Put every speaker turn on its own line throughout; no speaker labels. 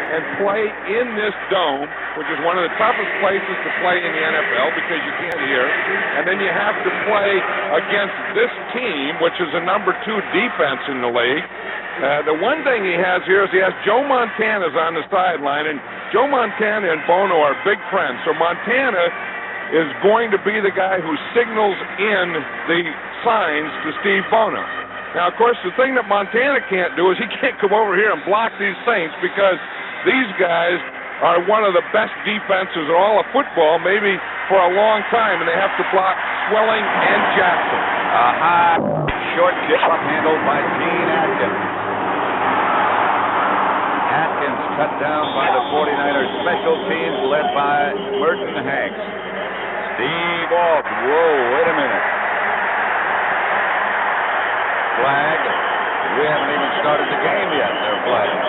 and play in this dome, which is one of the toughest places to play in the NFL because you can't hear. And then you have to play against this team, which is a number 2 defense in the league. The one thing he has here is he has Joe Montana's on the sideline, and Joe Montana and Bono are big friends. So Montana is going to be the guy who signals in the signs to Steve Bono. Now, of course, the thing that Montana can't do is he can't come over here and block these Saints because these guys are one of the best defenses in all of football, maybe for a long time, and they have to block Swelling and Jackson.
A high, short tip-up handled by Gene Atkins. Atkins cut down by the 49ers special teams led by Merton Hanks. Steve Walt, whoa, wait a minute. Flag. We haven't even started the game yet. They're flagging.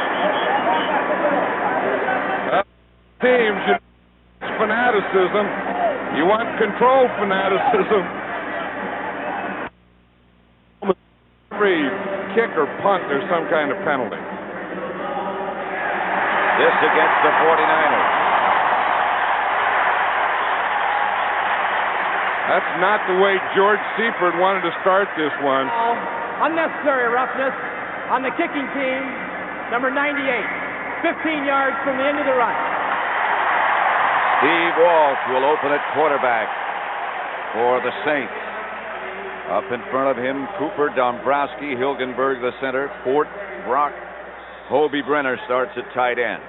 Teams, it's fanaticism. You want controlled fanaticism. Every kick or punt, there's some kind of penalty.
This against the 49ers.
That's not the way George Seifert wanted to start this one.
Unnecessary roughness on the kicking team, number 98, 15 yards from the end of the run.
Steve Walsh will open at quarterback for the Saints. Up in front of him, Cooper, Dombrowski, Hilgenberg, the center, Fort, Brock, Hobie Brenner starts at tight end.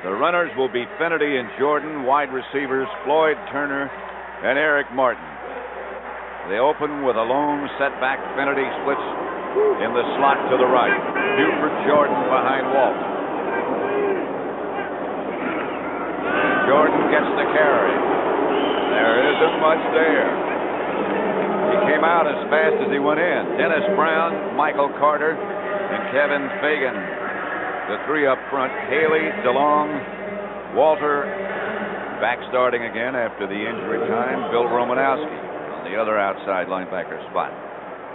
The runners will be Finnerty and Jordan, wide receivers Floyd, Turner, and Eric Martin. They open with a lone setback. Finnerty splits in the slot to the right. Buford Jordan behind Walt. Jordan gets the carry. There isn't much there. He came out as fast as he went in. Dennis Brown, Michael Carter, and Kevin Fagan. The three up front. Haley, DeLong, Walter, back starting again after the injury time. Bill Romanowski on the other outside linebacker spot.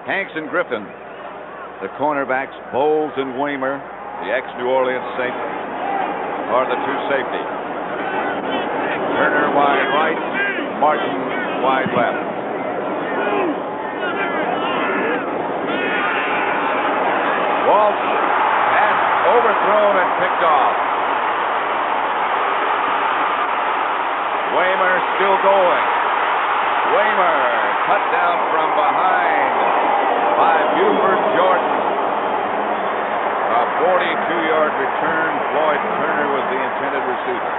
Hanks and Griffin, the cornerbacks. Bowles and Waymer, the ex-New Orleans Saint, are the two safeties. Turner wide right, Martin wide left. Walsh pass overthrown and picked off. Waymer still going. Waymer cut down from behind by Buford Jordan. A 42-yard return. Floyd Turner was the intended receiver.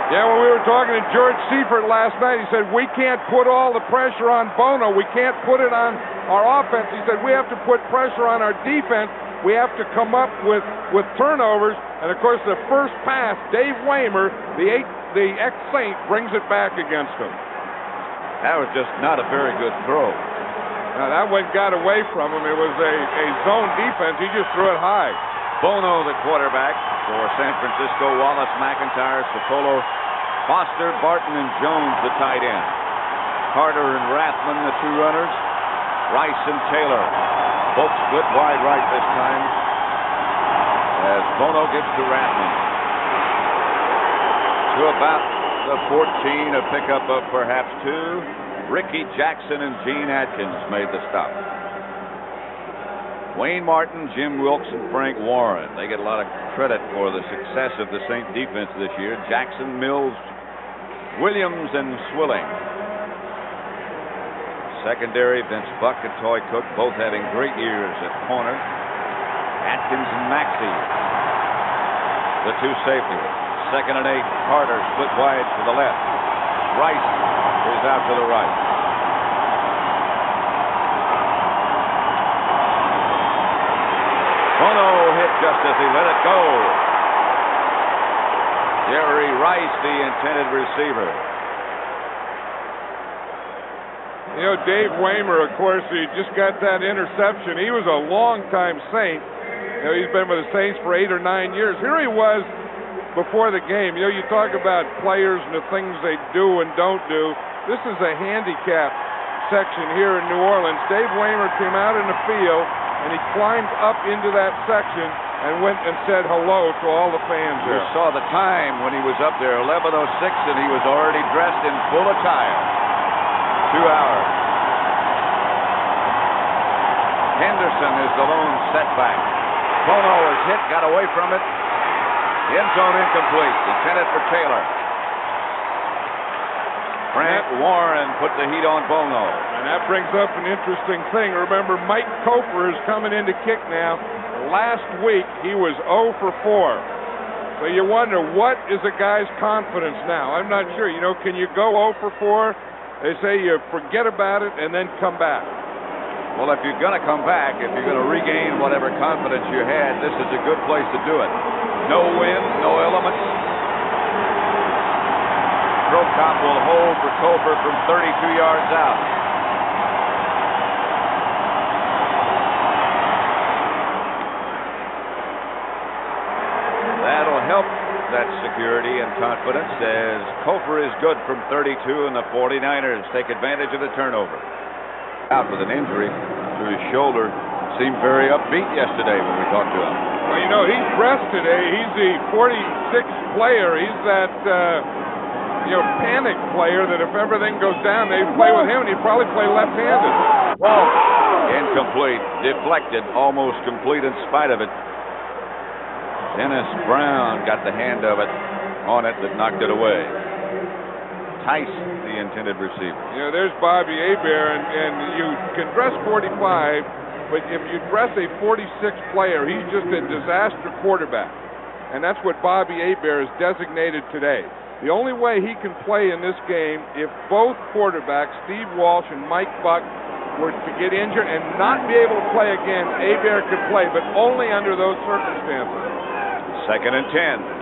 Yeah, when we were talking to George Seifert last night, he said, we can't put all the pressure on Bono. We can't put it on our offense. He said, we have to put pressure on our defense. We have to come up with turnovers. And, of course, the first pass, Dave Waymer, the ex-Saint, brings it back against him.
That was just not a very good throw.
Now, that one got away from him. It was a zone defense. He just threw it high.
Bono, the quarterback for San Francisco. Wallace, McIntyre, Cipollo, Foster, Barton, and Jones, the tight end. Carter and Rathman, the two runners. Rice and Taylor, both split wide right this time, as Bono gets to Rathman. To about the 14, a pickup of perhaps two. Ricky Jackson and Gene Atkins made the stop. Wayne Martin, Jim Wilkes, and Frank Warren. They get a lot of credit for the success of the Saint defense this year. Jackson, Mills, Williams, and Swilling. Secondary, Vince Buck and Toy Cook, both having great years at corner. Atkins and Maxey, the two safeties. 2nd and 8, Carter split wide to the left. Rice is out to the right. Bono hit just as he let it go. Jerry Rice, the intended receiver.
You know, Dave Waymer, of course, he just got that interception. He was a long-time Saint. You know, he's been with the Saints for 8 or 9 years. Here he was before the game. You know, you talk about players and the things they do and don't do. This is a handicap section here in New Orleans. Dave Waymer came out in the field, and he climbed up into that section, and went and said hello to all the fans
You
there.
saw the time when he was up there, 11:06, and he was already dressed in full attire. 2 hours. Henderson is the lone setback. Bono is hit, got away from it. End zone incomplete. Intended for Taylor. Frank Warren put the heat on Bono.
And that brings up an interesting thing. Remember, Mike Cofer is coming in to kick now. Last week, he was 0 for 4. So you wonder, what is a guy's confidence now? I'm not sure. You know, can you go 0 for 4? They say you forget about it and then come back.
Well, if you're going to come back, if you're going to regain whatever confidence you had, this is a good place to do it. No wind, no elements. Crocop will hold for Cofer from 32 yards out. That'll help that security and confidence as Cofer is good from 32 and the 49ers take advantage of the turnover. Out with an injury to his shoulder. Seemed very upbeat yesterday when we talked to him.
Well, you know, he's dressed today. He's the 46th player. He's that, panic player that if everything goes down, they'd play with him, and he'd probably play left-handed.
Whoa! Incomplete. Deflected. Almost complete in spite of it. Dennis Brown got the hand of it on it that knocked it away. Tice, the intended receiver.
You know, there's Bobby Hebert, and you can dress 45, but if you dress a 46th player, he's just a disaster quarterback. And that's what Bobby Hebert is designated today. The only way he can play in this game, if both quarterbacks, Steve Walsh and Mike Buck, were to get injured and not be able to play again, Hebert could play, but only under those circumstances.
2nd and 10.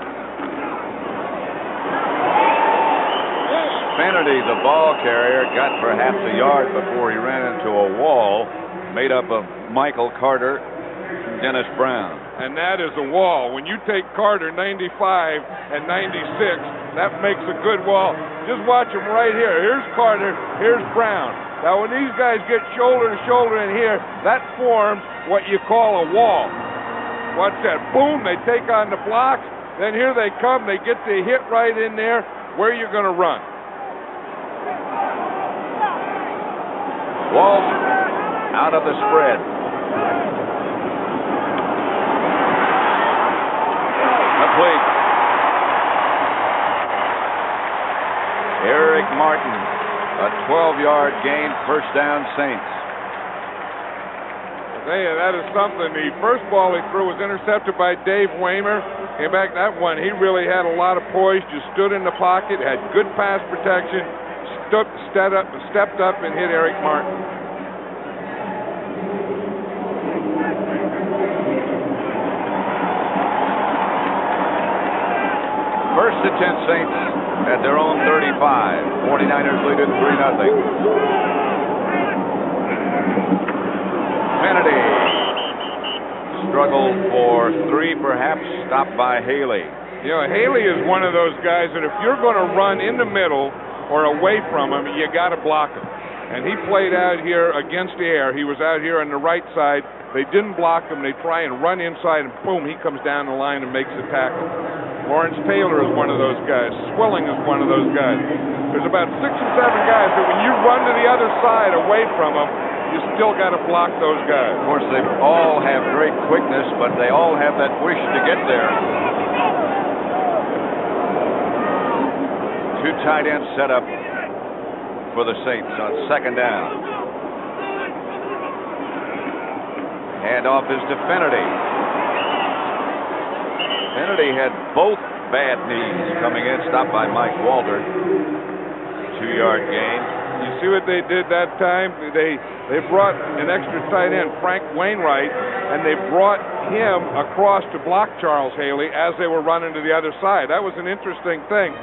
Spinnerty, the ball carrier, got perhaps a yard before he ran into a wall made up of Michael Carter and Dennis Brown.
And that is a wall. When you take Carter 95 and 96, that makes a good wall. Just watch them right here. Here's Carter, here's Brown. Now when these guys get shoulder to shoulder in here, that forms what you call a wall. Watch that. Boom, they take on the blocks. Then here they come. They get the hit right in there. Where are you going to run?
Walsh out of the spread. Complete. Eric Martin, a 12-yard gain, first down, Saints.
That is something. The first ball he threw was intercepted by Dave Waymer. Came back that one. He really had a lot of poise, just stood in the pocket, had good pass protection, stepped up and hit Eric Martin.
First and 10 Saints at their own 35. 49ers lead it 3-0. Kennedy struggled for 3, perhaps stopped by Haley.
You know, Haley is one of those guys that if you're going to run in the middle or away from him, you got to block him. And he played out here against the air. He was out here on the right side. They didn't block him. They try and run inside, and boom, he comes down the line and makes the tackle. Lawrence Taylor is one of those guys. Swilling is one of those guys. There's about 6 or 7 guys that when you run to the other side away from them, you still got to block those guys.
Of course, they all have great quickness, but they all have that wish to get there. 2 tight ends set up for the Saints on 2nd down. Handoff is to Finnerty. Finnerty had both bad knees coming in, stopped by Mike Walter. 2-yard gain.
You see what they did that time? They brought an extra tight end, Frank Wainwright, and they brought him across to block Charles Haley as they were running to the other side. That was an interesting thing.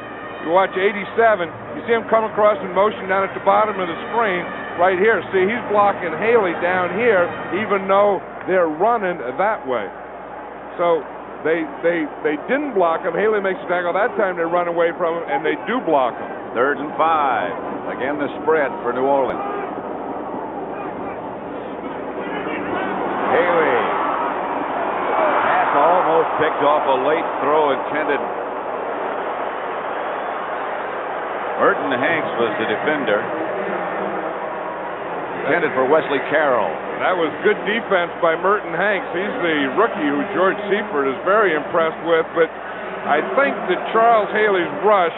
You watch 87, you see him come across in motion down at the bottom of the screen right here. See, he's blocking Haley down here even though they're running that way. So they didn't block him. Haley makes a tackle. That time they run away from him, and they do block him.
3rd and 5. Again, the spread for New Orleans. Haley. Pass all picked off a late throw intended. Merton Hanks was the defender. Intended for Wesley Carroll.
That was good defense by Merton Hanks. He's the rookie who George Seifert is very impressed with, but I think that Charles Haley's rush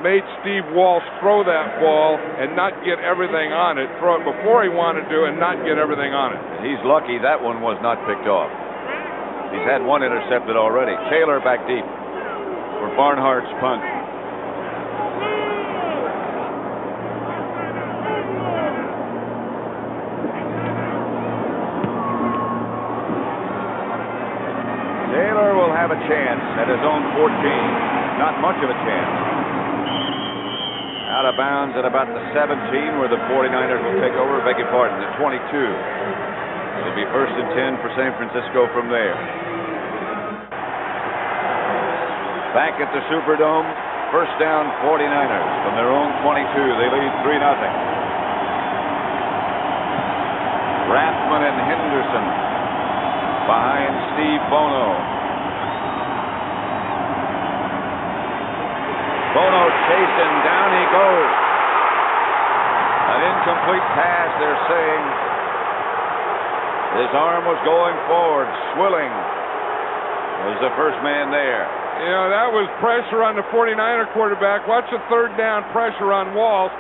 made Steve Walsh throw that ball and not get everything on it, throw it before he wanted to and not get everything on it.
He's lucky that one was not picked off. He's had one intercepted already. Taylor back deep for Barnhart's punt. Taylor will have a chance at his own 14. Not much of a chance. Out of bounds at about the 17 where the 49ers will take over. Beg your pardon, the 22. It'll be 1st and 10 for San Francisco from there. Back at the Superdome, 1st down 49ers from their own 22. They lead 3-0. Rathman and Henderson behind Steve Bono. Bono chasing, down he goes. An incomplete pass, they're saying. His arm was going forward. Swilling was the first man there.
You know, that was pressure on the 49er quarterback. Watch the 3rd down pressure on Walsh.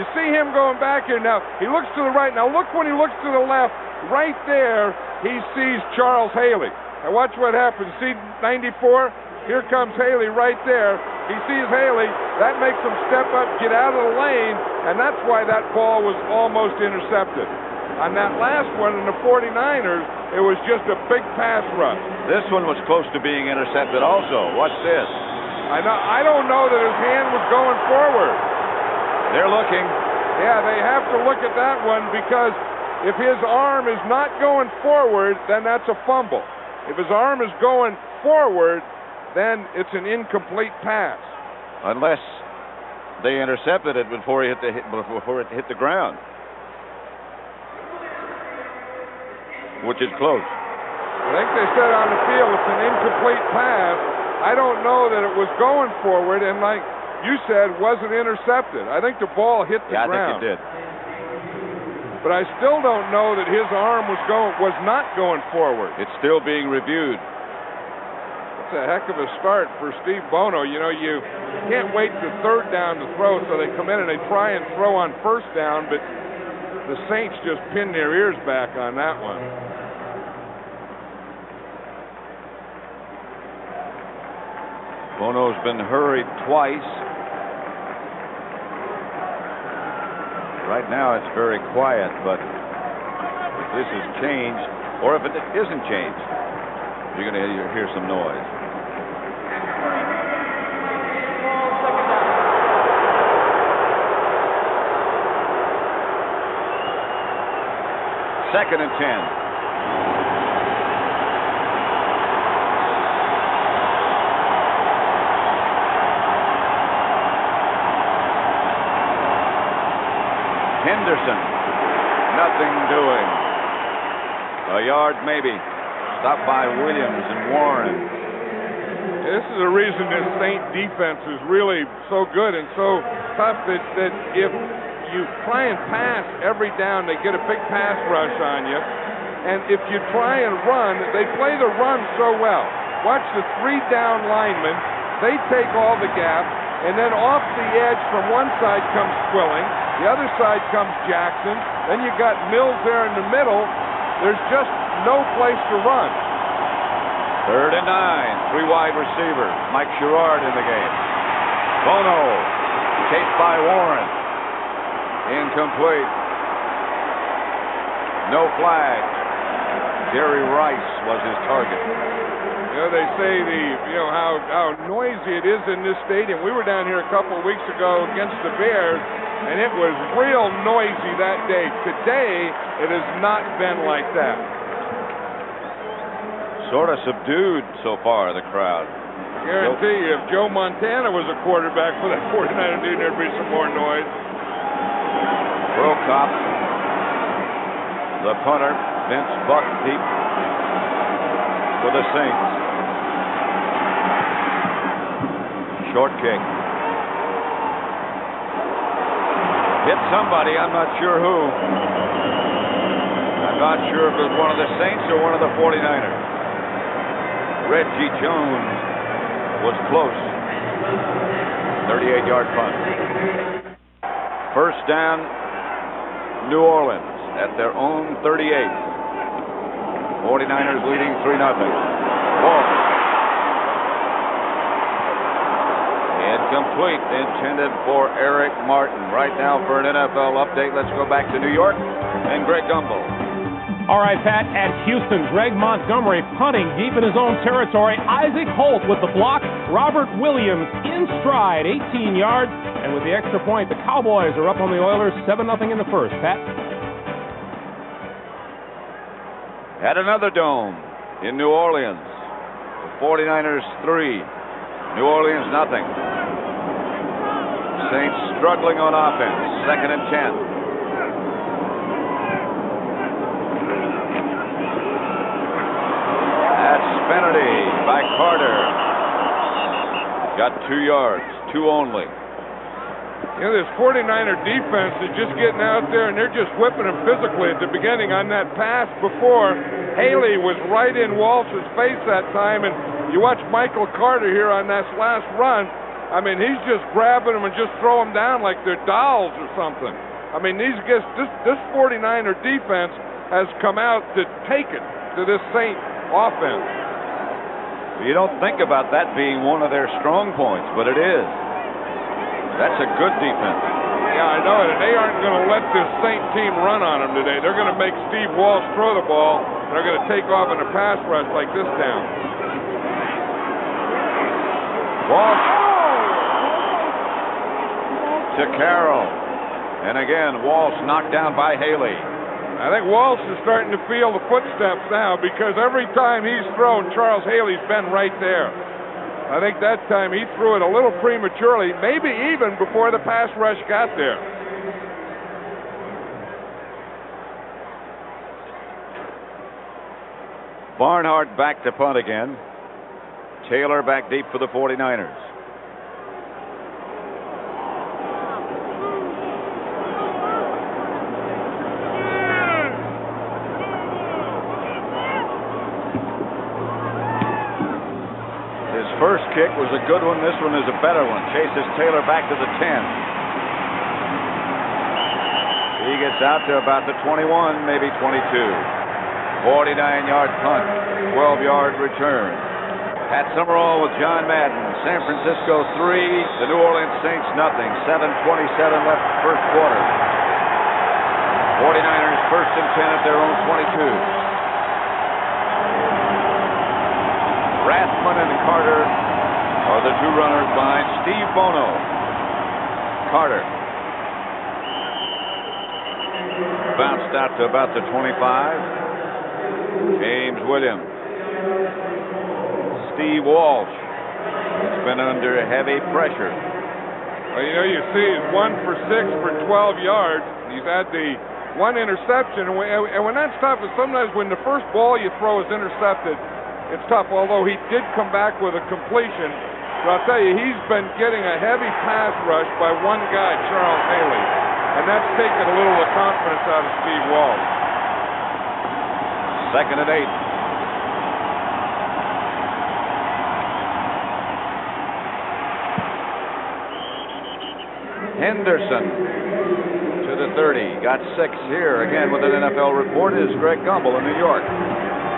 You see him going back here now. He looks to the right. Now look when he looks to the left. Right there, he sees Charles Haley. Now watch what happens. See 94? Here comes Haley right there. He sees Haley. That makes him step up, get out of the lane, and that's why that ball was almost intercepted. On that last one in the 49ers, it was just a big pass rush.
This one was close to being intercepted also. Watch this.
I don't know that his hand was going forward.
They're looking.
Yeah, they have to look at that one because if his arm is not going forward, then that's a fumble. If his arm is going forward, then it's an incomplete pass.
Unless they intercepted it before it hit the ground, which is close.
I think they said on the field it's an incomplete pass. I don't know that it was going forward, and like you said, was it intercepted? I think the ball hit the ground.
I think it did.
But I still don't know that his arm was not going forward.
It's still being reviewed.
That's a heck of a start for Steve Bono. You know, you can't wait to 3rd down to throw, so they come in and they try and throw on 1st down, but the Saints just pinned their ears back on that one.
Bono's been hurried twice. Right now it's very quiet, but if this is changed, or if it isn't changed, you're going to hear some noise. Second and 10. Henderson, nothing doing. A yard maybe. Stopped by Williams and Warren.
This is the reason this Saint defense is really so good and so tough that if you try and pass every down, they get a big pass rush on you. And if you try and run, they play the run so well. Watch the 3 down linemen. They take all the gaps, and then off the edge from one side comes Quilling. The other side comes Jackson. Then you got Mills there in the middle. There's just no place to run.
3rd and 9. 3 wide receivers. Mike Sherrard in the game. Bono chased by Warren. Incomplete. No flag. Jerry Rice was his target.
You know, they say how noisy it is in this stadium. We were down here a couple of weeks ago against the Bears, and it was real noisy that day. Today, it has not been like that.
Sort of subdued so far, the crowd.
I guarantee you, if Joe Montana was a quarterback for that 49er team, there'd be some more noise.
Prokop, the punter, Vince Buck deep for the Saints. Short kick. Hit somebody, I'm not sure who. I'm not sure if it was one of the Saints or one of the 49ers. Reggie Jones was close. 38-yard punt. First down, New Orleans at their own 38. 49ers leading 3-0. Walsh. Incomplete, intended for Eric Martin. Right now for an NFL update, let's go back to New York and Greg Gumbel.
All right, Pat, at Houston, Greg Montgomery punting deep in his own territory. Isaac Holt with the block. Robert Williams in stride, 18 yards. And with the extra point, the Cowboys are up on the Oilers 7-0 in the first. Pat?
At another dome in New Orleans, the 49ers 3, New Orleans nothing. Saints struggling on offense, 2nd and 10. Penalty by Carter. Got 2 yards, 2 only.
You know, this 49er defense is just getting out there, and they're just whipping him physically at the beginning on that pass before. Haley was right in Walsh's face that time, and you watch Michael Carter here on that last run. I mean, he's just grabbing them and just throw them down like they're dolls or something. I mean, this 49er defense has come out to take it to this Saint offense.
You don't think about that being one of their strong points, but it is. That's a good defense.
Yeah, I know it. And they aren't going to let this Saint team run on them today. They're going to make Steve Walsh throw the ball. They're going to take off in a pass rush like this down.
Walsh to Carroll. And again, Walsh knocked down by Haley.
I think Walsh is starting to feel the footsteps now, because every time he's thrown, Charles Haley's been right there. I think that time he threw it a little prematurely, maybe even before the pass rush got there.
Barnhart back to punt again. Taylor back deep for the 49ers. First kick was a good one. This one is a better one. Chases Taylor back to the 10. He gets out to about the 21, maybe 22. 49-yard punt, 12-yard return. Pat Summerall with John Madden. San Francisco 3, the New Orleans Saints nothing. 7:27 left first quarter. 49ers 1st and 10 at their own 22. Rathman and Carter are the 2 runners behind Steve Bono. Carter bounced out to about the 25. James Williams. Steve Walsh has been under heavy pressure.
Well, you know, you see he's 1 for 6 for 12 yards. He's had the 1 interception, and when that's tough, is sometimes when the first ball you throw is intercepted, it's tough, although he did come back with a completion. But I'll tell you, he's been getting a heavy pass rush by one guy, Charles Haley. And that's taken a little of the confidence out of Steve Walsh.
2nd and 8. Henderson to the 30. Got 6 here. Again with an NFL report is Greg Gumbel in New York.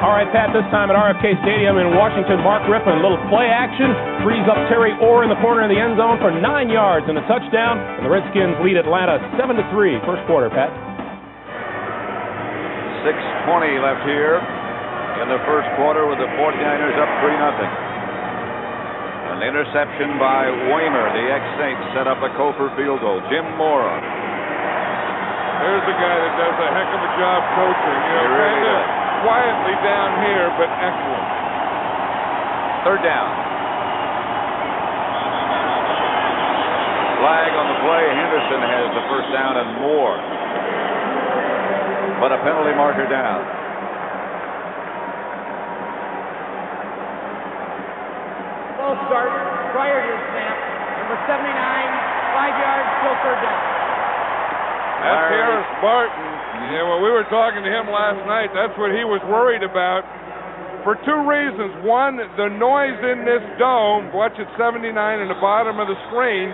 All right, Pat, this time at RFK Stadium in Washington, Mark Rippon, a little play action, frees up Terry Orr in the corner of the end zone for 9 yards and a touchdown, and the Redskins lead Atlanta 7-3, first quarter, Pat.
6:20 left here in the first quarter with the 49ers up 3-0. An interception by Waymer. The ex-Saints set up a Koper field goal. Jim Mora.
There's a guy that does a heck of a job coaching. You know,
really does.
Quietly down here, but excellent.
3rd down. Flag on the play. Henderson has the first down and more. But a penalty marker down.
Ball start prior to his snap. Number 79, 5 yards, still third down.
That's Harris Barton. Yeah, when we were talking to him last night, that's what he was worried about. For two reasons. One, the noise in this dome. Watch it, 79 in the bottom of the screen.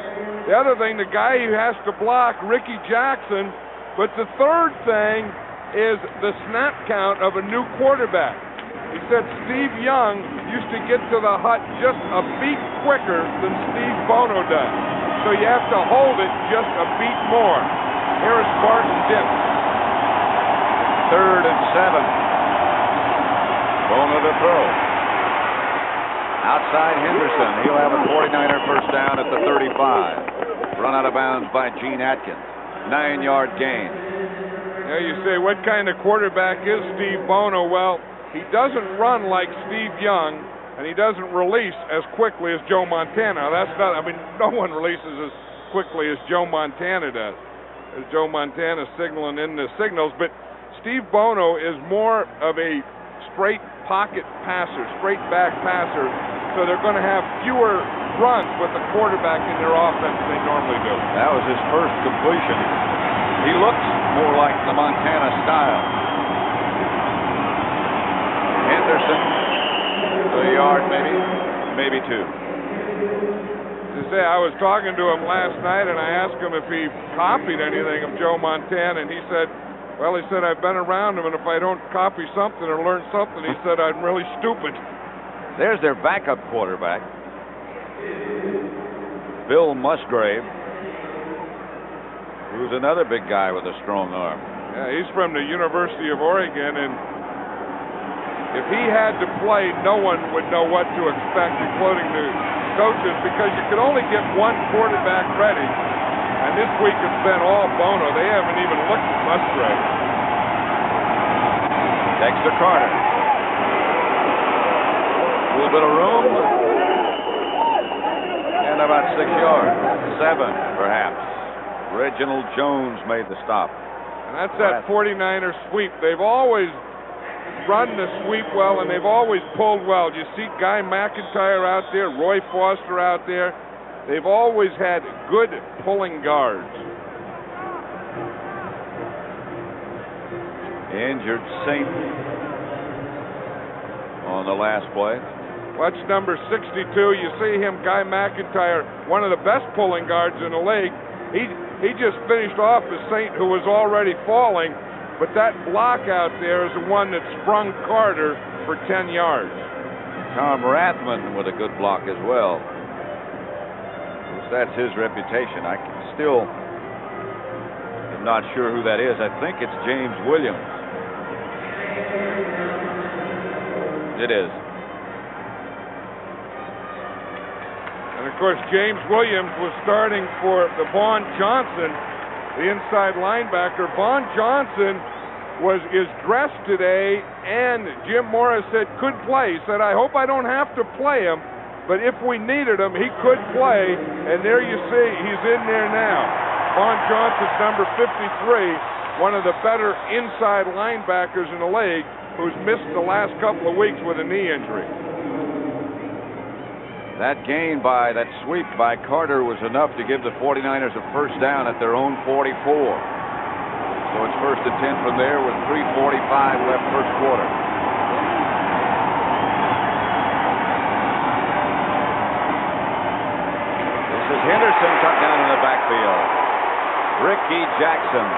The other thing, the guy who has to block, Ricky Jackson. But the third thing is the snap count of a new quarterback. He said Steve Young used to get to the hut just a beat quicker than Steve Bono does. So you have to hold it just a beat more. Harris Barton dips.
3rd and 7. Bono to throw. Outside Henderson. He'll have a 49er first down at the 35. Run out of bounds by Gene Atkins. 9-yard gain.
Yeah, you say, what kind of quarterback is Steve Bono? Well, he doesn't run like Steve Young, and he doesn't release as quickly as Joe Montana. Now, that's not, I mean, no one releases as quickly as Joe Montana does. As Joe Montana signaling in the signals, but Steve Bono is more of a straight pocket passer, straight back passer, so they're going to have fewer runs with the quarterback in their offense than they normally do.
That was his first completion. He looks more like the Montana style. Henderson, a yard maybe two.
To say, I was talking to him last night, and I asked him if he copied anything of Joe Montana, and he said, well, he said, I've been around him, and if I don't copy something or learn something, he said, I'm really stupid.
There's their backup quarterback, Bill Musgrave, who's another big guy with a strong arm.
Yeah, he's from the University of Oregon, and if he had to play, no one would know what to expect, including the coaches, because you could only get one quarterback ready. And this week it's been all Bono. They haven't even looked at Musgrave.
Dexter Carter. A little bit of room. And about 6 yards. 7, perhaps. Reginald Jones made the stop.
And that's that 49er sweep. They've always run the sweep well, and they've always pulled well. You see Guy McIntyre out there, Roy Foster out there. They've always had good pulling guards.
Injured Saint on the last play.
Watch number 62. You see him, Guy McIntyre, one of the best pulling guards in the league. He just finished off the Saint, who was already falling, but that block out there is the one that sprung Carter for 10 yards.
Tom Rathman with a good block as well. That's his reputation. I still am not sure who that is. I think it's James Williams. It is.
And of course, James Williams was starting for the Vaughan Johnson, the inside linebacker. Vaughan Johnson is dressed today, and Jim Morris said could play. He said, I hope I don't have to play him, but if we needed him, he could play. And there you see, he's in there now. Vaughan Johnson's number 53, one of the better inside linebackers in the league, who's missed the last couple of weeks with a knee injury.
That gain by that sweep by Carter was enough to give the 49ers a first down at their own 44. So it's 1st and 10 from there with 3:45 left first quarter. This is Henderson cut down in the backfield. Ricky Jackson.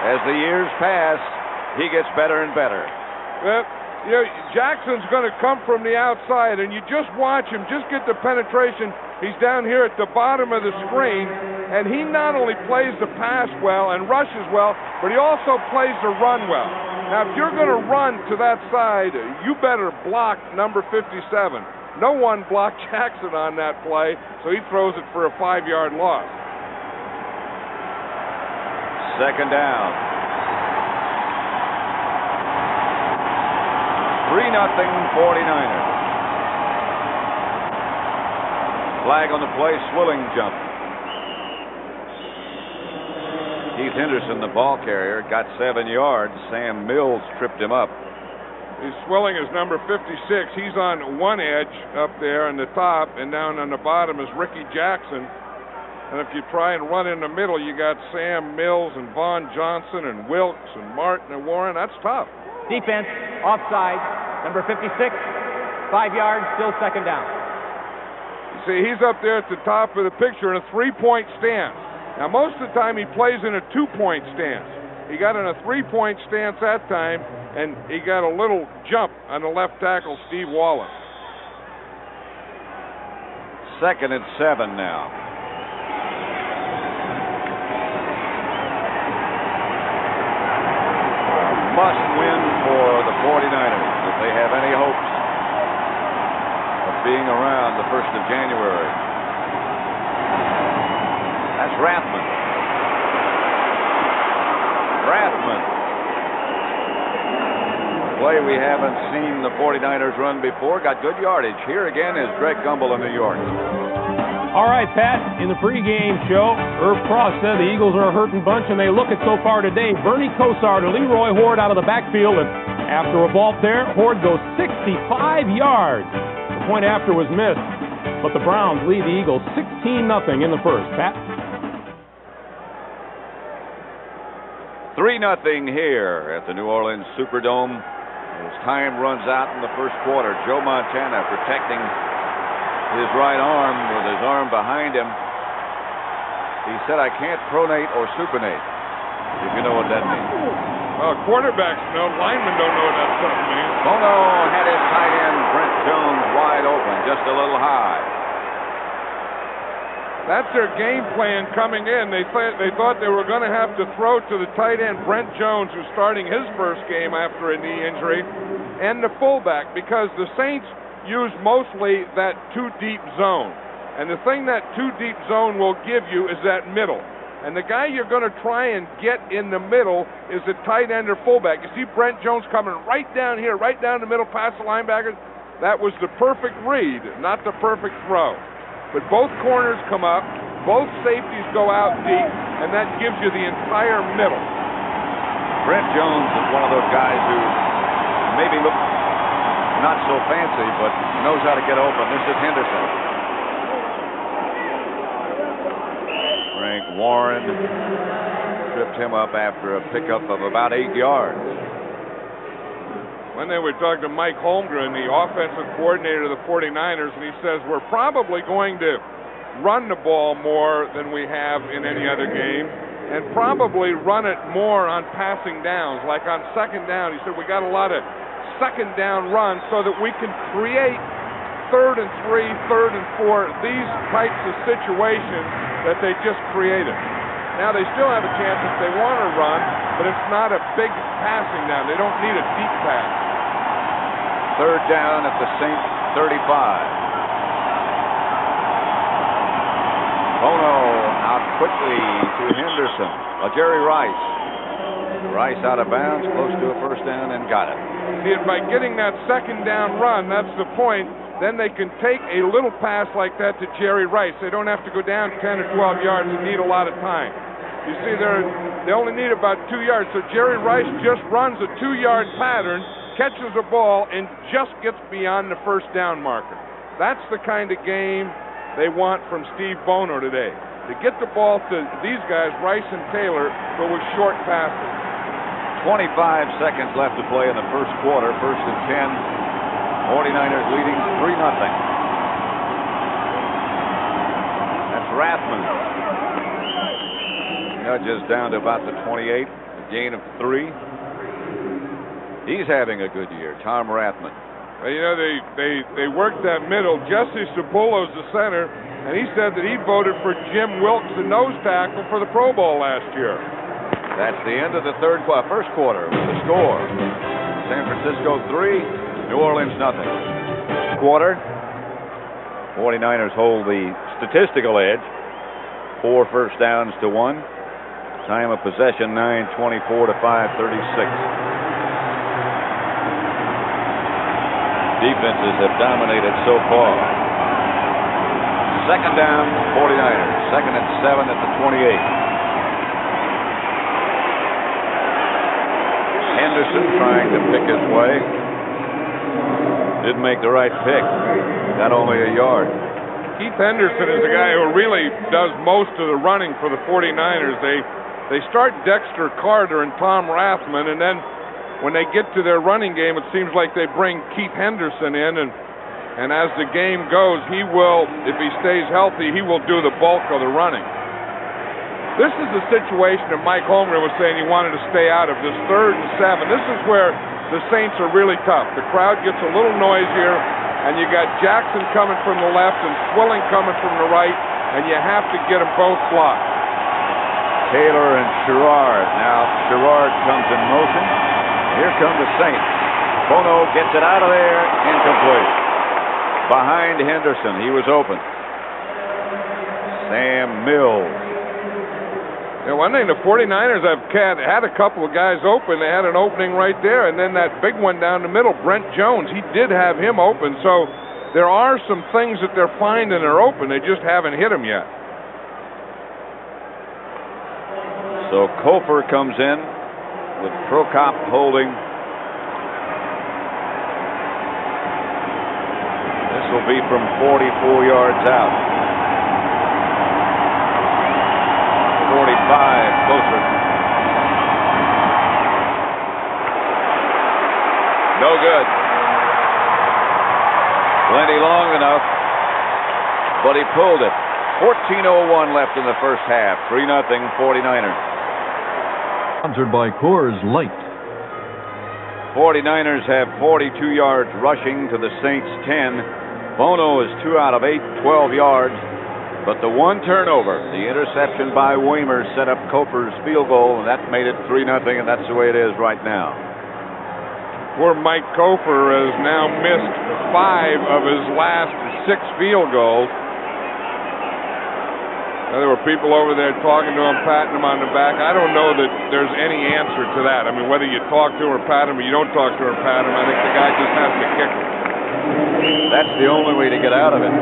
As the years pass, he gets better and better.
Well, you know, Jackson's going to come from the outside, and you just watch him, just get the penetration. He's down here at the bottom of the screen, and he not only plays the pass well and rushes well, but he also plays the run well. Now, if you're going to run to that side, you better block number 57. No one blocked Jackson on that play, so he throws it for a 5-yard loss.
2nd down. 3-0 49ers. Flag on the play, Swilling jump. Keith Henderson, the ball carrier, got 7 yards. Sam Mills tripped him up.
He's Swilling is number 56. He's on one edge up there on the top, and down on the bottom is Ricky Jackson. And if you try and run in the middle, you got Sam Mills and Vaughan Johnson and Wilkes and Martin and Warren. That's tough.
Defense, offside, number 56, 5 yards, still second down.
You see, he's up there at the top of the picture in a three-point stance. Now, most of the time he plays in a two-point stance. He got in a three-point stance that time, and he got a little jump on the left tackle, Steve Wallace.
2nd and 7 now. Must win for the 49ers if they have any hopes of being around the 1st of January. That's Rathman. Play we haven't seen the 49ers run before. Got good yardage. Here again is Greg Gumbel of New York.
All right, Pat, in the pregame show, Irv Cross said the Eagles are a hurting bunch, and they look at so far today. Bernie Kosar to Leroy Horde out of the backfield, and after a vault there, Horde goes 65 yards. The point after was missed, but the Browns lead the Eagles 16-0 in the first. Pat?
3-0 here at the New Orleans Superdome. As time runs out in the first quarter, Joe Montana protecting his right arm with his arm behind him. He said, I can't pronate or supinate, if you know what that means.
Well, quarterbacks know. Linemen don't know what that stuff means.
Bono had his tight end, Brent Jones, wide open, just a little high.
That's their game plan coming in. They thought they were going to have to throw to the tight end, Brent Jones, who's starting his first game after a knee injury, and the fullback, because the Saints use mostly that two-deep zone. And the thing that two-deep zone will give you is that middle. And the guy you're going to try and get in the middle is a tight end or fullback. You see Brent Jones coming right down here, right down the middle past the linebackers. That was the perfect read, not the perfect throw. But both corners come up, both safeties go out deep, and that gives you the entire middle.
Brent Jones is one of those guys who maybe look not so fancy, but knows how to get open. This is Henderson. Frank Warren tripped him up after a pickup of about 8 yards.
When they were talking to Mike Holmgren, the offensive coordinator of the 49ers, and he says, we're probably going to run the ball more than we have in any other game, and probably run it more on passing downs. Like on second down, he said, we got a lot of second down runs so that we can create 3rd and 3, 3rd and 4, these types of situations that they just created. Now they still have a chance if they want to run, but it's not a big passing down. They don't need a deep pass.
3rd down at the Saints 35. Bono out quickly to Henderson. Jerry Rice. Rice out of bounds, close to a first down, and got it.
See, by getting that second down run, that's the point. Then they can take a little pass like that to Jerry Rice. They don't have to go down 10 or 12 yards and need a lot of time. You see, they only need about 2 yards. So Jerry Rice just runs a 2-yard pattern, catches the ball, and just gets beyond the first down marker. That's the kind of game they want from Steve Bono today. To get the ball to these guys, Rice and Taylor, but with short passes.
25 seconds left to play in the first quarter. 1st and 10. 49ers leading 3-0. That's Rathman. Nudges down to about the 28. A gain of 3. He's having a good year, Tom Rathman.
Well, you know, they worked that middle. Jesse Sabullo's the center, and he said that he voted for Jim Wilkes, the nose tackle, for the Pro Bowl last year.
That's the end of the first quarter with the score. San Francisco 3, New Orleans 0. Quarter. 49ers hold the statistical edge. 4 first downs to 1. Time of possession 9:24 to 5:36. Defenses have dominated so far. 2nd down, 49ers. 2nd and 7 at the 28. Henderson trying to pick his way. Didn't make the right pick. Got only a yard.
Keith Henderson is the guy who really does most of the running for the 49ers. They start Dexter Carter and Tom Rathman, and then when they get to their running game, it seems like they bring Keith Henderson in, and as the game goes, he will, if he stays healthy, he will do the bulk of the running. This is the situation that Mike Holmgren was saying he wanted to stay out of, this 3rd and 7. This is where the Saints are really tough. The crowd gets a little noisier, and you got Jackson coming from the left and Swilling coming from the right, and you have to get them both blocked.
Taylor and Sherrard. Now Sherrard comes in motion. Here come the Saints. Bono gets it out of there, incomplete. Behind Henderson, he was open. Sam Mills.
Yeah, one thing, the 49ers have had a couple of guys open. They had an opening right there, and then that big one down the middle, Brent Jones, he did have him open. So there are some things that they're finding are open. They just haven't hit them yet.
So Kofer comes in with Prokop holding. This will be from 44 yards out. 45, closer. No good. Plenty long enough, but he pulled it. 14:01 left in the first half. 3-0 49ers.
Sponsored by Coors Light.
49ers have 42 yards rushing to the Saints 10. Bono is 2 out of 8, 12 yards. But the one turnover, the interception by Weimer, set up Koper's field goal, and that made it 3-0, and that's the way it is right now.
Poor Mike Kofer has now missed 5 of his last 6 field goals. Now, there were people over there talking to him, patting him on the back. I don't know that there's any answer to that. I mean, whether you talk to him or pat him or you don't talk to him or pat him, I think the guy just has to kick him.
That's the only way to get out of it.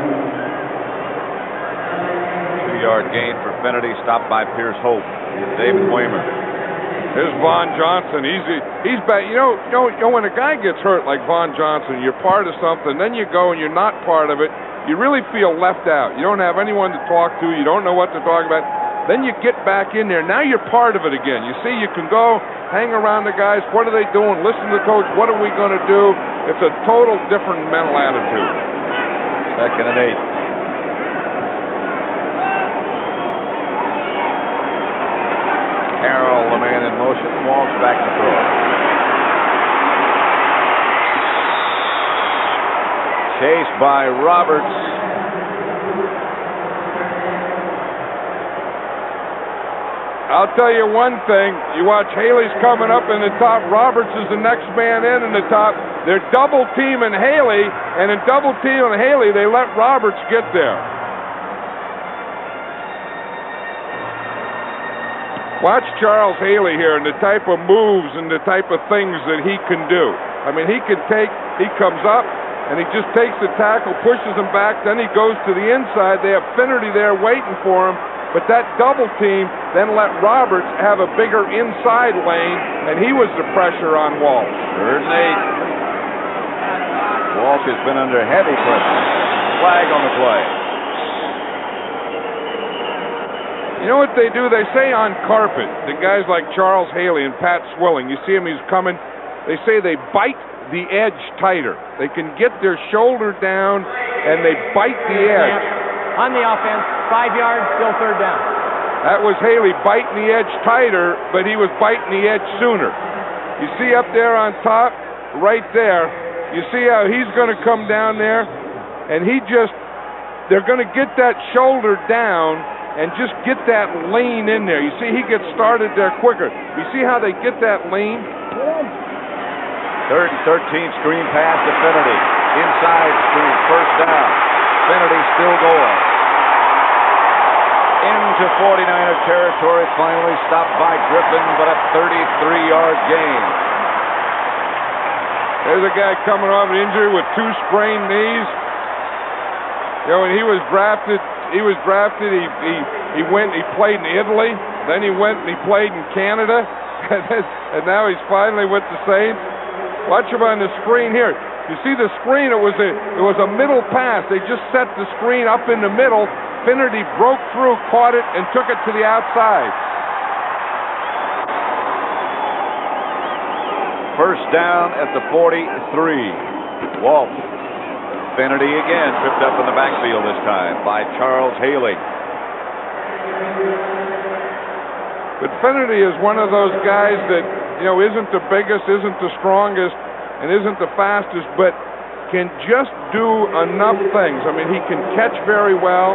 2-yard gain for Finnerty, stopped by Pierce Hope. David Weimer.
There's Vaughan Johnson. He's back. You know, when a guy gets hurt like Vaughan Johnson, you're part of something. Then you go and you're not part of it. You really feel left out. You don't have anyone to talk to. You don't know what to talk about. Then you get back in there. Now you're part of it again. You see, you can go hang around the guys. What are they doing? Listen to the coach. What are we going to do? It's a total different mental attitude.
2nd and 8. Carroll, the man in motion, walks back to throw. Chased by Roberts.
I'll tell you one thing. You watch Haley's coming up in the top. Roberts is the next man in the top. They're double teaming Haley, and in double teaming Haley, they let Roberts get there. Watch Charles Haley here and the type of moves and the type of things that he can do. I mean, he comes up and he just takes the tackle, pushes him back, then he goes to the inside. They have Finnerty there waiting for him, but that double team then let Roberts have a bigger inside lane, and he was the pressure on Walsh.
3rd and 8. Walsh has been under heavy pressure. Flag on the play.
You know what they do? They say on carpet, the guys like Charles Haley and Pat Swilling, you see him, he's coming, they say they bite the edge tighter. They can get their shoulder down, and they bite the edge.
Yep. On the offense, 5 yards, still 3rd down.
That was Haley biting the edge tighter, but he was biting the edge sooner. You see up there on top, right there, you see how he's going to come down there, and they're going to get that shoulder down, and just get that lean in there. You see, he gets started there quicker. You see how they get that lean?
3rd and 13, screen pass to Finnerty. Inside screen, 1st down. Finnerty still going. Into 49er territory, finally stopped by Griffin, but a 33-yard gain.
There's a guy coming off an injury with 2 sprained knees. You know, when he was drafted, he went, he played in Italy, then he went and he played in Canada, and now he's finally with the Saints. Watch him on the screen here. You see the screen, it was a middle pass. They just set the screen up in the middle. Finnerty broke through, caught it, and took it to the outside.
First down at the 43. Walt. Finnerty again tripped up in the backfield this time by Charles Haley.
But Finnerty is one of those guys that, isn't the biggest, isn't the strongest, and isn't the fastest, but can just do enough things. I mean, he can catch very well.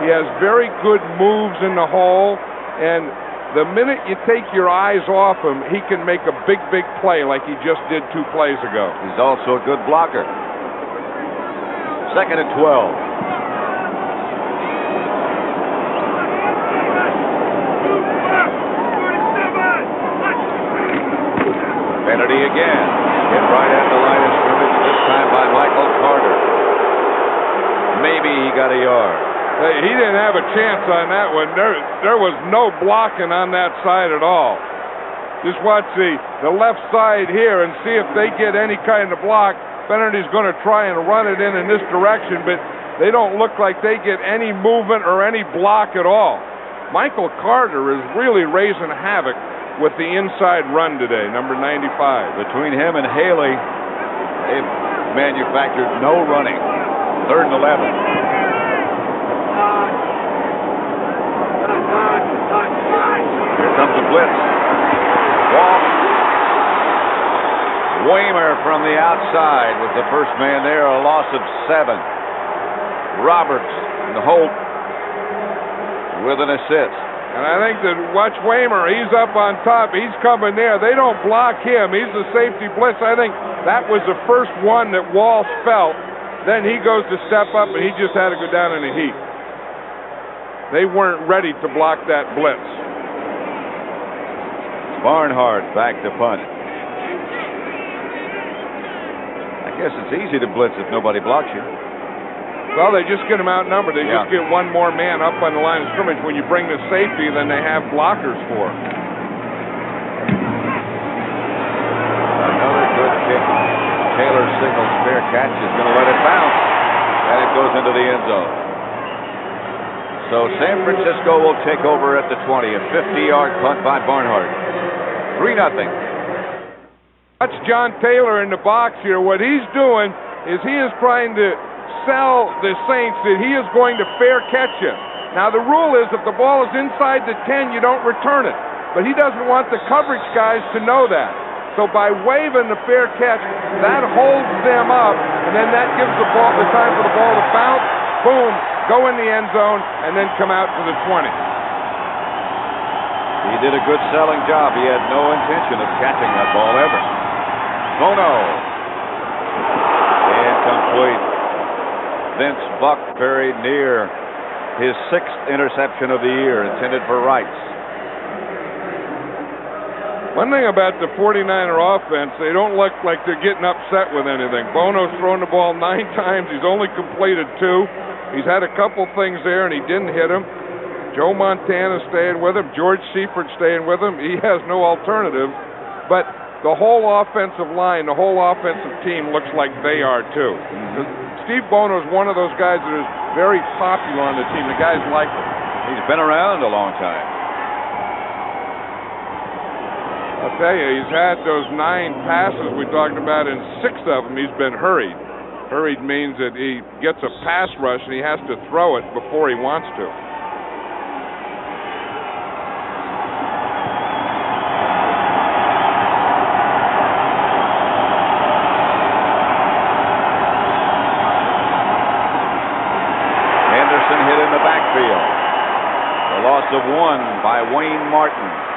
He has very good moves in the hole, and the minute you take your eyes off him, he can make a big, big play like he just did 2 plays ago.
He's also a good blocker. Second and 12. Finnerty again. Hit right at the line of scrimmage, this time by Michael Carter. Maybe he got a yard.
Hey, he didn't have a chance on that one. There was no blocking on that side at all. Just watch the left side here and see if they get any kind of block. Finnerty's going to try and run it in this direction, but they don't look like they get any movement or any block at all. Michael Carter is really raising havoc with the inside run today, number 95.
Between him and Haley, they've manufactured no running. Third and 11. Here comes the blitz. Walt. Waymer from the outside was the first man there, a loss of 7. Roberts and Holt with an assist.
And I think that, watch Waymer, he's up on top, he's coming there. They don't block him, he's the safety blitz. I think that was the first one that Walsh felt. Then he goes to step up and he just had to go down in a heap. They weren't ready to block that blitz.
Barnhart back to punt. I guess it's easy to blitz if nobody blocks you.
Well, they just get them outnumbered. They just get one more man up on the line of scrimmage. When you bring the safety, then they have blockers for.
Another good kick. Taylor signals fair catch, is going to let it bounce, and it goes into the end zone. So San Francisco will take over at the 20. A 50-yard punt by Barnhart. 3-0.
Watch John Taylor in the box here. What he's doing is he is trying to sell the Saints that he is going to fair catch it. Now the rule is if the ball is inside the 10, you don't return it. But he doesn't want the coverage guys to know that. So by waving the fair catch, that holds them up, and then that gives the time for the ball to bounce, boom, go in the end zone, and then come out to the 20.
He did a good selling job. He had no intention of catching that ball ever. Bono. Incomplete. Vince Buck very near his 6th interception of the year, intended for Rice.
One thing about the 49er offense, they don't look like they're getting upset with anything. Bono's thrown the ball 9 times. He's only completed 2. He's had a couple things there, and he didn't hit him. Joe Montana staying with him. George Seifert staying with him. He has no alternative. But the whole offensive line, the whole offensive team looks like they are too. Steve Bono is one of those guys that is very popular on the team. The guys like him.
He's been around a long time.
I'll tell you, he's had those 9 passes we talked about, and 6 of them he's been hurried. Hurried means that he gets a pass rush and he has to throw it before he wants to.
Henderson hit in the backfield. A loss of 1 by Wayne Martin.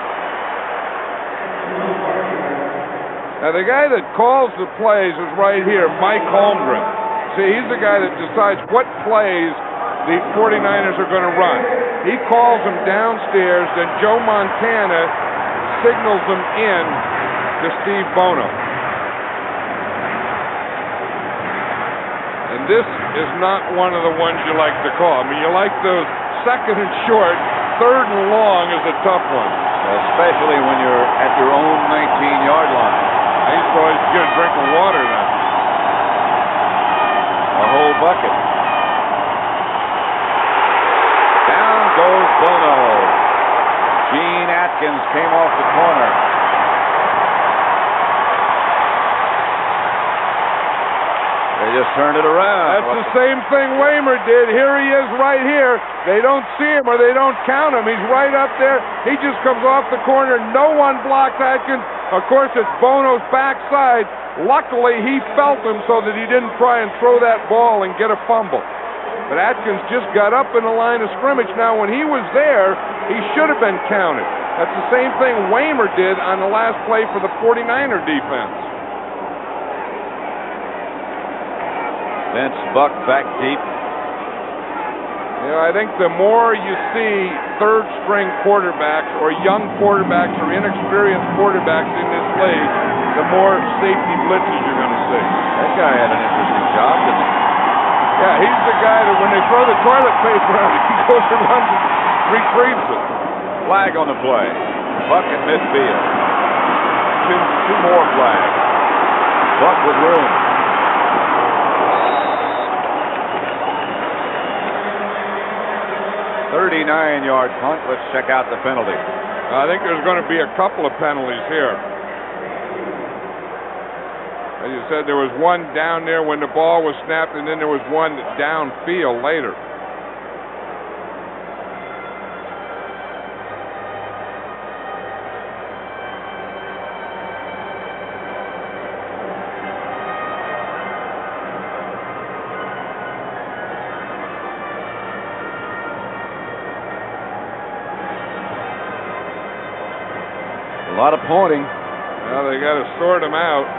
Now, the guy that calls the plays is right here, Mike Holmgren. See, he's the guy that decides what plays the 49ers are going to run. He calls them downstairs, then Joe Montana signals them in to Steve Bono. And this is not one of the ones you like to call. I mean, you like those second and short, third and long is a tough one.
Especially when you're at your own 19-yard line.
He's probably get a drink of water then.
bucket. Down goes Bono. Gene Atkins came off the corner. They just turned it around.
That's the same thing Waymer did. Here he is right here. They don't see him or they don't count him. He's right up there. He just comes off the corner. No one blocks Atkins. Of course, it's Bono's backside. Luckily, he felt him so that he didn't try and throw that ball and get a fumble. But Atkins just got up in the line of scrimmage. Now, when he was there, he should have been counted. That's the same thing Waymer did on the last play for the 49er defense.
Vince Buck back deep.
You know, I think the more you see third-string quarterbacks or young quarterbacks or inexperienced quarterbacks in this league, the more safety blitzes you're going to see.
That guy had an interesting job, didn't he?
Yeah, he's the guy that when they throw the toilet paper out, he goes and runs and retrieves it.
Flag on the play. Buck at midfield. Two more flags. Buck with room. "39-yard punt." Let's check out the penalty.
I think there's going to be a couple of penalties here. As you said, there was one down there when the ball was snapped, and then there was one downfield later.
A lot of pointing.
Well, they got to sort them out.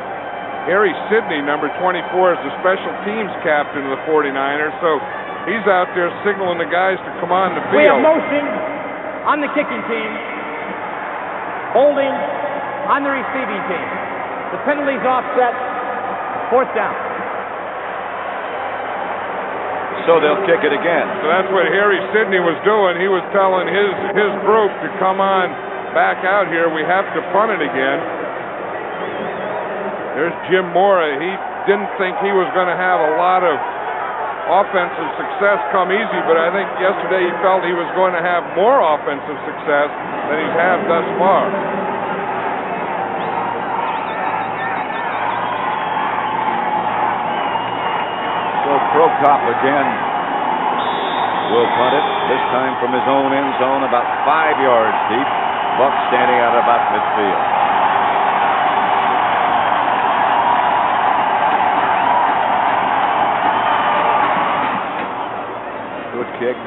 Harry Sidney, number 24, is the special teams captain of the 49ers, so he's out there signaling the guys to come on the field.
We have motion on the kicking team, holding on the receiving team. The penalty's offset, 4th down.
So they'll kick it again.
So that's what Harry Sidney was doing. He was telling his group to come on back out here. We have to punt it again. There's Jim Mora. He didn't think he was going to have a lot of offensive success come easy, but I think yesterday he felt he was going to have more offensive success than he's had thus far.
So Prokop again will punt it, this time from his own end zone, about 5 yards deep. Buck standing out about midfield. Good kick.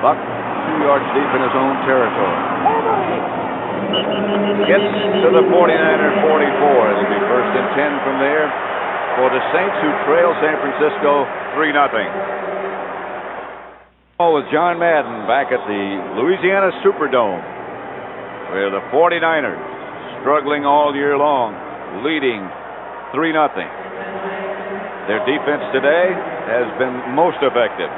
Buck 2 yards deep in his own territory. Gets to the 49er 44. It'll be 1st and 10 from there for the Saints, who trail San Francisco 3-0. With John Madden back at the Louisiana Superdome, where the 49ers, struggling all year long, leading 3-0. Their defense today has been most effective.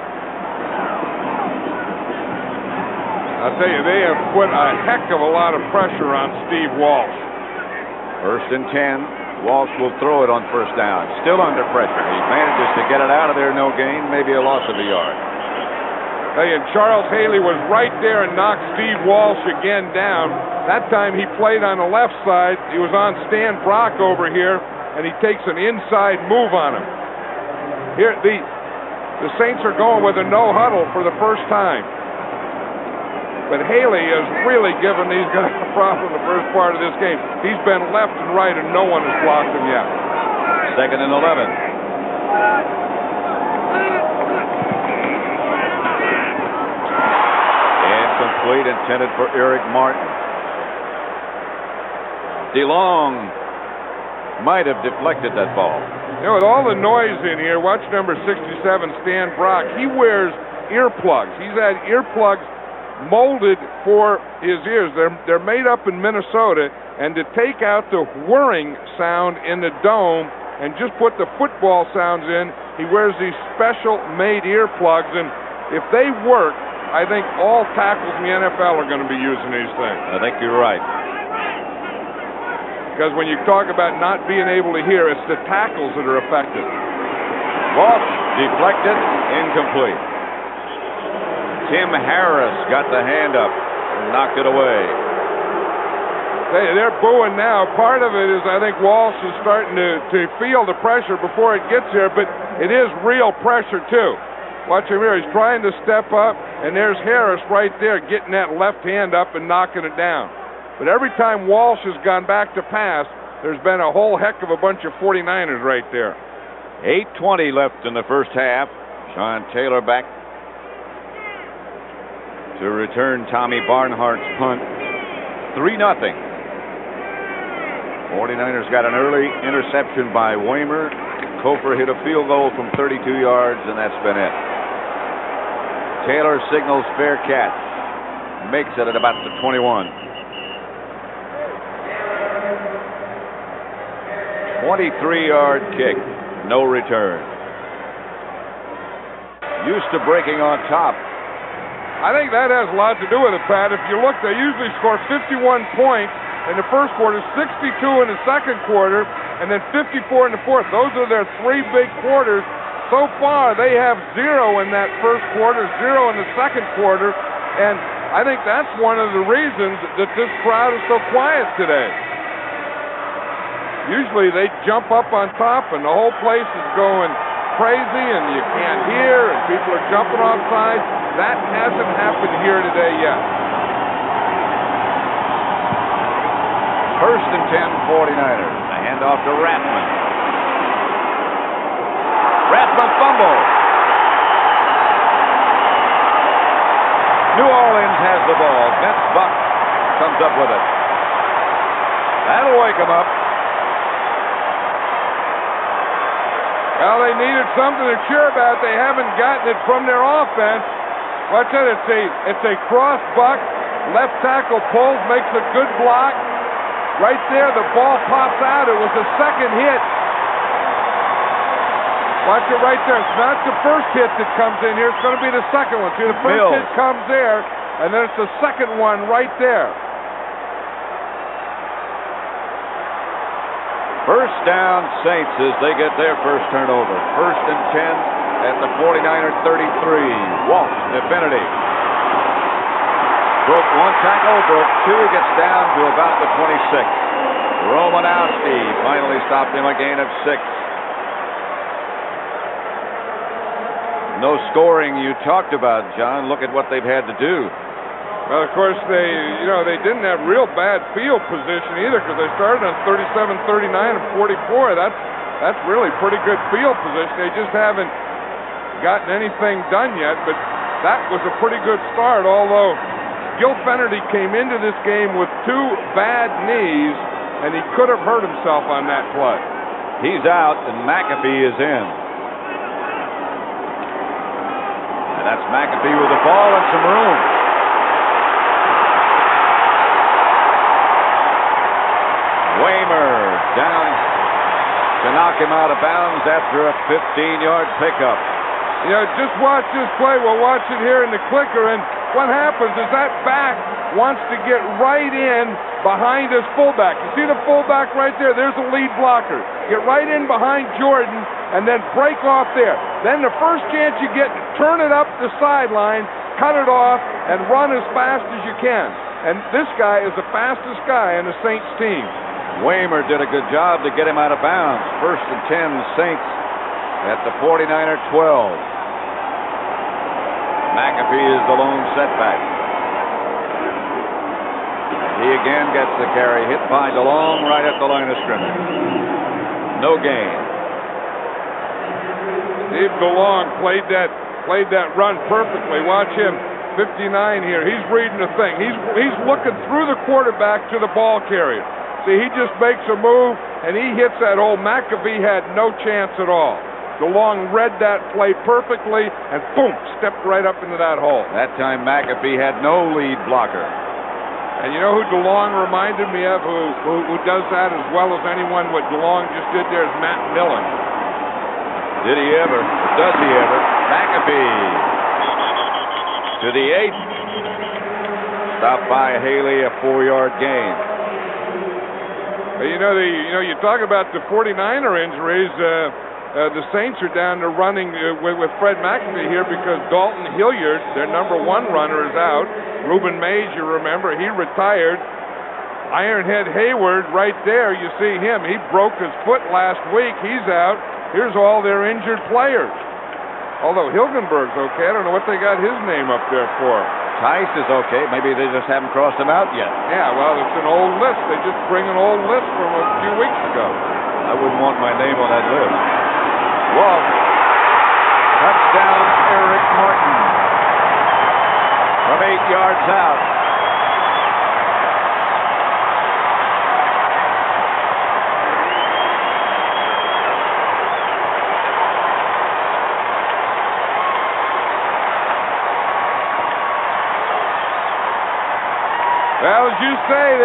I'll tell you, they have put a heck of a lot of pressure on Steve Walsh.
1st and 10. Walsh will throw it on 1st down. Still under pressure. He manages to get it out of there, no gain, maybe a loss of a yard.
And Charles Haley was right there and knocked Steve Walsh again down. That time he played on the left side. He was on Stan Brock over here, and he takes an inside move on him. Here, the Saints are going with a no huddle for the first time. But Haley has really given these guys a problem the first part of this game. He's been left and right, and no one has blocked him yet.
2nd and 11. Incomplete, intended for Eric Martin. DeLong might have deflected that ball.
You know, with all the noise in here, watch number 67, Stan Brock. He wears earplugs. He's had earplugs molded for his ears. They're made up in Minnesota, and to take out the whirring sound in the dome and just put the football sounds in, he wears these special made earplugs, and if they work, I think all tackles in the NFL are going to be using these things.
I think you're right.
Because when you talk about not being able to hear, it's the tackles that are affected.
Walsh deflected, incomplete. Tim Harris got the hand up and knocked it away.
They're booing now. Part of it is I think Walsh is starting to feel the pressure before it gets here, but it is real pressure too. Watch him here. He's trying to step up, and there's Harris right there getting that left hand up and knocking it down. But every time Walsh has gone back to pass, there's been a whole heck of a bunch of 49ers right there.
8:20 left in the first half. Sean Taylor back to return Tommy Barnhart's punt. 3-0. 49ers got an early interception by Waymer. Kofer hit a field goal from 32 yards, and that's been it. Taylor signals fair catch. Makes it at about the 21. 23-yard kick. No return. Used to breaking on top.
I think that has a lot to do with it, Pat. If you look, they usually score 51 points in the first quarter, 62 in the second quarter, and then 54 in the fourth. Those are their three big quarters. So far, they have 0 in that first quarter, 0 in the second quarter, and I think that's one of the reasons that this crowd is so quiet today. Usually they jump up on top and the whole place is going crazy and you can't hear and people are jumping off sides. That hasn't happened here today yet.
First and 10, 49ers. A handoff to Rathman. Rathman fumble. New Orleans has the ball. Vince Buck comes up with it. That'll wake him up.
Well, they needed something to cheer about. They haven't gotten it from their offense. Watch that. It's a cross buck. Left tackle pulls, makes a good block. Right there, the ball pops out. It was a second hit. Watch it right there. It's not the first hit that comes in here. It's going to be the second one. See, the first hit comes there, and then it's the second one right there.
First down, Saints, as they get their first turnover. First and 10 at the 49er 33. Walsh, Infinity. Broke one tackle, broke two, gets down to about the 26. Romanowski finally stopped him, a gain of 6. No scoring you talked about, John. Look at what they've had to do.
Well, of course, they didn't have real bad field position either because they started on 37, 39, and 44. That's really pretty good field position. They just haven't gotten anything done yet, but that was a pretty good start, although Gil Fennerty came into this game with 2 bad knees, and he could have hurt himself on that play.
He's out, and McAfee is in. And that's McAfee with the ball and some room. Waymer down to knock him out of bounds after a 15-yard pickup.
You know, just watch this play. We'll watch it here in the clicker, and what happens is that back wants to get right in behind his fullback. You see the fullback right there? There's a lead blocker. Get right in behind Jordan and then break off there. Then the first chance you get, turn it up the sideline, cut it off, and run as fast as you can. And this guy is the fastest guy in the Saints team.
Waymer did a good job to get him out of bounds. First and 10, Saints at the 49er 12. McAfee is the lone setback. He again gets the carry, hit by DeLong right at the line of scrimmage. No gain.
Steve DeLong played that run perfectly. Watch him, 59 here. He's reading the thing. He's looking through the quarterback to the ball carrier. See, he just makes a move and he hits that hole. McAfee had no chance at all. DeLong read that play perfectly and boom, stepped right up into that hole.
That time McAfee had no lead blocker.
And you know who DeLong reminded me of, who does that as well as anyone? What DeLong just did there is Matt Millen.
Did he ever? Does he ever? McAfee to the 8. Stopped by Haley, a 4-yard gain.
You talk about the 49er injuries. the Saints are down to running with Fred McAfee here because Dalton Hilliard, their number 1 runner, is out. Reuben Mays, you remember, he retired. Ironhead Hayward, right there, you see him. He broke his foot last week. He's out. Here's all their injured players. Although Hilgenberg's okay. I don't know what they got his name up there for.
Tice is okay. Maybe they just haven't crossed him out yet.
Yeah, well, it's an old list. They just bring an old list from a few weeks ago.
I wouldn't want my name on that list. Walk. Touchdown, Eric Martin. From 8 yards out.
Well, as you say,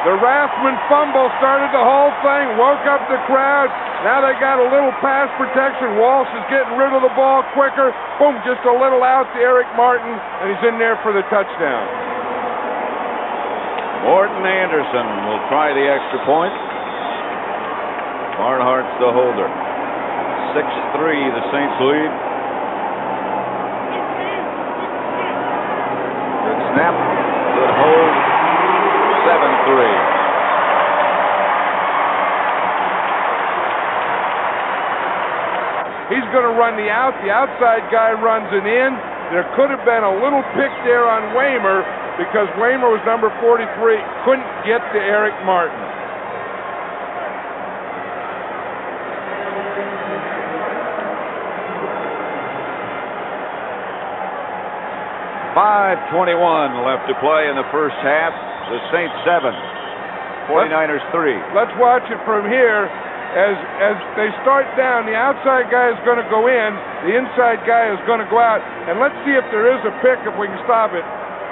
the Rathman fumble started the whole thing, woke up the crowd. Now they got a little pass protection. Walsh is getting rid of the ball quicker. Boom, just a little out to Eric Martin, and he's in there for the touchdown.
Morton Anderson will try the extra point. Barnhart's the holder. 6-3, the Saints lead. Good snap. Good hold. 7-3.
He's going to run the out. The outside guy runs it in. There could have been a little pick there on Waymer because Waymer was number 43. Couldn't get to Eric Martin.
.5:21 left to play in the first half. The Saints 7, 49ers 3.
Let's watch it from here. As they start down, the outside guy is going to go in, the inside guy is going to go out, and let's see if there is a pick, if we can stop it.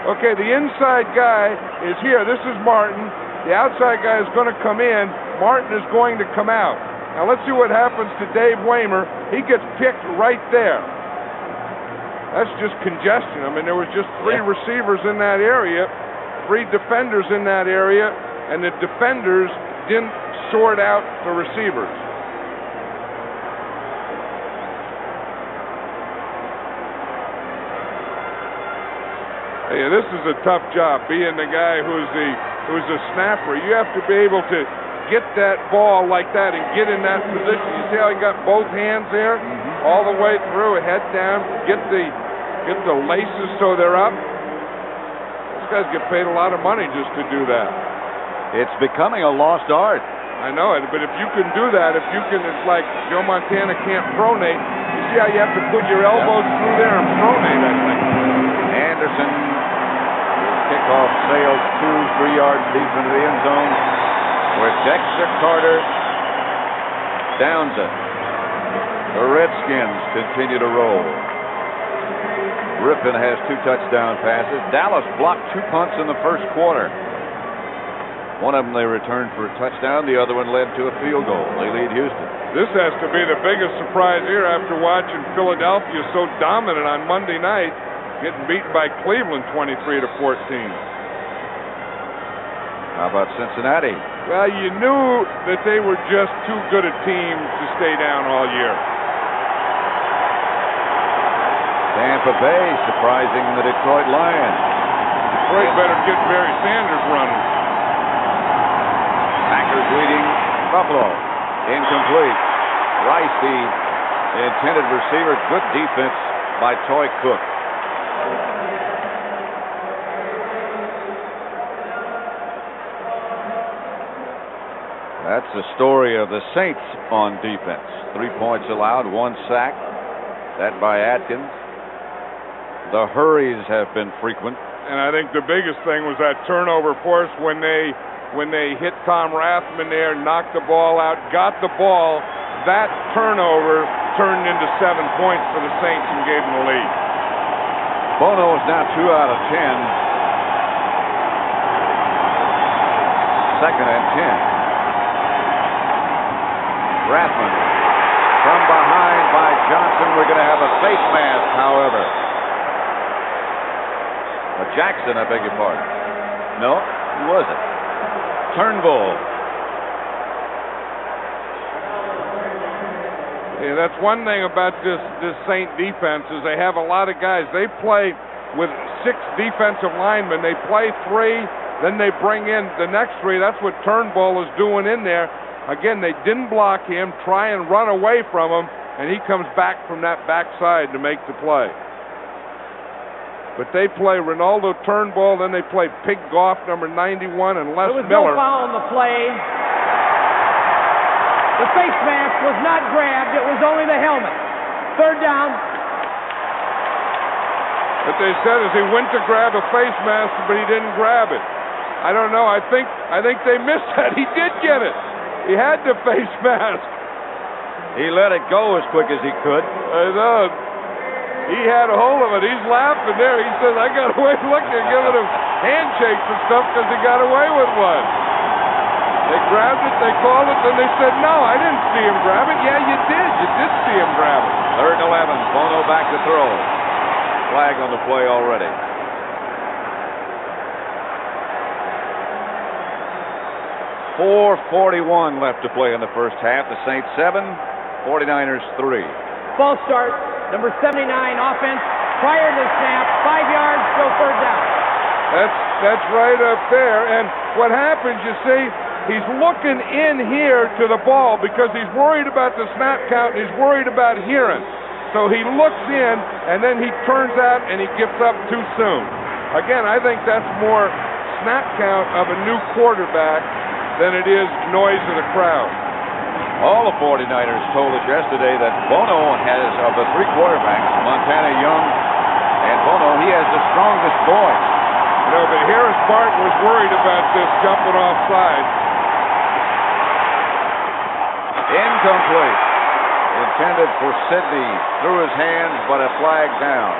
Okay, the inside guy is here. This is Martin. The outside guy is going to come in. Martin is going to come out. Now let's see what happens to Dave Waymer. He gets picked right there. That's just congestion. I mean, there was just 3 receivers in that area, 3 defenders in that area, and the defenders didn't sort out the receivers. Hey, this is a tough job, being the guy who's a snapper. You have to be able to get that ball like that and get in that position. You see how he got both hands there, all the way through, head down, get the laces so they're up. Those guys get paid a lot of money just to do that.
It's becoming a lost art.
I know it, but if you can do that, it's like Joe Montana can't pronate. You see how you have to put your elbows through there and pronate, I think.
Anderson, kickoff sails 2-3 yards deep into the end zone, where Dexter Carter downs it. The Redskins continue to roll. Rippon has 2 touchdown passes. Dallas blocked 2 punts in the first quarter. One of them they returned for a touchdown. The other one led to a field goal. They lead Houston.
This has to be the biggest surprise here after watching Philadelphia so dominant on Monday night, getting beaten by Cleveland 23-14.
How about Cincinnati?
Well, you knew that they were just too good a team to stay down all year.
Tampa Bay surprising the Detroit Lions.
Detroit better get Barry Sanders running.
Packers leading Buffalo. Incomplete. Rice, the intended receiver. Good defense by Toy Cook. That's the story of the Saints on defense. 3 points allowed, 1 sack. That by Atkins. The hurries have been frequent.
And I think the biggest thing was that turnover force when they hit Tom Rathman there, knocked the ball out, got the ball. That turnover turned into 7 points for the Saints and gave them the lead.
Bono is now 2 out of 10. 2nd and 10. Rathman from behind by Johnson. We're going to have a face mask, however. Jackson, I beg your pardon. No, who was it? Turnbull.
Yeah, that's one thing about this Saint defense is they have a lot of guys. They play with 6 defensive linemen. They play 3, then they bring in the next 3. That's what Turnbull is doing in there. Again, they didn't block him, try and run away from him, and he comes back from that backside to make the play. But they play Ronaldo Turnbull, then they play Pig Goff, number 91, and Les Miller.
There was no foul on the play. The face mask was not grabbed. It was only the helmet. 3rd down.
But they said as he went to grab a face mask, but he didn't grab it. I don't know. I think they missed that. He did get it. He had the face mask.
He let it go as quick as he could.
I know. He had a hold of it. He's laughing there. He says, I got away. Look, they're giving him handshakes and stuff because he got away with one. They grabbed it, they called it, then they said, no, I didn't see him grab it. Yeah, you did. You did see him grab it.
3rd and 11. Bono back to throw. Flag on the play already. .441 left to play in the first half. The Saints 7, 49ers 3.
False start. Number 79 offense. Prior to the snap, 5 yards, still 3rd down.
That's right up there. And what happens, you see, he's looking in here to the ball because he's worried about the snap count and he's worried about hearing. So he looks in and then he turns out and he gives up too soon. Again, I think that's more snap count of a new quarterback than it is noise of the crowd.
All the 49ers told us yesterday that Bono has, of the 3 quarterbacks, Montana, Young, and Bono, he has the strongest voice.
You know, but Harris Barton was worried about this jumping offside.
Incomplete. Intended for Sidney. Through his hands, but a flag down.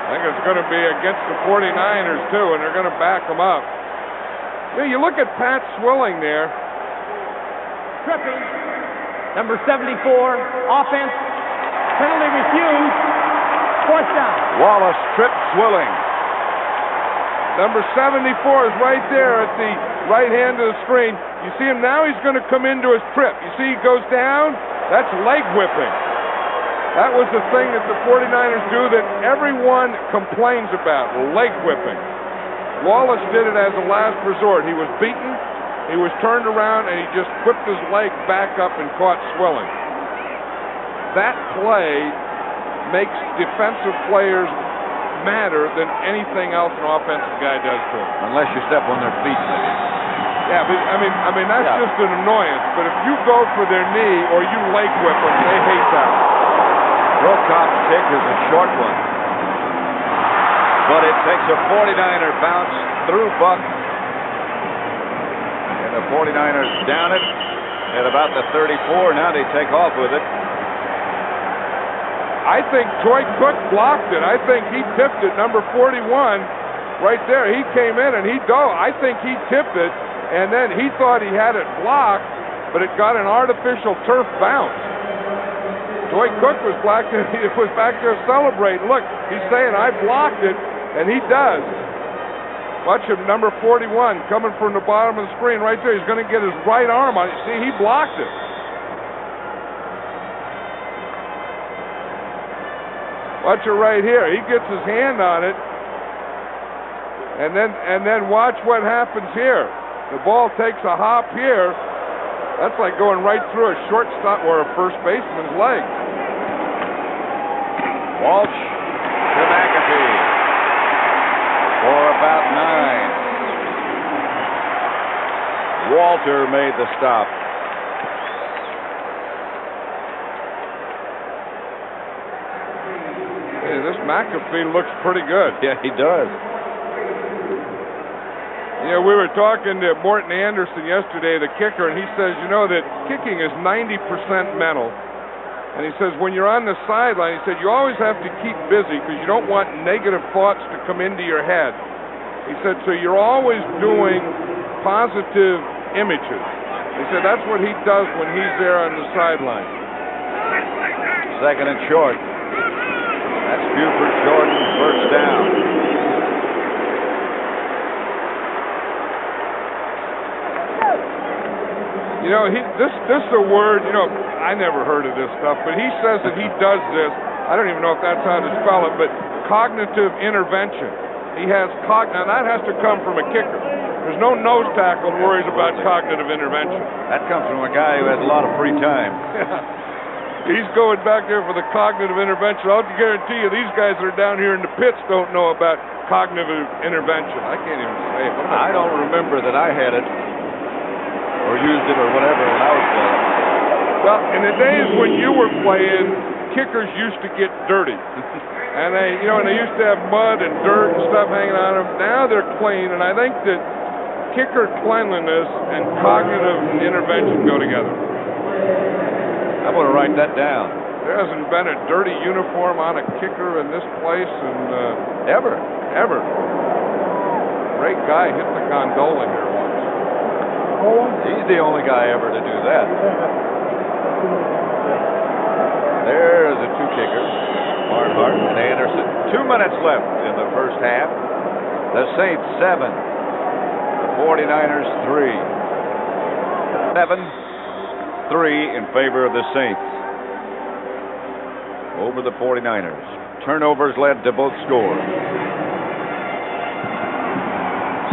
I think it's going to be against the 49ers, too, and they're going to back them up. You look at Pat Swilling there.
Tripping. Number 74, offense. Penalty refused. 4th down.
Wallace tripped Swilling.
Number 74 is right there at the right hand of the screen. You see him now, he's going to come into his trip. You see he goes down? That's leg whipping. That was the thing that the 49ers do that everyone complains about, leg whipping. Wallace did it as a last resort. He was beaten, he was turned around, and he just whipped his leg back up and caught Swilling. That play makes defensive players madder than anything else an offensive guy does to them.
Unless you step on their feet.
Yeah, but I mean that's just an annoyance. But if you go for their knee or you leg whip them, they hate that.
Rokop's kick is a short one. But it takes a 49er bounce through Buck. And the 49ers down it at about the 34. Now they take off with it.
I think Troy Cook blocked it. I think he tipped it, number 41, right there. He came in and he dove. I think he tipped it, and then he thought he had it blocked, but it got an artificial turf bounce. Troy Cook was back there celebrating. Look, he's saying, I blocked it, and he does. Watch him, number 41, coming from the bottom of the screen right there. He's going to get his right arm on it. See, he blocked it. Watch it right here. He gets his hand on it, and then watch what happens here. The ball takes a hop here. That's like going right through a shortstop or a first baseman's leg.
Walsh to McAfee for about 9. Walter made the stop.
This McAfee looks pretty good.
Yeah, he does.
You know, we were talking to Morton Anderson yesterday, the kicker, and he says, you know, that kicking is 90% mental. And he says, when you're on the sideline, he said, you always have to keep busy because you don't want negative thoughts to come into your head. He said, so you're always doing positive images. He said, that's what he does when he's there on the sideline.
2nd and short. That's Buford Jordan, first down.
You know, this is a word, you know, I never heard of this stuff, but he says that he does this. I don't even know if that's how to spell it, but cognitive intervention. He has now that has to come from a kicker. There's no nose tackle that worries about cognitive intervention.
That comes from a guy who has a lot of free time.
He's going back there for the cognitive intervention. I'll guarantee you these guys that are down here in the pits don't know about cognitive intervention. I can't even say it.
I don't remember that I had it or used it or whatever when I was playing.
Well, in the days when you were playing, kickers used to get dirty. And they used to have mud and dirt and stuff hanging on them. Now they're clean, and I think that kicker cleanliness and cognitive intervention go together.
I'm going to write that down.
There hasn't been a dirty uniform on a kicker in this place and ever. Great guy hit the gondola here once.
He's the only guy ever to do that. There's the two kickers, Barnhart and Anderson. 2 minutes left in the first half. The Saints 7, the 49ers 3. 7-3 in favor of the Saints over the 49ers. Turnovers led to both scores.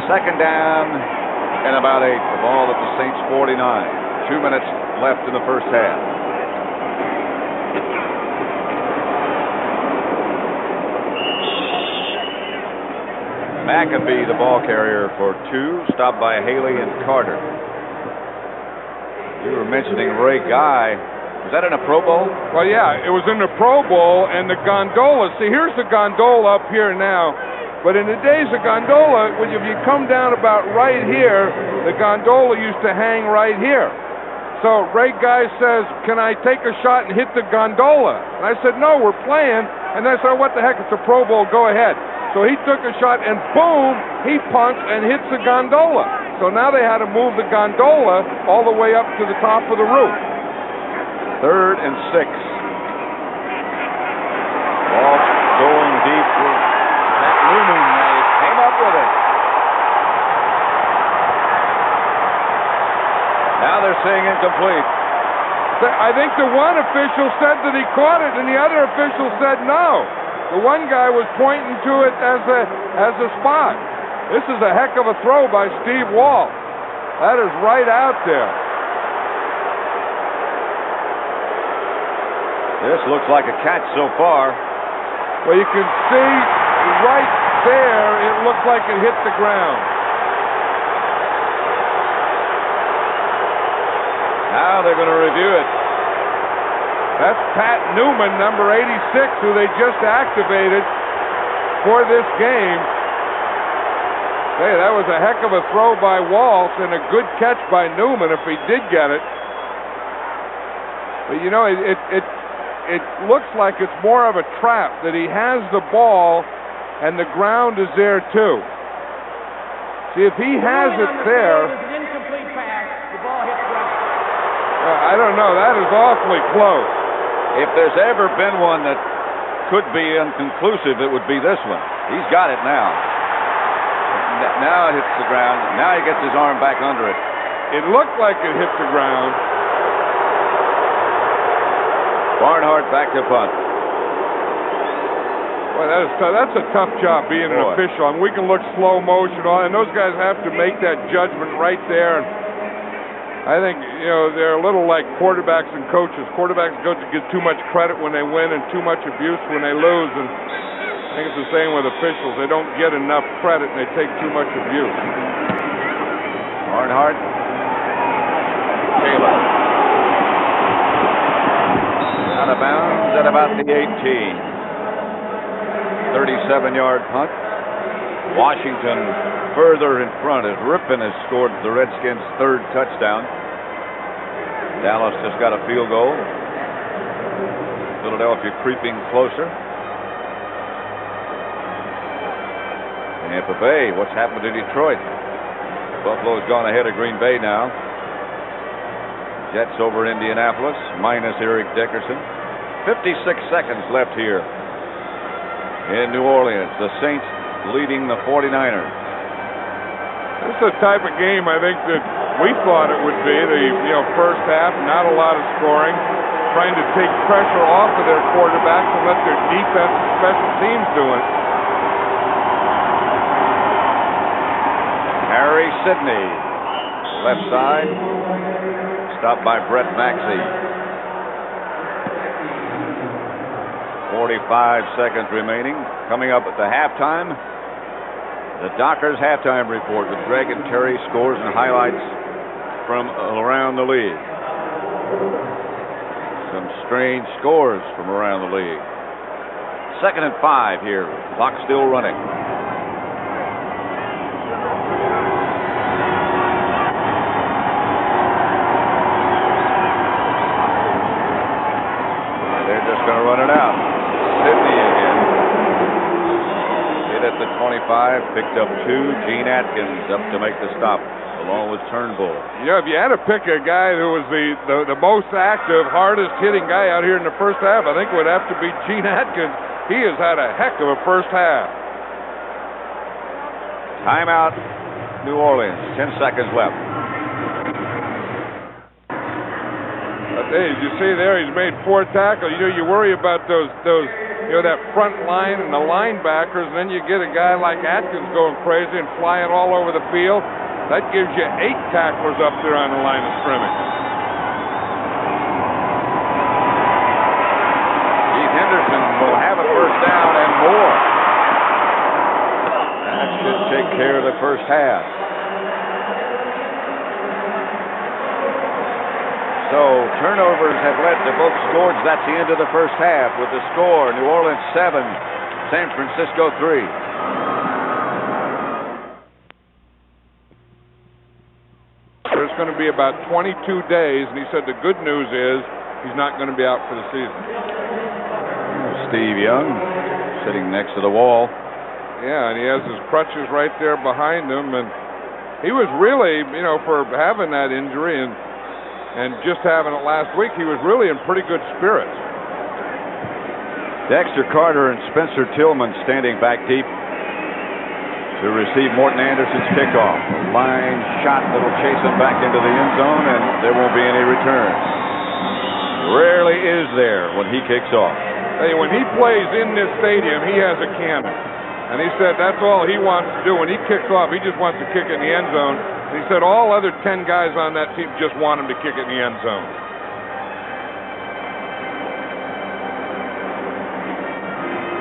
Second down and about 8. The ball at the Saints 49. 2 minutes left in the first half. McAfee, the ball carrier for 2, stopped by Haley and Carter. You were mentioning Ray Guy. Was that in a Pro Bowl?
Well, yeah, it was in the Pro Bowl, and the gondola. See, here's the gondola up here now. But in the days of gondola, if you come down about right here, the gondola used to hang right here. So Ray Guy says, "Can I take a shot and hit the gondola?" And I said, "No, we're playing." And they said, "What the heck? It's a Pro Bowl. Go ahead." So he took a shot, and boom, he punts and hits the gondola. So now they had to move the gondola all the way up to the top of the roof.
3rd and 6. Ball going deep for Pat Newman. They came up with it. Now they're saying incomplete.
I think the one official said that he caught it, and the other official said no. The one guy was pointing to it as a spot. This is a heck of a throw by Steve Wall. That is right out there.
This looks like a catch so far.
Well, you can see right there, it looked like it hit the ground.
Now they're going to review it.
That's Pat Newman, number 86, who they just activated for this game. Hey, that was a heck of a throw by Walsh and a good catch by Newman if he did get it. But you know, it looks like it's more of a trap, that he has the ball and the ground is there too. See, if he has it there.
An incomplete pass. The ball hits the ground.
I don't know. That is awfully close.
If there's ever been one that could be inconclusive, it would be this one. He's got it now. Now it hits the ground. Now he gets his arm back under it.
It looked like it hit the ground.
Barnhart back to punt.
Boy, that's a tough job being an official. I mean, we can look slow motion on, and those guys have to make that judgment right there. And I think, you know, they're a little like quarterbacks and coaches. Quarterbacks and coaches get too much credit when they win and too much abuse when they lose. And I think it's the same with officials. They don't get enough credit and they take too much abuse.
Barnhart. Taylor. Out of bounds at about the 18. 37-yard punt. Washington further in front as Rippon has scored the Redskins' 3rd touchdown. Dallas just got a field goal. Philadelphia creeping closer. Tampa Bay, what's happened to Detroit? Buffalo's gone ahead of Green Bay now. Jets over Indianapolis, minus Eric Dickerson. 56 seconds left here in New Orleans. The Saints leading the 49ers.
This is the type of game I think that we thought it would be. The first half, not a lot of scoring, trying to take pressure off of their quarterbacks and let their defense and special teams do it.
Harry Sidney, left side, stopped by Brett Maxey. 45 seconds remaining. Coming up at the halftime, the Dockers halftime report with Greg and Terry, scores and highlights from around the league. Some strange scores from around the league. 2nd and 5 here. Clock still running. They're just going to run it out. Sidney again. Hit at the 25, picked up 2. Gene Atkins up to make the stop, along with Turnbull.
If you had to pick a guy who was the most active, hardest hitting guy out here in the first half, I think it would have to be Gene Atkins. He has had a heck of a first half.
Timeout, New Orleans. 10 seconds left.
Hey, as you see there, he's made 4 tackles. You worry about those that front line and the linebackers, and then you get a guy like Atkins going crazy and flying all over the field. That gives you 8 tacklers up there on the line of scrimmage.
Keith Henderson will have a first down and more. That should take care of the first half. So turnovers have led to both scores. That's the end of the first half with the score: New Orleans 7, San Francisco 3.
It's going to be about 22 days, and he said the good news is he's not going to be out for the season.
Steve Young sitting next to the wall.
Yeah, and he has his crutches right there behind him, and he was really, for having that injury and just having it last week, he was really in pretty good spirits.
Dexter Carter and Spencer Tillman standing back deep to receive Morton Anderson's kickoff. A line shot that'll chase him back into the end zone, and there won't be any return. Rarely is there when he kicks off.
Hey, when he plays in this stadium, he has a cannon. And he said that's all he wants to do. When he kicks off, he just wants to kick it in the end zone. And he said all other 10 guys on that team just want him to kick it in the end zone.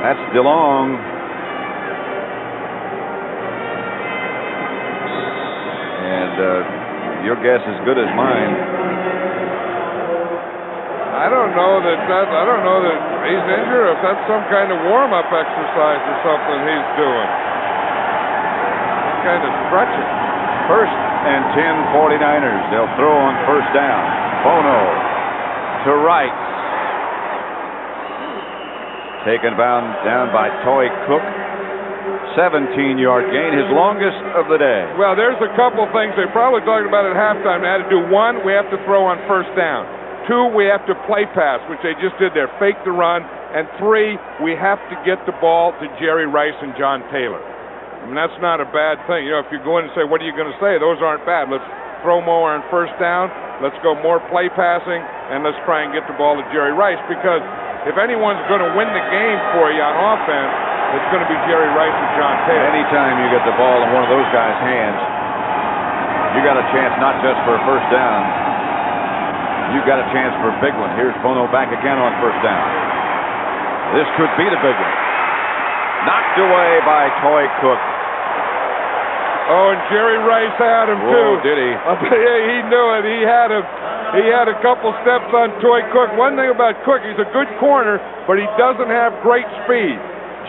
That's DeLong. And your guess is good as mine.
I don't know that he's injured, or if that's some kind of warm-up exercise or something he's doing. Some kind of stretching.
1st and 10 49ers. They'll throw on first down. Bono to right. Taken down by Toy Cook. 17-yard gain, his longest of the day.
Well, there's a couple things they probably talked about at halftime. They had to do 1, we have to throw on first down. 2, we have to play pass, which they just did there, fake the run. And 3, we have to get the ball to Jerry Rice and John Taylor. I mean, that's not a bad thing. If you go in and say, what are you going to say? Those aren't bad. Let's throw more on first down. Let's go more play passing, and let's try and get the ball to Jerry Rice, because if anyone's going to win the game for you on offense, it's going to be Jerry Rice and John Taylor.
Anytime you get the ball in one of those guys' hands, you got a chance not just for a first down, you got a chance for a big one. Here's Bono back again on first down. This could be the big one. Knocked away by Toy Cook.
Oh, and Jerry Rice had him too.
Oh, did he?
I'll tell you, he knew it. He had him. He had a couple steps on Toy Cook. One thing about Cook, he's a good corner, but he doesn't have great speed.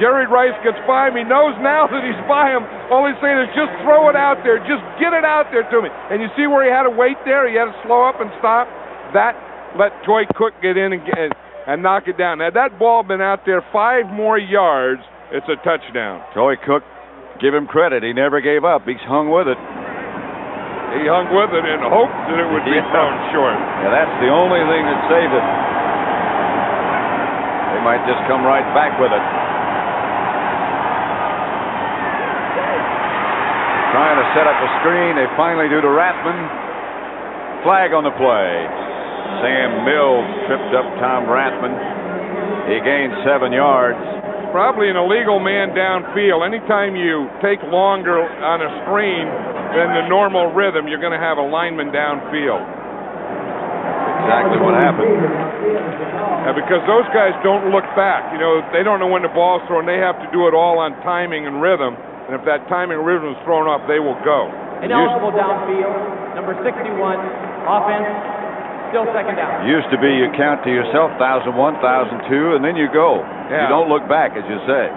Jerry Rice gets by him. He knows now that he's by him. All he's saying is just throw it out there. Just get it out there to me. And you see where he had to wait there? He had to slow up and stop. That let Toy Cook get in and knock it down. Now, that ball been out there 5 more yards. It's a touchdown.
Toy Cook, give him credit. He never gave up. He's hung with it.
He hung with it in hopes that it would be thrown short.
Yeah, that's the only thing that saved it. They might just come right back with it. Trying to set up a screen. They finally do to Rathman. Flag on the play. Sam Mills tripped up Tom Rathman. He gained 7 yards.
Probably an illegal man downfield. Anytime you take longer on a screen than the normal rhythm, you're going to have a lineman downfield.
Exactly what happened.
Because those guys don't look back. You know, they don't know when the ball's thrown. They have to do it all on timing and rhythm. And if that timing and rhythm is thrown off, they will go.
Ineligible downfield, number 61, offense, still second down.
Used to be you count to yourself 1,001, 1,002, and then you go.
Yeah.
You don't look back, as you say.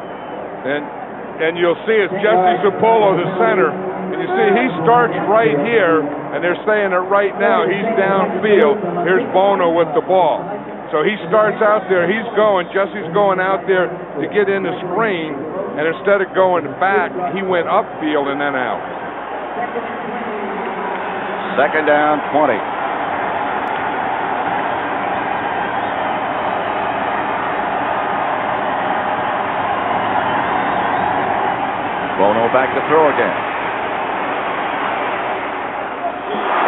And you'll see it's Jesse Sapolo, the center. And you see he starts right here, and they're saying that right now he's downfield. Here's Bono with the ball. So he starts out there, he's going, Jesse's going out there to get in the screen, and instead of going back, he went upfield and then out.
Second down, 20. Bono back to throw again.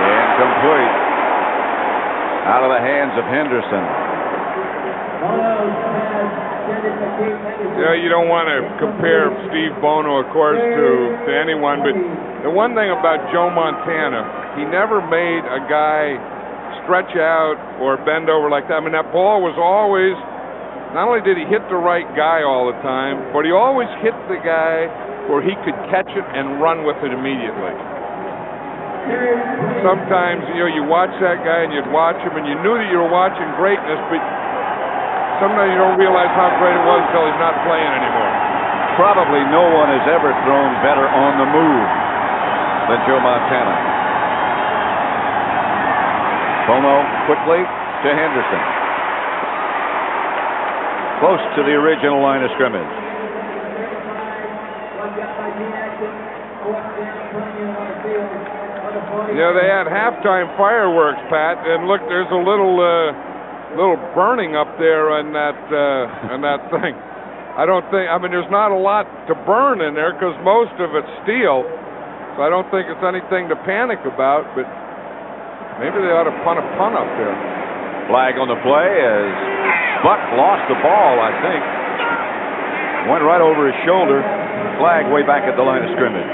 Incomplete. Out of the hands of Henderson.
You know, you don't want to compare Steve Bono, of course, to anyone, but the one thing about Joe Montana, he never made a guy stretch out or bend over like that. I mean, that ball was always, not only did he hit the right guy all the time, but he always hit the guy where he could catch it and run with it immediately. Sometimes, you know, you watch that guy and you'd watch him and you knew that you were watching greatness, but sometimes you don't realize how great it was until he's not playing anymore.
Probably no one has ever thrown better on the move than Joe Montana. Bono quickly to Henderson. Close to the original line of scrimmage.
You know, they had halftime fireworks, Pat, and look, there's a little burning up there on that thing. I mean, there's not a lot to burn in there because most of it's steel, so I don't think it's anything to panic about, but maybe they ought to punt a punt up there.
Flag on the play as Buck lost the ball, I think. Went right over his shoulder. Flag way back at the line of scrimmage.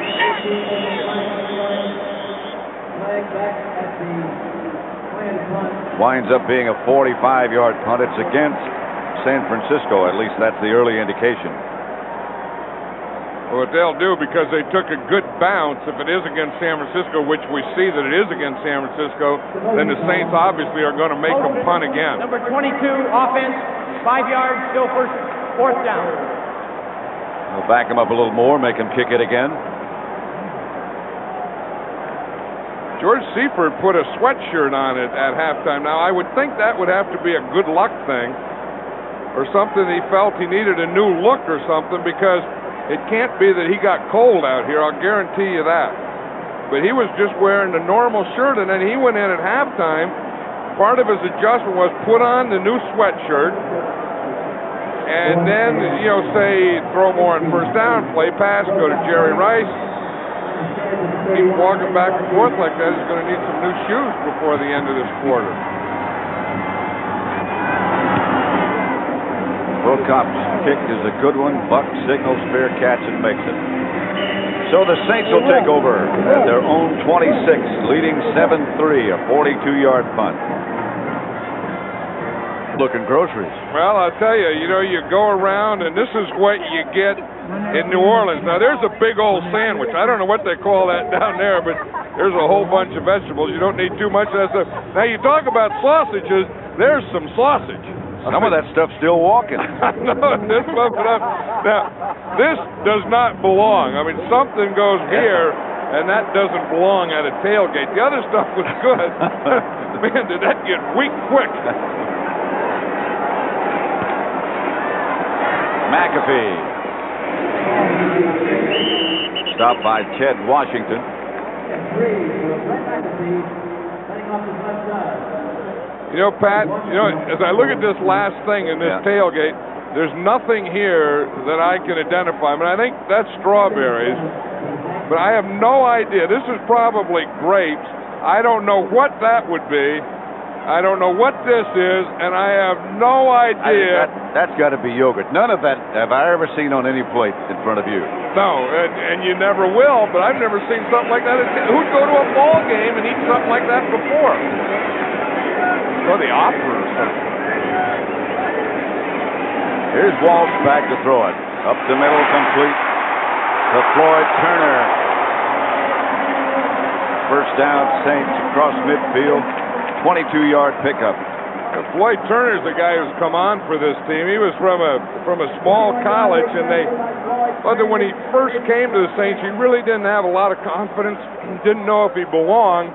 Winds up being a 45-yard punt. It's against San Francisco. At least that's the early indication.
Well, what they'll do, because they took a good bounce, if it is against San Francisco, which we see that it is against San Francisco, then the Saints obviously are going to make them punt again.
Number 22, offense, 5 yards, still fourth down.
We'll back him up a little more, make him kick it again.
George Seifert put a sweatshirt on it at halftime. Now, I would think that would have to be a good luck thing or something. He felt he needed a new look or something, because it can't be that he got cold out here. I'll guarantee you that. But he was just wearing the normal shirt, and then he went in at halftime. Part of his adjustment was put on the new sweatshirt and then, you know, say, throw more on first down, play pass, go to Jerry Rice. Keep walking back and forth like that. He's going to need some new shoes before the end of this quarter.
Prokop's kick is a good one. Buck signals fair catch and makes it. So the Saints will take over at their own 26, leading 7-3, a 42-yard punt. Looking groceries.
Well, I'll tell you, you know, you go around, and this is what you get in New Orleans. Now, there's a big old sandwich. I don't know what they call that down there, but there's a whole bunch of vegetables. You don't need too much of that stuff. Now, you talk about sausages, there's some sausage.
Some of that stuff's still walking.
No, this bump it up. Now, this does not belong. I mean, something goes here, and that doesn't belong at a tailgate. The other stuff was good. Man, did that get weak quick.
McAfee. Stopped by Ted Washington.
You know, Pat, you know, as I look at this last thing in this tailgate, there's nothing here that I can identify. I mean, I think that's strawberries, but I have no idea. This is probably grapes, I don't know what that would be. I don't know what this is, and I have no idea.
That's got to be yogurt. None of that have I ever seen on any plate in front of you.
No, and you never will, but I've never seen something like that. Who'd go to a ball game and eat something like that before? Go to the opera or something.
Here's Walsh back to throw it. Up the middle, complete to Floyd Turner. First down, Saints across midfield. 22-yard pickup.
Floyd Turner's the guy who's come on for this team. He was from a small college, and they thought that when he first came to the Saints, he really didn't have a lot of confidence, didn't know if he belonged.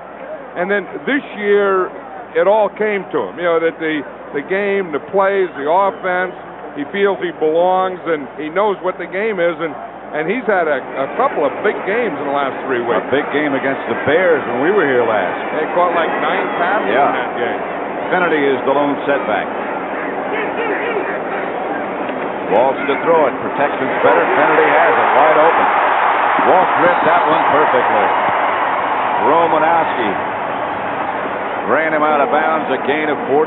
And then this year, it all came to him. You know, that the game, the plays, the offense, he feels he belongs, and he knows what the game is, and he's had a couple of big games in the last 3 weeks.
A big game against the Bears when we were here last.
They caught like 9 passes in that game.
Finnerty is the lone setback. Walsh to throw it. Protection's better. Finnerty has it wide open. Walsh ripped that one perfectly. Romanowski ran him out of bounds, a gain of 14.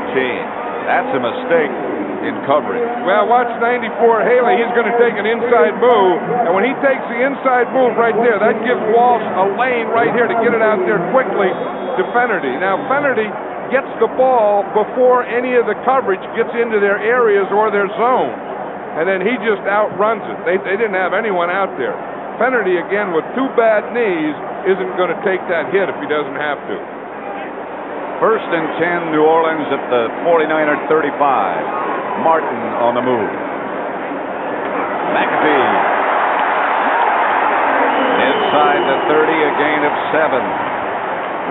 That's a mistake in coverage.
Well, watch 94 Haley. He's going to take an inside move, and when he takes the inside move right there, that gives Walsh a lane right here to get it out there quickly to Finnerty. Now, Finnerty gets the ball before any of the coverage gets into their areas or their zone, and then he just outruns it. They didn't have anyone out there. Finnerty, again, with 2 bad knees, isn't going to take that hit if he doesn't have to.
First and 10, New Orleans at the 49er 35. Martin on the move. McAfee inside the 30, a gain of 7.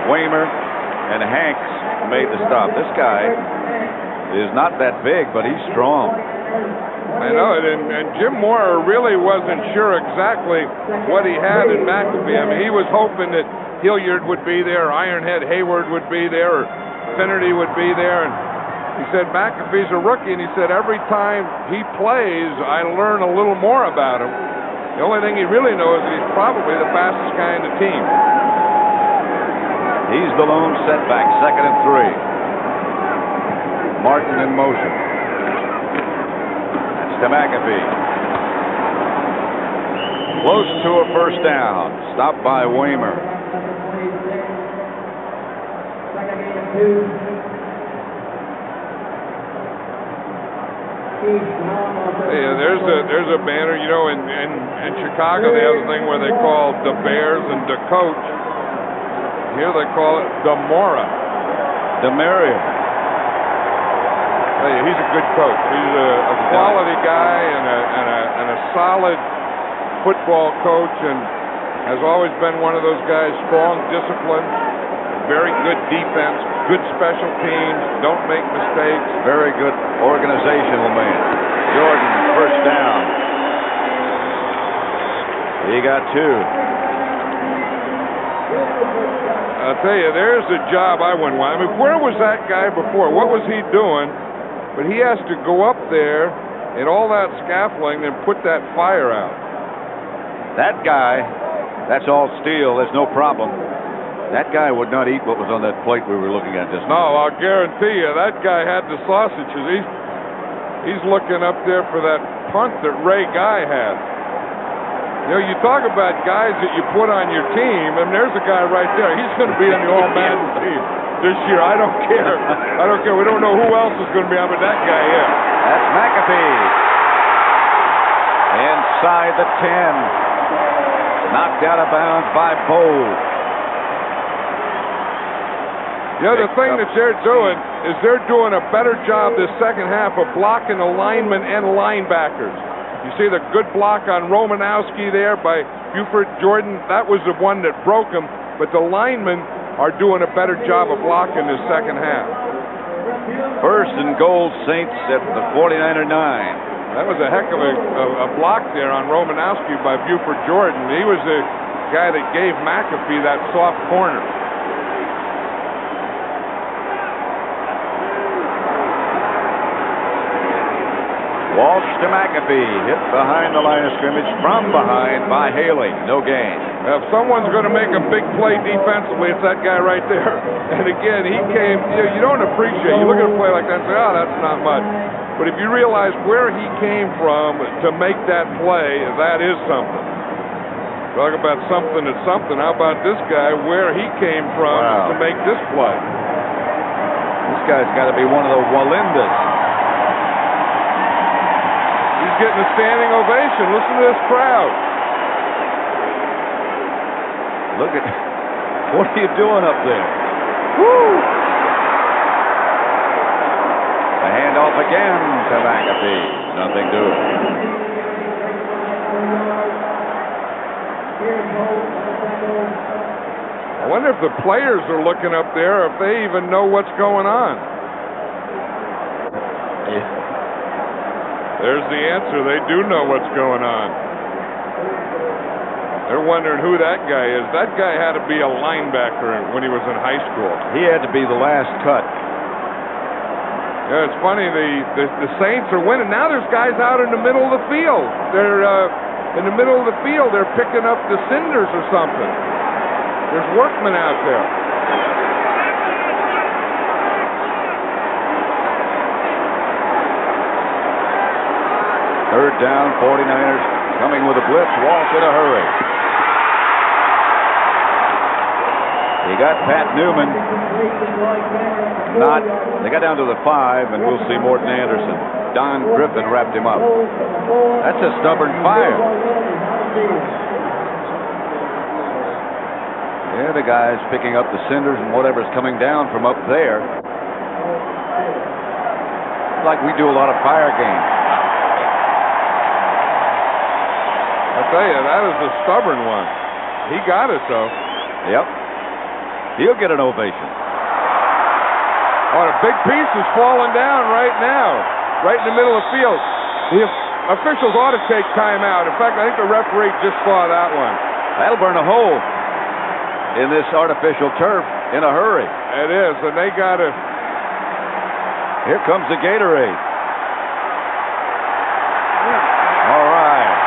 Waymer and Hanks made the stop. This guy is not that big, but he's strong.
I know it, and Jim Moore really wasn't sure exactly what he had in McAfee. I mean, he was hoping that Hilliard would be there, Ironhead Hayward would be there, or Finnerty would be there, and he said McAfee's a rookie, and he said every time he plays, I learn a little more about him. The only thing he really knows is he's probably the fastest guy in the team.
He's the lone setback, 2nd and 3. Martin in motion. That's to McAfee. Close to a first down. Stopped by Waymer.
Yeah, there's a banner, you know, in Chicago they have a thing where they call the Bears and the coach. Here they call it the Mora.
DeMaria.
Hey, he's a good coach. He's a quality guy and a solid football coach, and has always been one of those guys, strong discipline, very good defense, good special teams, don't make mistakes.
Very good organizational man. Jordan, first down. He got 2.
I'll tell you, there's a job I wouldn't want. I mean, where was that guy before? What was he doing? But he has to go up there in all that scaffolding and put that fire out.
That guy, that's all steel. There's no problem. That guy would not eat what was on that plate we were looking at just now.
No, I'll guarantee you that guy had the sausages. He's looking up there for that punt that Ray Guy had. You know, you talk about guys that you put on your team, and there's a guy right there. He's going to be on the All-Madden team this year. I don't care. I don't care. We don't know who else is going to be on, but that guy is.
That's McAfee. Inside the 10. Knocked out of bounds by Bowles.
The other thing that they're doing is they're doing a better job this second half of blocking the linemen and linebackers. You see the good block on Romanowski there by Buford Jordan. That was the one that broke him, but the linemen are doing a better job of blocking this second half.
First and goal, Saints at the 49er 9.
That was a heck of a block there on Romanowski by Buford Jordan. He was the guy that gave McAfee that soft corner.
Walsh to McAfee. Hit behind the line of scrimmage from behind by Haley. No gain.
If someone's going to make a big play defensively, it's that guy right there. And again, he came, you don't appreciate, you look at a play like that and say, oh, that's not much. But if you realize where he came from to make that play, that is something. Talk about something that's something. How about this guy, where he came from to make this play?
This guy's got to be one of the Walindas.
He's getting a standing ovation. Listen to this crowd.
Look at, what are you doing up there?
Woo!
The handoff again to McAfee. Nothing doing.
I wonder if the players are looking up there, if they even know what's going on.
Yeah.
There's the answer. They do know what's going on. They're wondering who that guy is. That guy had to be a linebacker when he was in high school.
He had to be the last cut.
Yeah, it's funny. The Saints are winning. Now there's guys out in the middle of the field. They're in the middle of the field. They're picking up the cinders or something. There's workmen out there.
Third down, 49ers coming with a blitz. Walsh in a hurry. He got Pat Newman. They got down to the 5, and we'll see Morton Anderson. Don Griffin wrapped him up. That's a stubborn fire. Yeah, the guy's picking up the cinders and whatever's coming down from up there. Like we do a lot of fire games.
I tell you, that is a stubborn one. He got it, though.
Yep. He'll get an ovation.
Oh, a big piece is falling down right now, right in the middle of the field. The officials ought to take time out. In fact, I think the referee just saw that one.
That'll burn a hole in this artificial turf in a hurry.
It is, and they got to.
Here comes the Gatorade. All right.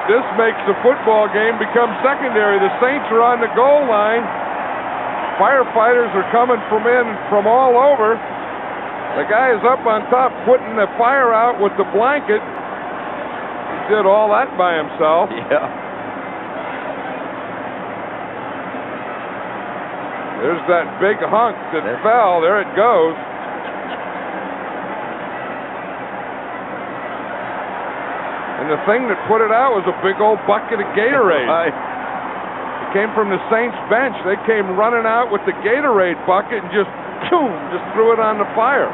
This makes the football game become secondary. The Saints are on the goal line. Firefighters are coming from all over. The guy is up on top putting the fire out with the blanket. He did all that by himself.
Yeah.
There's that big hunk that fell. There it goes. And the thing that put it out was a big old bucket of Gatorade.
Right.
It came from the Saints bench. They came running out with the Gatorade bucket and just threw it on the fire.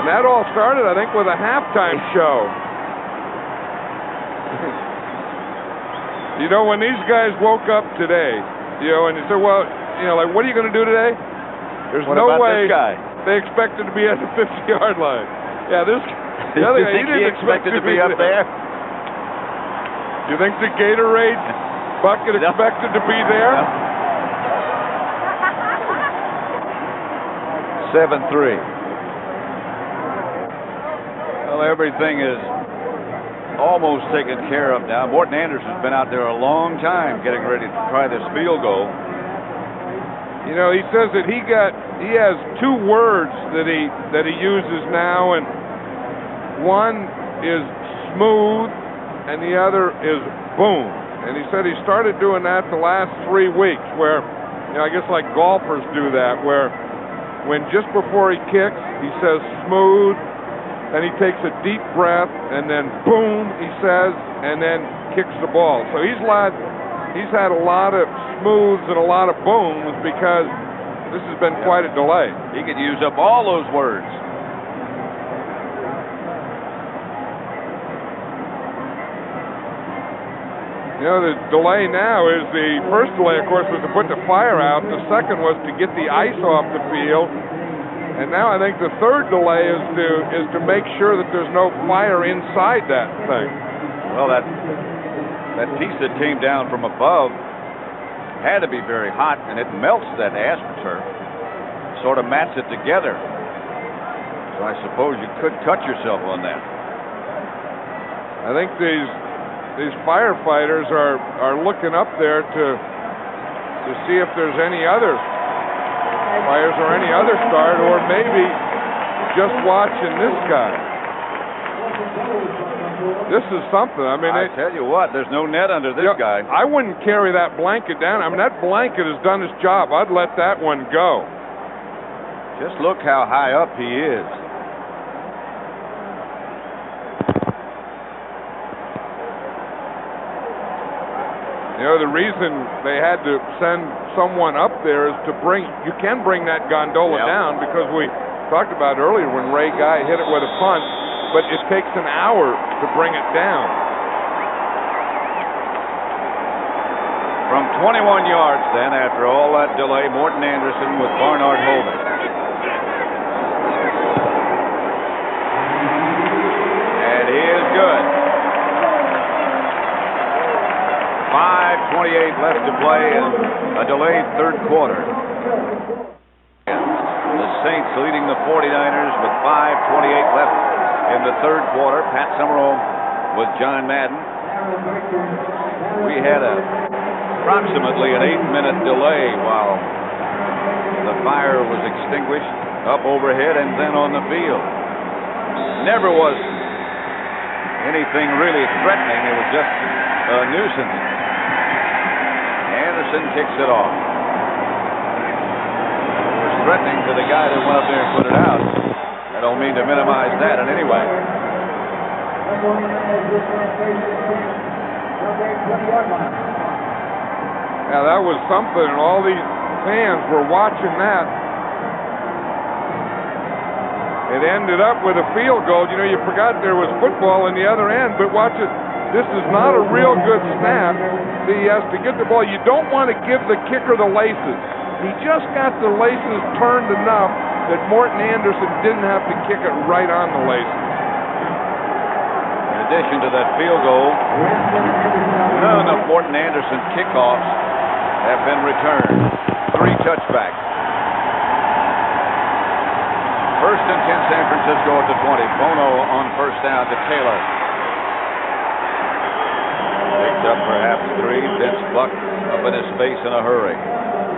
And that all started, I think, with a halftime show. You know, when these guys woke up today, and you said, well, like, what are you going to do today? There's no way they expected to be at the 50-yard line. Yeah, this. The other guy, he didn't expect
it to be up there.
You think the Gatorade bucket expected to be there?
7-3. Well, everything is almost taken care of now. Morton Anderson's been out there a long time getting ready to try this field goal.
You know, he says that he has two words that he uses now, and one is smooth and the other is boom. And he said he started doing that the last 3 weeks, where, I guess like golfers do that, where when just before he kicks, he says smooth, and he takes a deep breath, and then boom, he says, and then kicks the ball. So he's had a lot of smooths and a lot of booms because this has been quite a delay.
He could use up all those words.
You know, the delay now is the first delay, of course, was to put the fire out. The second was to get the ice off the field. And now I think the third delay is to make sure that there's no fire inside that thing.
Well, that piece that came down from above had to be very hot, and it melts that AstroTurf, sort of mats it together. So I suppose you could cut yourself on that.
I think these firefighters are looking up there to see if there's any other fires or any other start, or maybe just watching this guy. This is something. I mean,
I tell you what, there's no net under this guy.
I wouldn't carry that blanket down. I mean, that blanket has done its job. I'd let that one go.
Just look how high up he is.
You know, the reason they had to send someone up there is to you can bring that gondola down, because we talked about earlier when Ray Guy hit it with a punt, but it takes an hour to bring it down.
From 21 yards then, after all that delay, Morton Anderson with Barnard holding. And he is good. 5:28 left to play in a delayed third quarter. The Saints leading the 49ers with 5:28 left in the third quarter. Pat Summerall with John Madden. We had approximately an 8-minute delay while the fire was extinguished up overhead and then on the field. Never was anything really threatening. It was just a nuisance. Anderson kicks it off. It was threatening to the guy that went up there and put it out. I don't mean to minimize that in any way.
Yeah, that was something, and all these fans were watching that. It ended up with a field goal. You know, you forgot there was football in the other end, but watch it. This is not a real good snap. See, he has to get the ball. You don't want to give the kicker the laces. He just got the laces turned enough that Morton Anderson didn't have to kick it right on the laces.
In addition to that field goal, none of Morton Anderson's kickoffs have been returned. 3 touchbacks. First and 10, San Francisco at the 20. Bono on first down to Taylor. Picked up perhaps 3. Vince Buck up in his face in a hurry.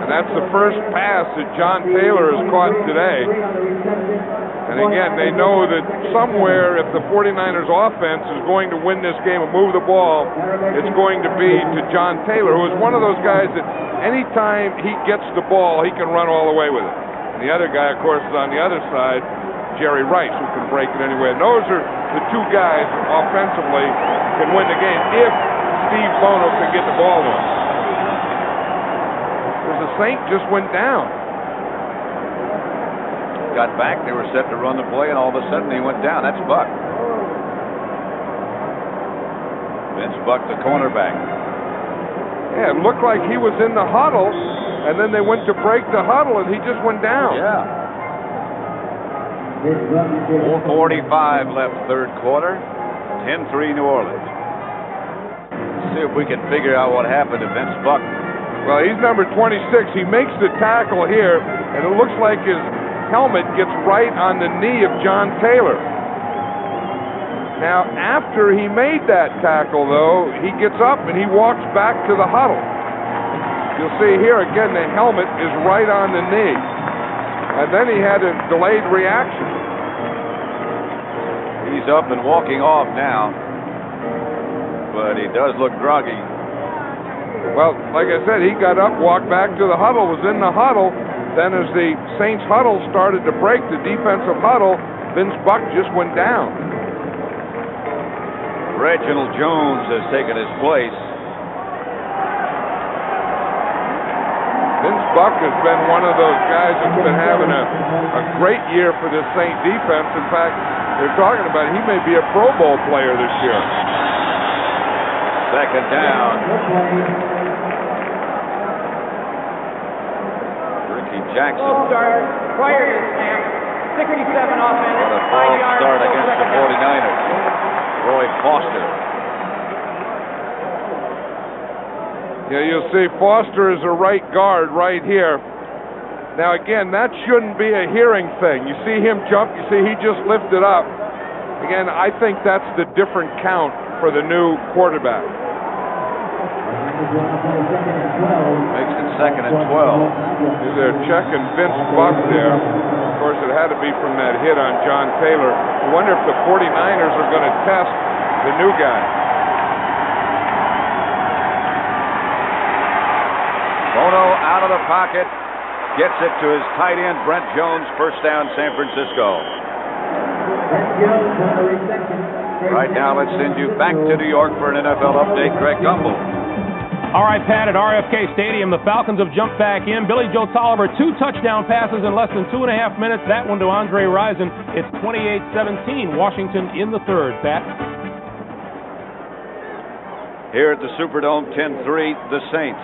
And that's the first pass that John Taylor has caught today. And again, they know that somewhere, if the 49ers offense is going to win this game and move the ball, it's going to be to John Taylor, who is one of those guys that anytime he gets the ball, he can run all the way with it. And the other guy, of course, is on the other side, Jerry Rice, who can break it anyway. And those are the 2 guys offensively can win the game if Steve Bono can get the ball to him. Because the Saint just went down.
Got back, they were set to run the play, and all of a sudden he went down. That's Buck. Vince Buck, the cornerback.
Yeah, it looked like he was in the huddle, and then they went to break the huddle, and he just went down.
Yeah. 4:45 left third quarter. 10-3 New Orleans. Let's see if we can figure out what happened to Vince Buck.
Well, he's number 26. He makes the tackle here, and it looks like his helmet gets right on the knee of John Taylor. Now, after he made that tackle, though, he gets up and he walks back to the huddle. You'll see here again, the helmet is right on the knee. And then he had a delayed reaction.
He's up and walking off now, but he does look groggy.
Well, like I said, he got up, walked back to the huddle, was in the huddle. Then as the Saints huddle started to break, the defensive huddle, Vince Buck just went down.
Reginald Jones has taken his place.
Vince Buck has been one of those guys that's been having a great year for this Saint defense. In fact, they're talking about he may be a Pro Bowl player this year.
Second down. Ricky Jackson.
False start prior to the snap. 67 offense.
What a
5
false
yards.
start against the 49ers. Roy Foster.
Yeah, you'll see Foster is a right guard right here. Now again, that shouldn't be a hearing thing. You see him jump, you see he just lifted up. Again, I think that's the different count for the new quarterback.
Makes it second and 12.
They're checking Vince Buck there. Of course, it had to be from that hit on John Taylor. I wonder if the 49ers are going to test the new guy.
Bono out of the pocket. Gets it to his tight end, Brent Jones. First down, San Francisco. Right now, let's send you back to New York for an NFL update. Greg Gumbel.
All right, Pat, at RFK Stadium, the Falcons have jumped back in. Billy Joe Tolliver, 2 touchdown passes in less than 2.5 minutes. That one to Andre Rison. It's 28-17. Washington in the third, Pat.
Here at the Superdome, 10-3, the Saints.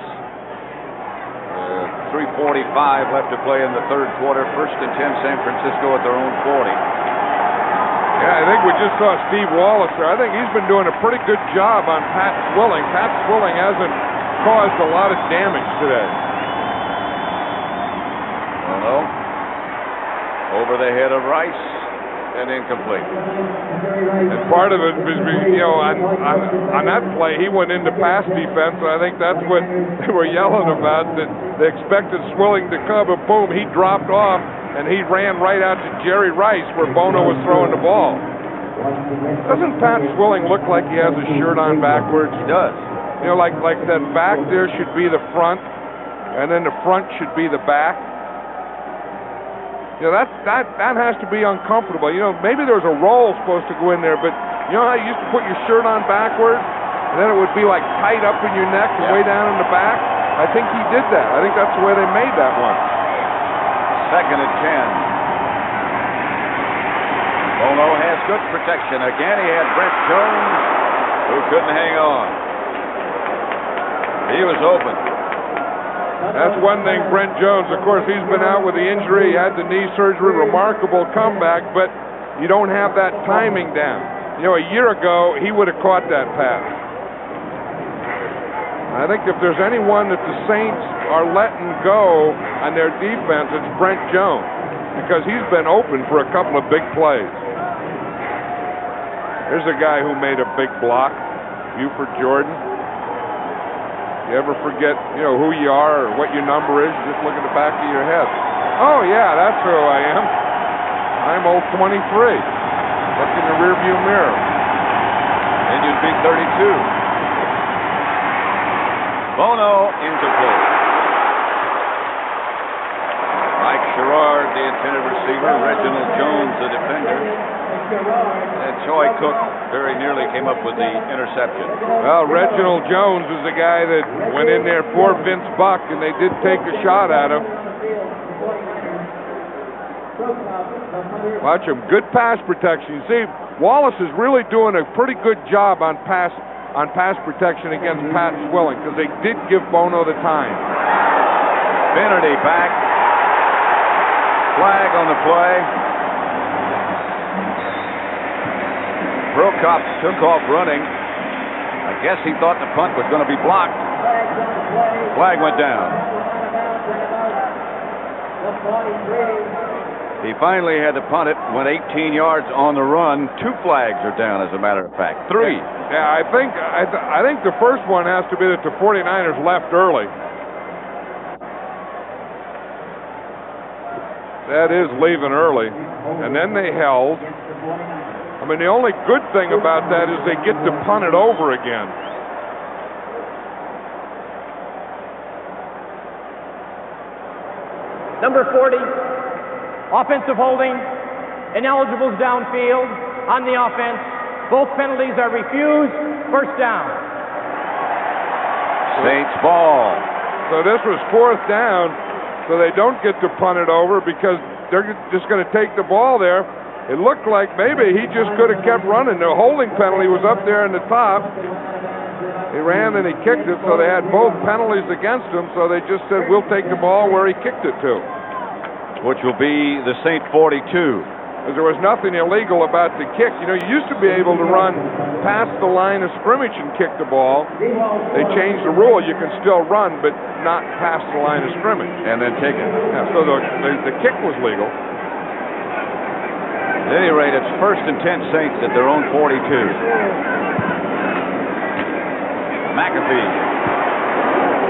3:45 left to play in the third quarter. First and 10, San Francisco at their own 40.
Yeah, I think we just saw Steve Wallace there. I think he's been doing a pretty good job on Pat Swilling. Pat Swilling hasn't caused a lot of damage today.
Bono over the head of Rice and incomplete.
And part of it was, you know, on that play, he went into pass defense, and I think that's what they were yelling about, that they expected Swilling to come, and boom, he dropped off, and he ran right out to Jerry Rice where Bono was throwing the ball. Doesn't Pat Swilling look like he has a shirt on backwards?
He does.
You know, like that back there should be the front, and then the front should be the back. You know, that has to be uncomfortable. You know, maybe there's a roll supposed to go in there, but you know how you used to put your shirt on backwards, and then it would be like tight up in your neck and way down in the back? I think he did that. I think that's the way they made that one.
Second and 10. Bono has good protection. Again, he had Brent Jones, who couldn't hang on. He was open.
That's one thing, Brent Jones. Of course, he's been out with the injury. He had the knee surgery, remarkable comeback, but you don't have that timing down. You know, a year ago, he would have caught that pass. I think if there's anyone that the Saints are letting go on their defense, it's Brent Jones, because he's been open for a couple of big plays. There's a guy who made a big block, Buford Jordan. You ever forget, you know, who you are or what your number is? Just look at the back of your head. Oh, yeah, that's who I am. I'm old 23. Look in the rearview mirror.
And you'd be 32. Bono incomplete. Mike Sherrard, the intended receiver. Reginald Jones, the defender. And Troy Cook very nearly came up with the interception.
Well, Reginald Jones is the guy that went in there for Vince Buck, and they did take a shot at him. Watch him. Good pass protection. You see, Wallace is really doing a pretty good job on pass protection against Pat Swilling, because they did give Bono the time.
Finnerty back. Flag on the play. Prokop took off running. I guess he thought the punt was going to be blocked. Flag went down. He finally had to punt it, went 18 yards on the run. 2 flags are down, as a matter of fact. 3.
Yeah, I think the first one has to be that the 49ers left early. That is leaving early. And then they held. I mean, the only good thing about that is they get to punt it over again.
Number 40, offensive holding, ineligibles downfield on the offense. Both penalties are refused. First down.
Saints ball.
So this was 4th down, so they don't get to punt it over because they're just going to take the ball there. It looked like maybe he just could have kept running. The holding penalty was up there in the top. He ran and he kicked it, so they had both penalties against him, so they just said, we'll take the ball where he kicked it to.
Which will be the St. 42.
Because there was nothing illegal about the kick. You know, you used to be able to run past the line of scrimmage and kick the ball. They changed the rule. You can still run, but not past the line of scrimmage.
And then take it.
Yeah, so the kick was legal.
At any rate, it's 1st and 10 Saints at their own 42. McAfee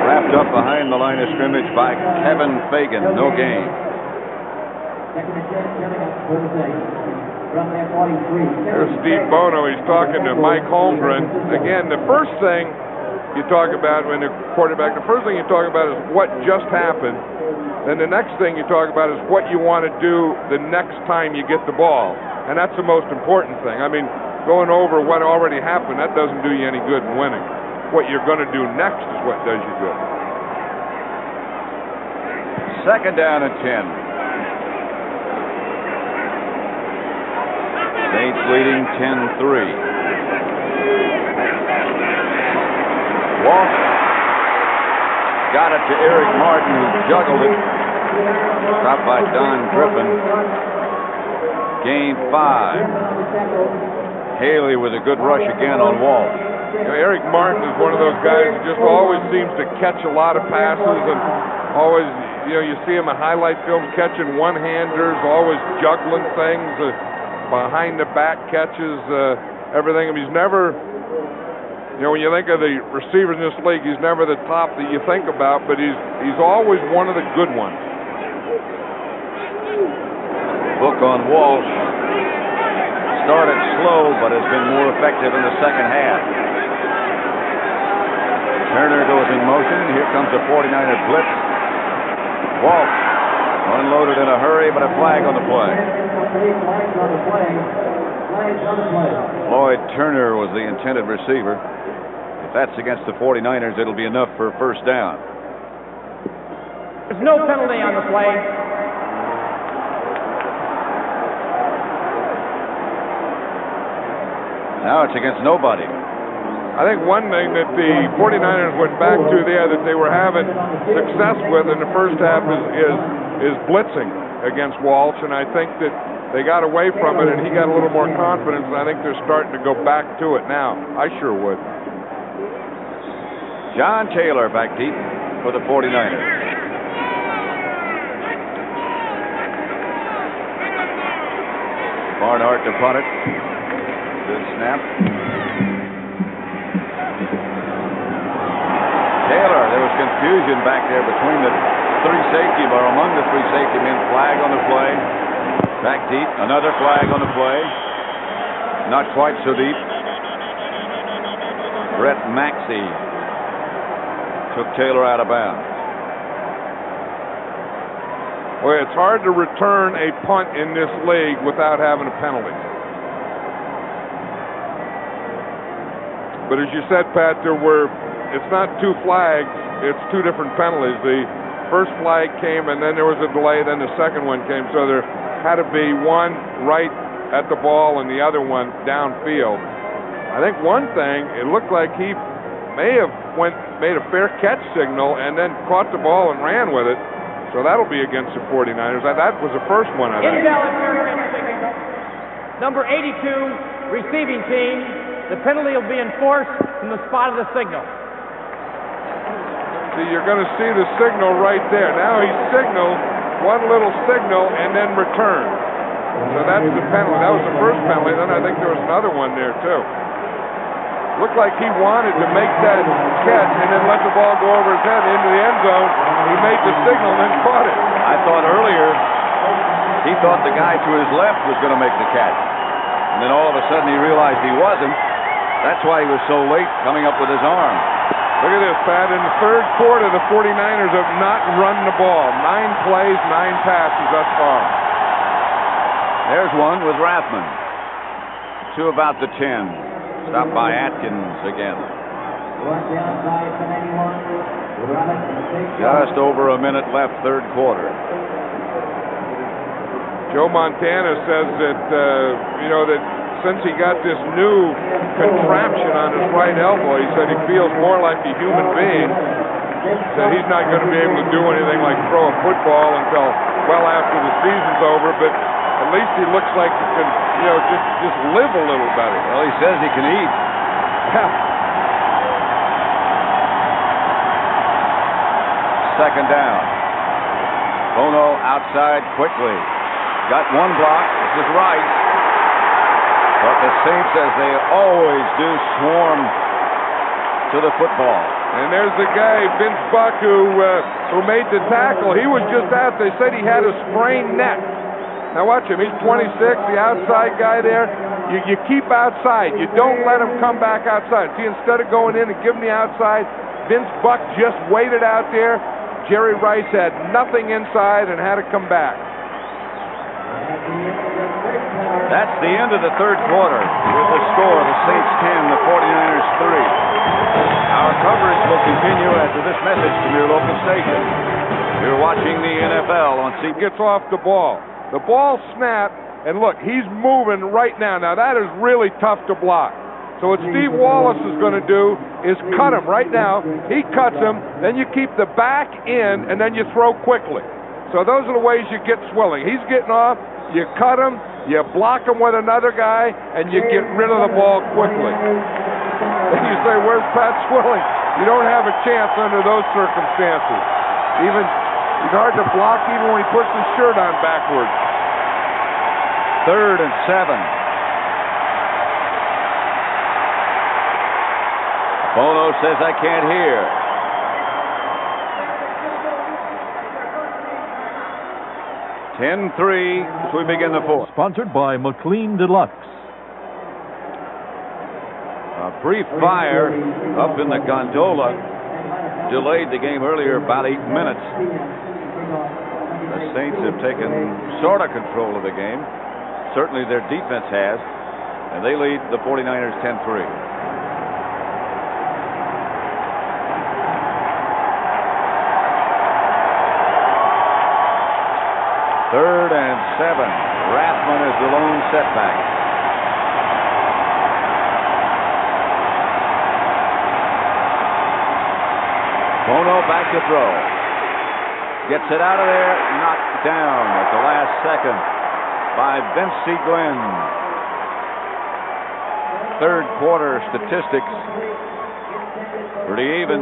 wrapped up behind the line of scrimmage by Kevin Fagan. No gain.
There's Steve Bono. He's talking to Mike Holmgren. Again, the first thing you talk about when the quarterback, the first thing you talk about is what just happened. Then the next thing you talk about is what you want to do the next time you get the ball. And that's the most important thing. I mean, going over what already happened, that doesn't do you any good in winning. What you're going to do next is what does you good.
2nd down and 10. Saints leading 10-3. Walsh got it to Eric Martin, who juggled it. Stopped by Don Griffin. Gain 5. Haley with a good rush again on Walsh.
You know, Eric Martin is one of those guys who just always seems to catch a lot of passes, and always, you know, you see him in highlight films catching one-handers, always juggling things, behind the back catches, everything. I mean, he's never, you know, when you think of the receivers in this league, he's never the top that you think about, but he's always one of the good ones.
Book on Walsh. Started slow, but has been more effective in the second half. Turner goes in motion. Here comes the 49er blitz. Walsh unloaded in a hurry, but a flag on the play. Floyd Turner was the intended receiver. If that's against the 49ers, it'll be enough for a first down.
There's no penalty on the play.
Now it's against nobody.
I think one thing that the 49ers went back to there that they were having success with in the first half is blitzing against Walsh, and I think that they got away from it and he got a little more confidence, and I think they're starting to go back to it now. I sure would.
John Taylor back deep for the 49ers. Barnhart to punt it. Good snap. Taylor, there was confusion back there between the three safety, or among the three safety men. Flag on the play. Back deep. Another flag on the play. Not quite so deep. Brett Maxey took Taylor out of bounds.
Well, it's hard to return a punt in this league without having a penalty. But as you said, Pat, it's not two flags, it's two different penalties. The first flag came and then there was a delay, then the second one came. So there had to be one right at the ball and the other one downfield. I think one thing, it looked like he may have made a fair catch signal and then caught the ball and ran with it. So that'll be against the 49ers. That was the first one of that.
Invalid fair catch signal. Number 82, receiving team. The penalty will be enforced from the spot of the signal.
See, you're going to see the signal right there. Now he signaled one little signal and then returned. So that's the penalty. That was the first penalty. Then I think there was another one there too. Looked like he wanted to make that catch and then let the ball go over his head into the end zone. He made the signal and then caught it.
I thought earlier he thought the guy to his left was going to make the catch. And then all of a sudden he realized he wasn't. That's why he was so late coming up with his arm.
Look at this, Pat. In the third quarter, the 49ers have not run the ball. 9 plays, 9 passes thus far.
There's one with Rathman. To about the 10. Stopped by Atkins again. Just over a minute left, third quarter.
Joe Montana says that, that since he got this new contraption on his right elbow, he said he feels more like a human being. He said he's not going to be able to do anything like throw a football until well after the season's over, but at least he looks like he can, just live a little better.
Well, he says he can eat. Second down. Bono outside quickly. Got one block. This is Rice. But the Saints, as they always do, swarm to the football.
And there's the guy, Vince Buck, who made the tackle. He was just out. They said he had a sprained neck. Now watch him. He's 26, the outside guy there. You keep outside. You don't let him come back outside. See, instead of going in and giving the outside, Vince Buck just waited out there. Jerry Rice had nothing inside and had to come back.
That's the end of the third quarter. With the score, the Saints 10, the 49ers 3. Our coverage will continue after this message from your local station. You're watching the NFL on CBS.
Gets off the ball. The ball snapped, and look, he's moving right now. Now, that is really tough to block. So what Steve Wallace is going to do is cut him right now. He cuts him, then you keep the back in, and then you throw quickly. So those are the ways you get Swilling. He's getting off, you cut him, you block him with another guy, and you get rid of the ball quickly. Then you say, where's Pat Swilling? You don't have a chance under those circumstances. It's hard to block even when he puts his shirt on backwards.
3rd and 7. Bono says, I can't hear. 10-3 as we begin the fourth.
Sponsored by McLean Deluxe.
A brief fire up in the gondola delayed the game earlier about 8 minutes. The Saints have taken sort of control of the game. Certainly their defense has. And they lead the 49ers 10-3. 3rd and 7. Rathman is the lone setback. Bono back to throw. Gets it out of there, knocked down at the last second by Vince Glenn. Third quarter statistics pretty even.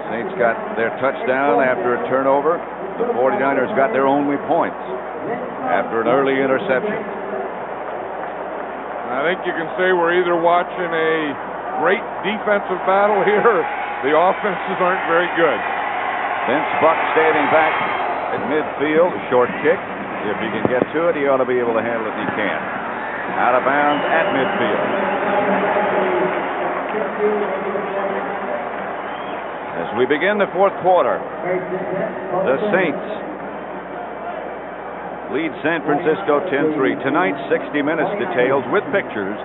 Saints got their touchdown after a turnover. The 49ers got their only points after an early interception.
I think you can say we're either watching a great defensive battle here or the offenses aren't very good.
Vince Buck standing back at midfield, a short kick. If he can get to it, he ought to be able to handle it, and he can. Out of bounds at midfield. As we begin the fourth quarter, the Saints lead San Francisco 10-3. Tonight, 60 Minutes details with pictures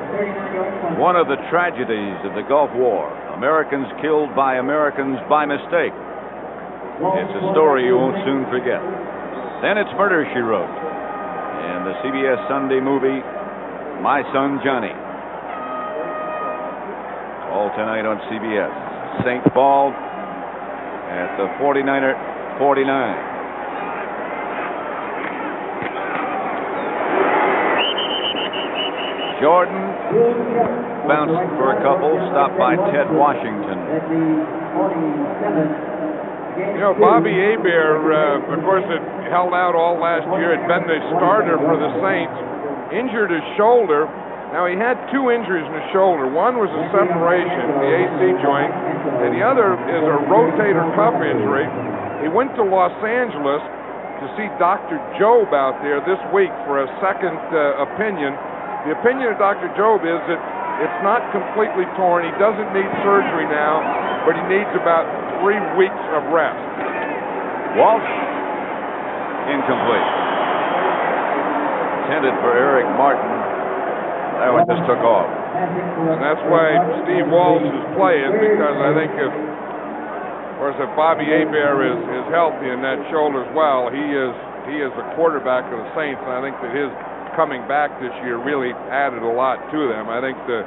one of the tragedies of the Gulf War. Americans killed by Americans by mistake. It's a story you won't soon forget. Then it's Murder, She Wrote, and the CBS Sunday movie, My Son Johnny. All tonight on CBS. Saints ball at the 49er 49. Jordan bounced for a couple, stopped by Ted Washington.
Bobby Hebert, of course, had held out all last year, had been the starter for the Saints, injured his shoulder. Now, he had two injuries in his shoulder. One was a separation, the AC joint, and the other is a rotator cuff injury. He went to Los Angeles to see Dr. Job out there this week for a second opinion. The opinion of Dr. Job is that it's not completely torn. He doesn't need surgery now, but he needs about 3 weeks of rest.
Walsh, incomplete. Intended for Eric Martin. That one just took off.
And that's why Steve Walsh is playing, because I think if Bobby Hebert is healthy in that shoulder as well, he is the quarterback of the Saints, and I think that his coming back this year really added a lot to them. I think the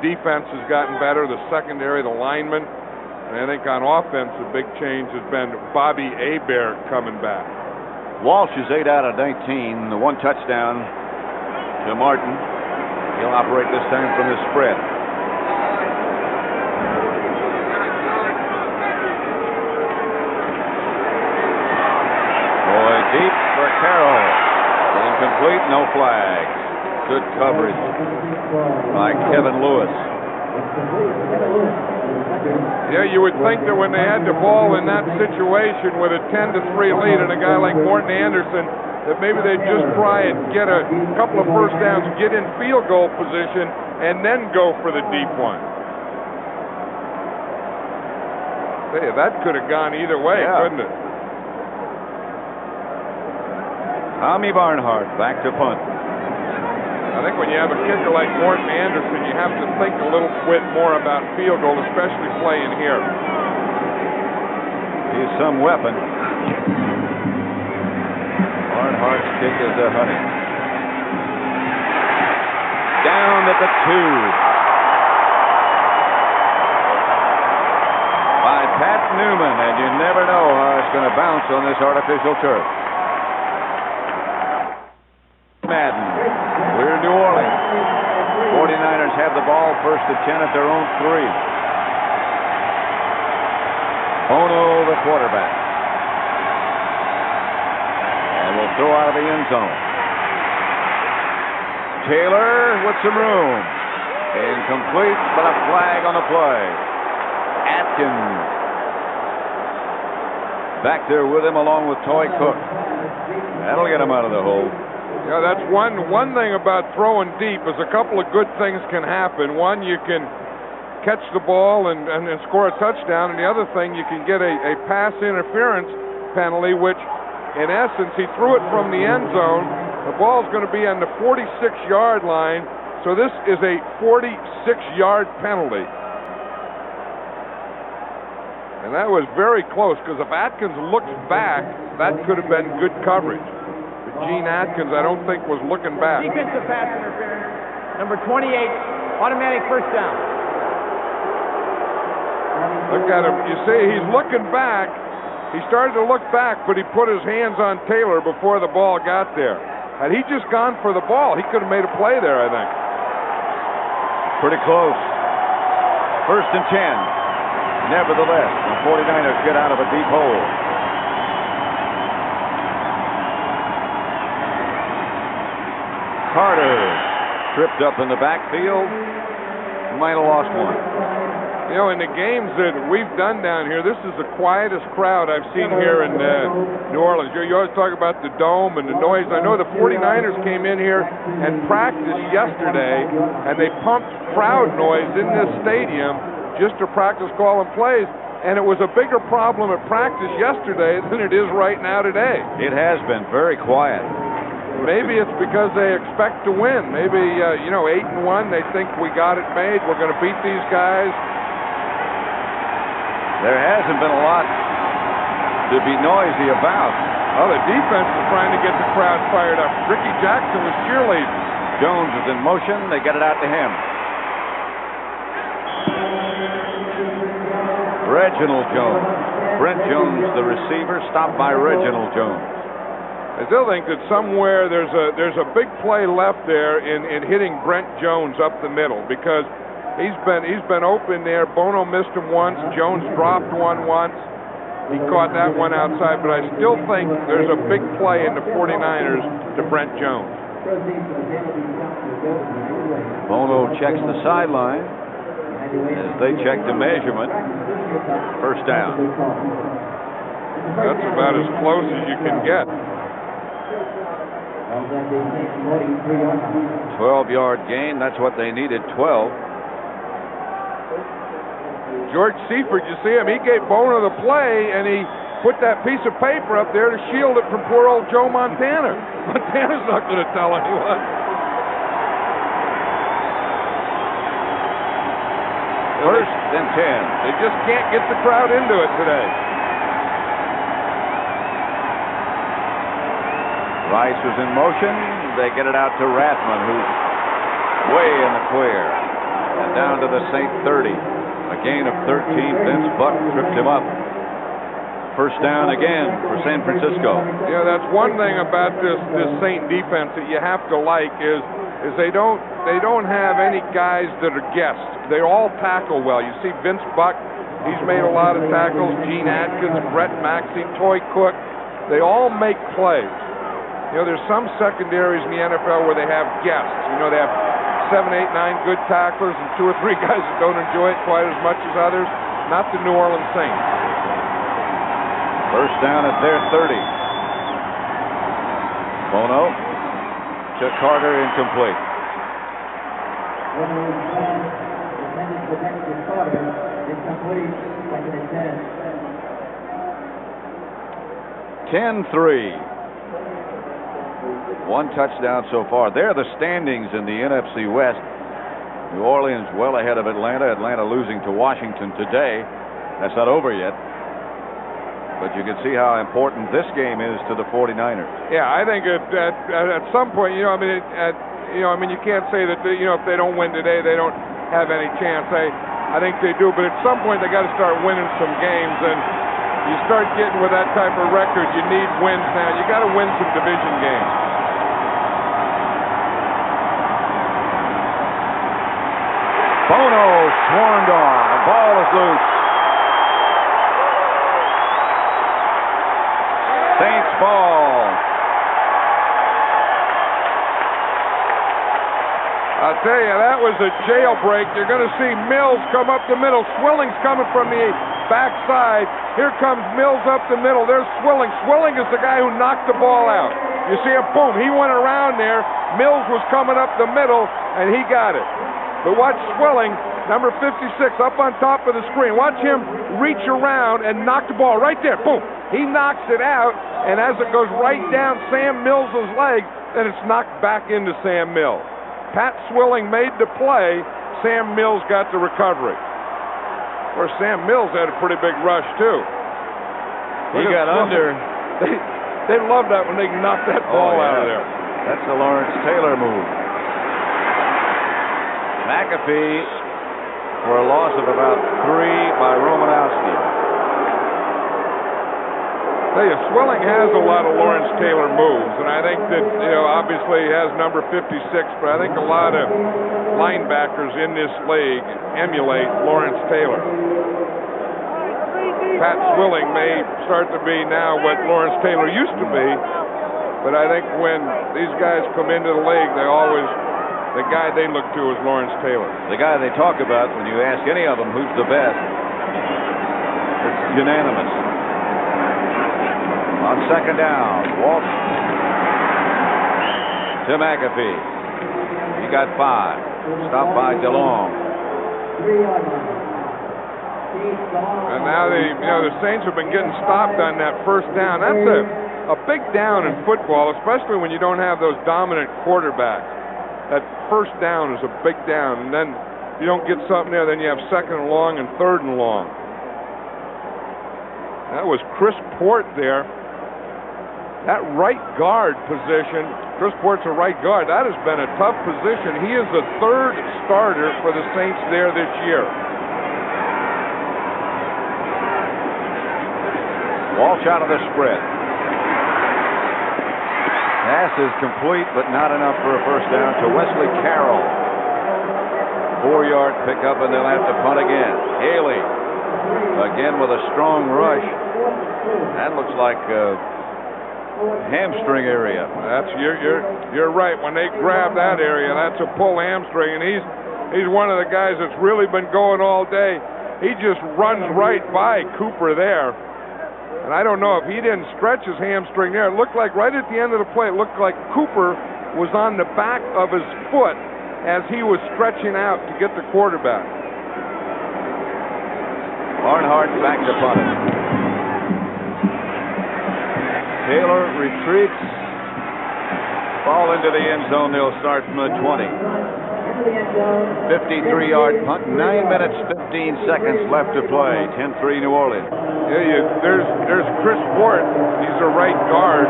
defense has gotten better, the secondary, the linemen. And I think on offense, the big change has been Bobby Hebert coming back.
Walsh is 8 out of 19, the 1 touchdown to Martin. He'll operate this time from the spread. Boy, deep for Carroll. Incomplete, no flags. Good coverage by Kevin Lewis.
Yeah, you would think that when they had the ball in that situation with a 10-3 lead and a guy like Morton Anderson, that maybe they'd just try and get a couple of first downs, get in field goal position, and then go for the deep one. Hey, that could have gone either way, couldn't it?
Tommy Barnhart back to punt.
I think when you have a kicker like Morton Anderson, you have to think a little bit more about field goal, especially playing here.
He's some weapon. Barnhart's kick is a honey. Down at the 2 by Pat Newman, and you never know how it's going to bounce on this artificial turf. Madden. We're New Orleans. 49ers have the ball, first and 10 at their own 3. Bono, the quarterback. And will throw out of the end zone. Taylor with some room. Incomplete, but a flag on the play. Atkins back there with him along with Toy Cook. That'll get him out of the hole.
Yeah, that's one thing about throwing deep is a couple of good things can happen. One, you can catch the ball and score a touchdown, and the other thing, you can get a pass interference penalty, which in essence, he threw it from the end zone. The ball's going to be on the 46-yard line, so this is a 46-yard penalty. And that was very close, because if Atkins looks back, that could have been good coverage. Gene Atkins, I don't think, was looking back.
Defensive pass interference, number 28, automatic first down.
Look at him. You see, he's looking back. He started to look back, but he put his hands on Taylor before the ball got there. Had he just gone for the ball, he could have made a play there, I think.
Pretty close. First and 10. Nevertheless, the 49ers get out of a deep hole. Carter tripped up in the backfield. Might have lost one.
You know, in the games that we've done down here, this is the quietest crowd I've seen here in New Orleans. You always talk about the dome and the noise. I know the 49ers came in here and practiced yesterday, and they pumped crowd noise in this stadium just to practice calling plays. And it was a bigger problem at practice yesterday than it is right now today.
It has been very quiet.
Maybe it's because they expect to win. Maybe, 8-1, they think we got it made. We're going to beat these guys.
There hasn't been a lot to be noisy about.
Well, the defense is trying to get the crowd fired up. Ricky Jackson was cheerleading.
Jones is in motion. They get it out to him. Reginald Jones. Brent Jones, the receiver, stopped by Reginald Jones.
I still think that somewhere there's a big play left there in hitting Brent Jones up the middle, because he's been open there. Bono missed him once. Jones dropped one once. He caught that one outside, but I still think there's a big play in the 49ers to Brent Jones.
Bono checks the sideline as they check the measurement. First down.
That's about as close as you can get.
12-yard gain. That's what they needed, 12.
George Seifert, you see him, he gave Bono the play, and he put that piece of paper up there to shield it from poor old Joe Montana. Montana's not going to tell anyone.
First and 10.
They just can't get the crowd into it today.
Rice is in motion. They get it out to Rathman, who's way in the clear. And down to the St. 30. A gain of 13. Vince Buck tripped him up. First down again for San Francisco.
Yeah, that's one thing about this Saint defense that you have to like is they don't have any guys that are guests. They all tackle well. You see Vince Buck, he's made a lot of tackles. Gene Atkins, Brett Maxey, Toy Cook, they all make plays. You know, there's some secondaries in the NFL where they have guests. You know, they have 7, 8, 9 good tacklers and 2 or 3 guys that don't enjoy it quite as much as others. Not the New Orleans Saints.
First down at their 30. Bono to Carter, incomplete. 10-3. 1 touchdown so far. There are the standings in the NFC West. New Orleans well ahead of Atlanta. Atlanta losing to Washington today. That's not over yet. But you can see how important this game is to the 49ers.
Yeah, I think at some point, you can't say that if they don't win today, they don't have any chance. I think they do, but at some point they got to start winning some games, and you start getting with that type of record, you need wins now. You got to win some division games.
Bono swarmed on. The ball is loose. Saints ball.
I'll tell you, that was a jailbreak. You're going to see Mills come up the middle. Swilling's coming from the backside. Here comes Mills up the middle. There's Swilling. Swilling is the guy who knocked the ball out. You see him, boom, he went around there. Mills was coming up the middle, and he got it. But watch Swilling, number 56, up on top of the screen. Watch him reach around and knock the ball right there. Boom. He knocks it out, and as it goes right down Sam Mills' leg, then it's knocked back into Sam Mills. Pat Swilling made the play. Sam Mills got the recovery. Of course, Sam Mills had a pretty big rush, too.
He got under.
They love that when they can knock that ball out of there.
That's the Lawrence Taylor move. McAfee for a loss of about 3 by Romanowski.
Swilling has a lot of Lawrence Taylor moves, and I think that, obviously he has number 56, but I think a lot of linebackers in this league emulate Lawrence Taylor. Pat Swilling may start to be now what Lawrence Taylor used to be, but I think when these guys come into the league, the guy they look to is Lawrence Taylor.
The guy they talk about when you ask any of them who's the best, it's unanimous. On second down, Walsh to McAfee. He got 5. Stopped by DeLong.
And now the Saints have been getting stopped on that first down. That's a big down in football, especially when you don't have those dominant quarterbacks. That first down is a big down, and then if you don't get something there, then you have second and long and third and long. That was Chris Port there. That right guard position, Chris Port's a right guard. That has been a tough position. He is the 3rd starter for the Saints there this year.
Walsh out of the spread. Pass is complete, but not enough for a first down to Wesley Carroll. 4-yard pickup, and they'll have to punt again. Haley again with a strong rush. That looks like hamstring area.
That's you're right. When they grab that area, that's a pull hamstring, and he's one of the guys that's really been going all day. He just runs right by Cooper there, and I don't know if he didn't stretch his hamstring there. It looked like right at the end of the play, it looked like Cooper was on the back of his foot as he was stretching out to get the quarterback.
Barnhart back to punt it. Taylor retreats. Ball into the end zone. They'll start from the 20. 53-yard punt. 9 minutes, 15 seconds left to play. 10-3 New Orleans.
Yeah, there's Chris Port. He's a right guard.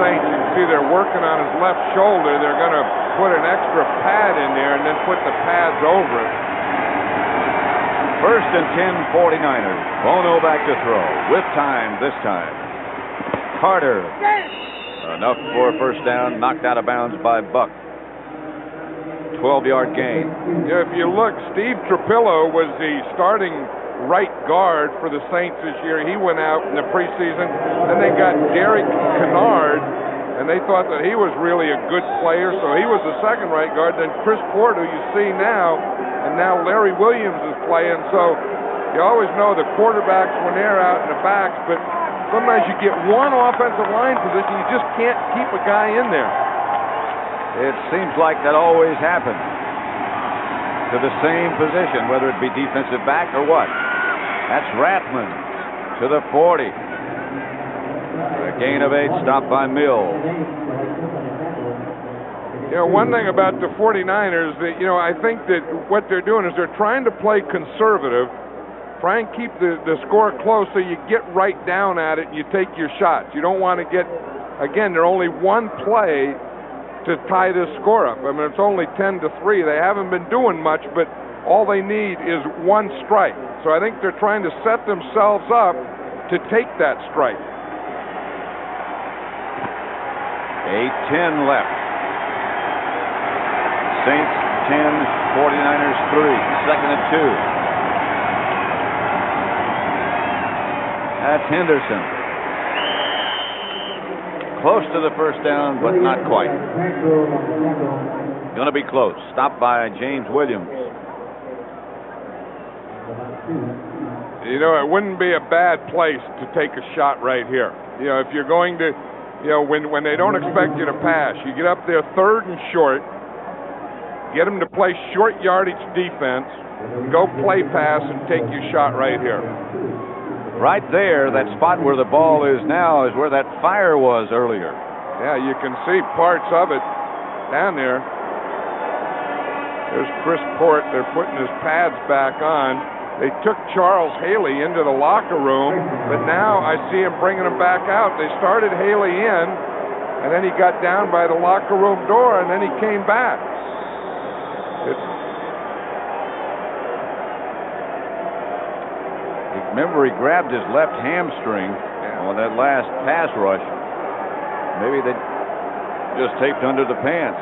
Saints. You can see they're working on his left shoulder. They're going to put an extra pad in there and then put the pads over it.
1st and 10, 49ers. Bono back to throw. With time this time. Carter. Enough for a first down. Knocked out of bounds by Buck. 12-yard gain.
Yeah, if you look, Steve Trapillo was the starting right guard for the Saints this year. He went out in the preseason. Then they got Derek Kennard, and they thought that he was really a good player, so he was the second right guard. Then Chris Port, who you see now, and now Larry Williams is playing. So you always know the quarterbacks when they're out in the backs, but sometimes you get one offensive line position, you just can't keep a guy in there.
It seems like that always happens to the same position, whether it be defensive back or what. That's Rathman to the 40. A gain of 8, stopped by Mills.
You know, one thing about the 49ers, that, you know, I think that what they're doing is they're trying to play conservative, try and keep the score close so you get right down at it and you take your shots. You don't want to get, again, they're only one play to tie this score up. I mean, it's only 10-3. They haven't been doing much, but all they need is one strike. So I think they're trying to set themselves up to take that strike.
8:10 left. Saints 10, 49ers 3. 2nd and 2. That's Henderson. Close to the first down, but not quite. Going to be close. Stopped by James Williams.
You know, it wouldn't be a bad place to take a shot right here. You know, if you're going to, you know, when they don't expect you to pass, you get up there 3rd and short, get them to play short yardage defense, go play pass and take your shot right here.
Right there, that spot where the ball is now is where that fire was earlier.
Yeah, you can see parts of it down there. There's Chris Port. They're putting his pads back on. They took Charles Haley into the locker room, but now I see him bringing him back out. They started Haley in, and then he got down by the locker room door, and then he came back.
Remember, he grabbed his left hamstring on that last pass rush. Maybe they just taped under the pants.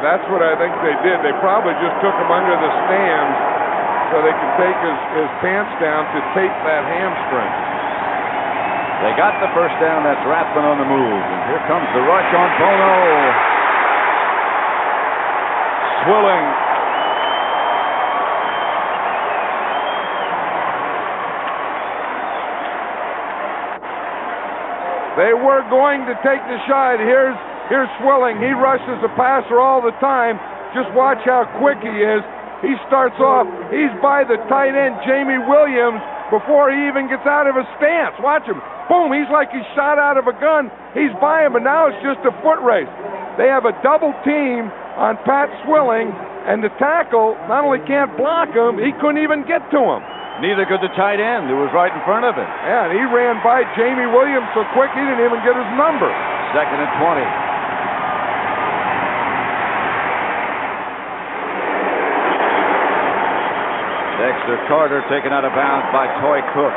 That's what I think they did. They probably just took him under the stands so they could take his pants down to tape that hamstring.
They got the first down. That's Rathman on the move. And here comes the rush on Bono. Swilling.
They were going to take the shot. Here's Swilling. He rushes the passer all the time. Just watch how quick he is. He starts off. He's by the tight end, Jamie Williams, before he even gets out of his stance. Watch him. Boom. He's like he's shot out of a gun. He's by him, and now it's just a foot race. They have a double team on Pat Swilling, and the tackle not only can't block him, he couldn't even get to him.
Neither could the tight end who was right in front of him.
Yeah, and he ran by Jamie Williams so quick he didn't even get his number.
2nd and 20. Dexter Carter taken out of bounds by Toy Cook.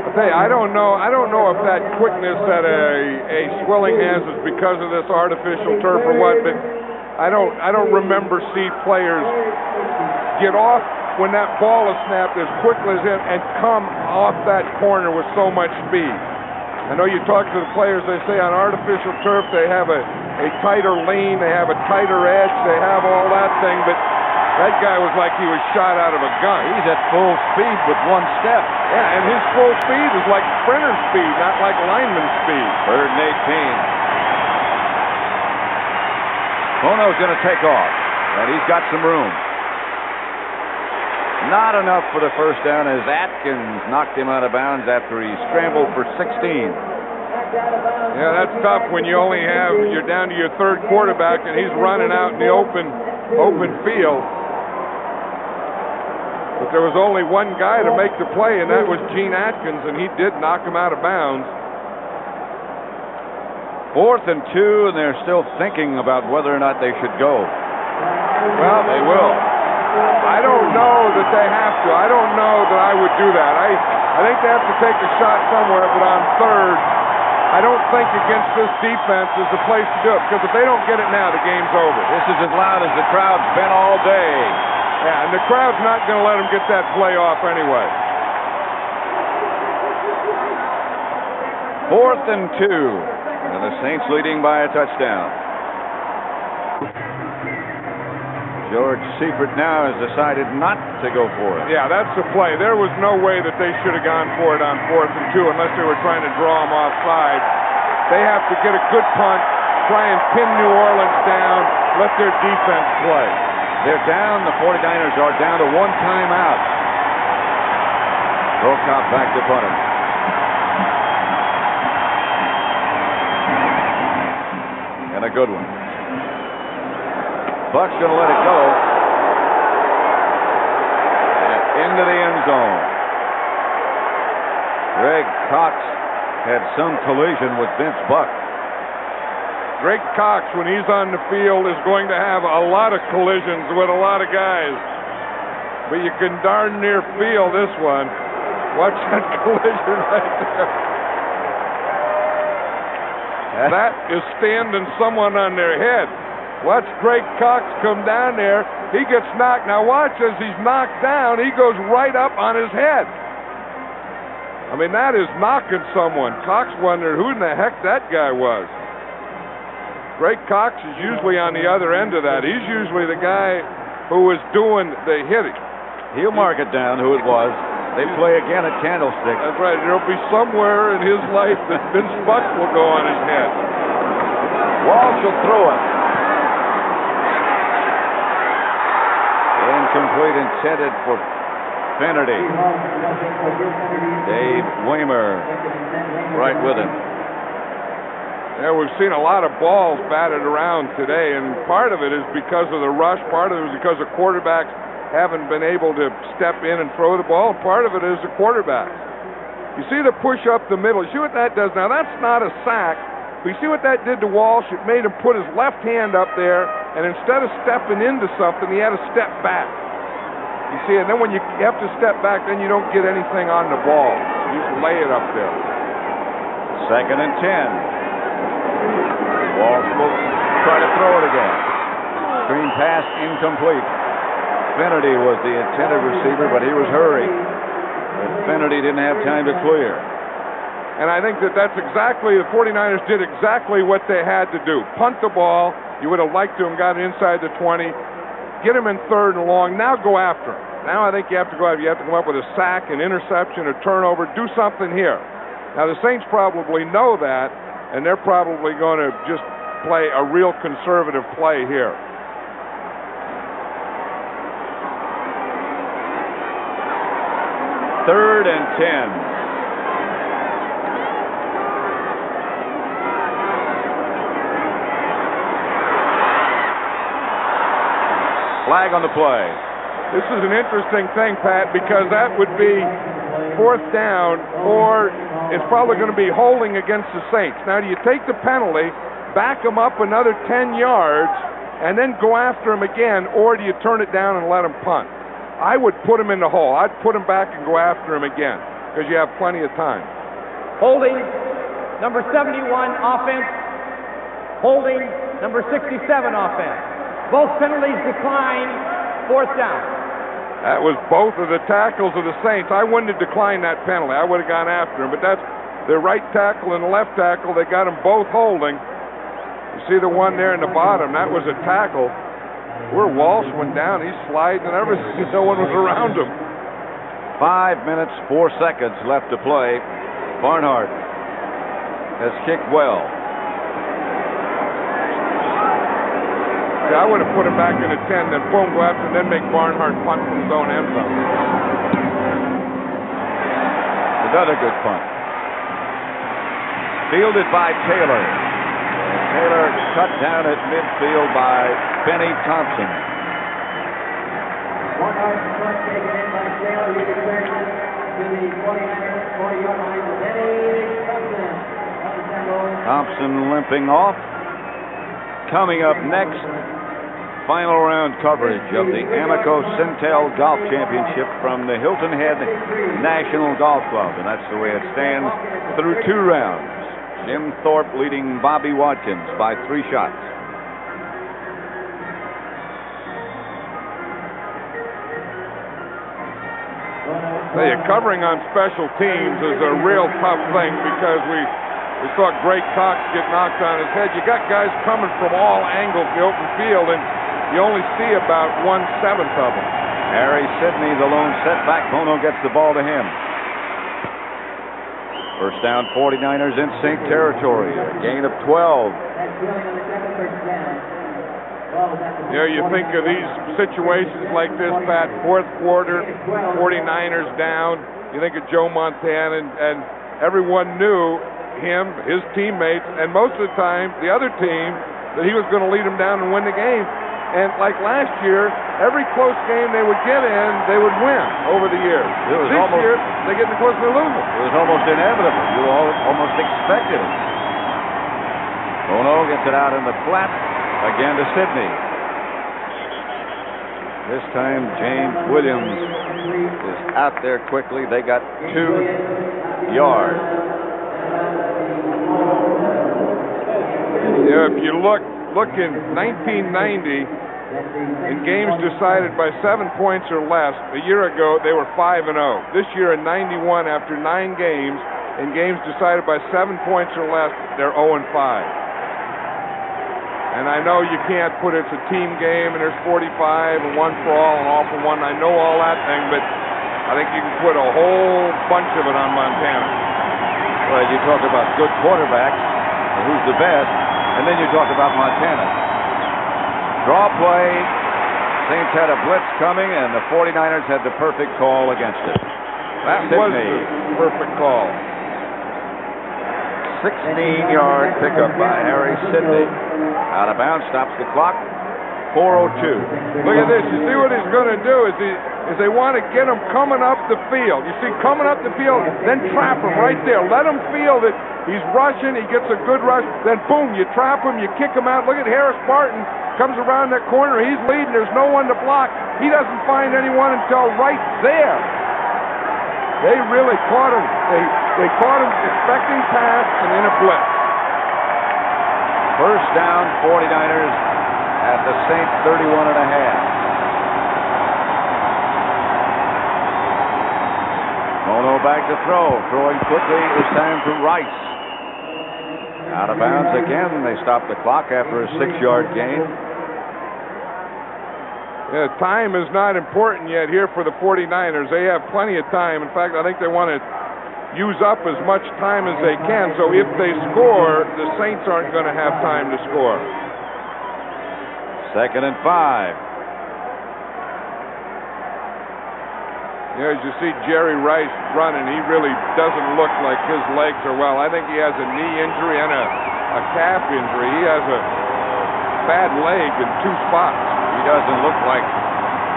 I tell you, I don't know if that quickness that a Swilling has is because of this artificial turf or what, but I don't remember see players get off when that ball is snapped as quickly as him and come off that corner with so much speed. I know you talk to the players, they say on artificial turf they have a tighter lean, they have a tighter edge, they have all that thing, but that guy was like he was shot out of a gun.
He's at full speed with one step.
Yeah, and his full speed is like sprinter speed, not like lineman speed.
3rd and 18. Bono's going to take off, and he's got some room. Not enough for the first down as Atkins knocked him out of bounds after he scrambled for 16.
Yeah, that's tough when you're down to your 3rd quarterback and he's running out in the open field. But there was only one guy to make the play, and that was Gene Atkins, and he did knock him out of bounds.
4th and 2, and they're still thinking about whether or not they should go.
Well,
They will.
I don't know that they have to. I don't know that I would do that. I think they have to take a shot somewhere, but on 3rd, I don't think against this defense is the place to do it, because if they don't get it now, the game's over.
This is as loud as the crowd's been all day.
Yeah, and the crowd's not going to let them get that play off anyway.
4th and 2, and the Saints leading by a touchdown. George Seifert now has decided not to go for it.
Yeah, that's the play. There was no way that they should have gone for it on 4th and 2 unless they were trying to draw them offside. They have to get a good punt, try and pin New Orleans down, let their defense play.
They're down. The 49ers are down to 1 timeout. Volkov back to punt it. And a good one. Buck's going to let it go. And into the end zone. Greg Cox had some collision with Vince Buck.
Greg Cox, when he's on the field, is going to have a lot of collisions with a lot of guys. But you can darn near feel this one. Watch that collision right there. That is standing someone on their head. Watch Greg Cox come down there. He gets knocked. Now watch as he's knocked down, he goes right up on his head. I mean, that is knocking someone. Cox wondered who in the heck that guy was. Greg Cox is usually on the other end of that. He's usually the guy who is doing the hitting.
He'll mark it down who it was. They play again at Candlestick.
That's right. There'll be somewhere in his life that Vince Buck will go on his head.
Walsh will throw it. Incomplete, intended for Finnerty. Dave Weimer right with him.
Yeah, we've seen a lot of balls batted around today, and part of it is because of the rush. Part of it is because the quarterbacks haven't been able to step in and throw the ball. Part of it is the quarterbacks. You see the push up the middle. You see what that does? Now, that's not a sack. But you see what that did to Walsh? It made him put his left hand up there, and instead of stepping into something, he had to step back. You see, and then when you have to step back, then you don't get anything on the ball. You just lay it up there.
2nd and 10. Walsh will try to throw it again. Screen pass incomplete. Finnerty was the intended receiver, but he was hurried. But Finnerty didn't have time to clear.
And I think that that's exactly, the 49ers did exactly what they had to do. Punt the ball. You would have liked to have got it inside the 20. Get him in 3rd and long. Now go after him. Now I think you have to go after him. You have to come up with a sack, an interception, a turnover. Do something here. Now the Saints probably know that, and they're probably going to just play a real conservative play here.
Third and 10. Flag on the play.
This is an interesting thing, Pat, because that would be 4th down, or it's probably going to be holding against the Saints. Now, do you take the penalty, back them up another 10 yards, and then go after him again, or do you turn it down and let him punt? I would put him in the hole. I'd put him back and go after him again, because you have plenty of time.
Holding number 71 offense. Holding number 67 offense. Both penalties declined. 4th down.
That was both of the tackles of the Saints. I wouldn't have declined that penalty. I would have gone after him. But that's the right tackle and the left tackle. They got them both holding. You see the one there in the bottom? That was a tackle. Where Walsh went down, he's sliding and everything. No one was around him.
5 minutes, 4 seconds left to play. Barnhart has kicked well.
Yeah, I would have put him back in the 10, then boom, go after, and then make Barnhart punt from his own end zone.
Another good punt. Fielded by Taylor. Taylor cut down at midfield by Benny Thompson. Thompson limping off. Coming up next, final round coverage of the Amico Centel Golf Championship from the Hilton Head National Golf Club. And that's the way it stands through 2 rounds. Jim Thorpe leading Bobby Watkins by 3 shots.
Covering on special teams is a real tough thing because we saw Greg Cox get knocked on his head. You got guys coming from all angles of the open field, and you only see about 1/7 of them.
Harry Sidney, the lone setback. Bono gets the ball to him. First down, 49ers in St. Territory. A gain of 12.
You think of these situations like this, Pat, 4th quarter, 49ers down. You think of Joe Montana, and everyone knew him, his teammates, and most of the time, the other team, that he was going to lead them down and win the game. And like last year, every close game they would get in, they would win over the years. This year, they get in the close and they lose them.
It was almost inevitable. You almost expected it. Bono gets it out in the flat. Again to Sidney. This time James Williams is out there quickly. They got 2 yards.
If you look in 1990, in games decided by 7 points or less, a year ago they were 5-0. This year in 91, after 9 games, in games decided by 7 points or less, they're 0-5. And I know you can't put it's a team game and there's 45 and 1 for all and all for 1. I know all that thing, but I think you can put a whole bunch of it on Montana.
Well, you talk about good quarterbacks, who's the best, and then you talk about Montana. Draw play. Saints had a blitz coming, and the 49ers had the perfect call against it.
That was the perfect call.
16-yard pickup by Harry Sidney. Out of bounds, stops the clock. 4:02.
Look at this. You see what he's going to do is they want to get him coming up the field. You see, coming up the field, then trap him right there. Let him feel that he's rushing. He gets a good rush. Then, boom, you trap him. You kick him out. Look at Harris Barton. Comes around that corner. He's leading. There's no one to block. He doesn't find anyone until right there. They really caught him. They caught him expecting pass and in a blitz.
First down, 49ers at the Saints 31 and a half. Bono back to throw. Throwing quickly this time to Rice. Out of bounds again. They stop the clock after a 6-yard gain.
Yeah, time is not important yet here for the 49ers. They have plenty of time. In fact, I think they want to use up as much time as they can. So if they score, the Saints aren't going to have time to score.
2nd and 5.
Yeah, as you see Jerry Rice running, he really doesn't look like his legs are well. I think he has a knee injury and a calf injury. He has a bad leg in 2 spots.
He doesn't look like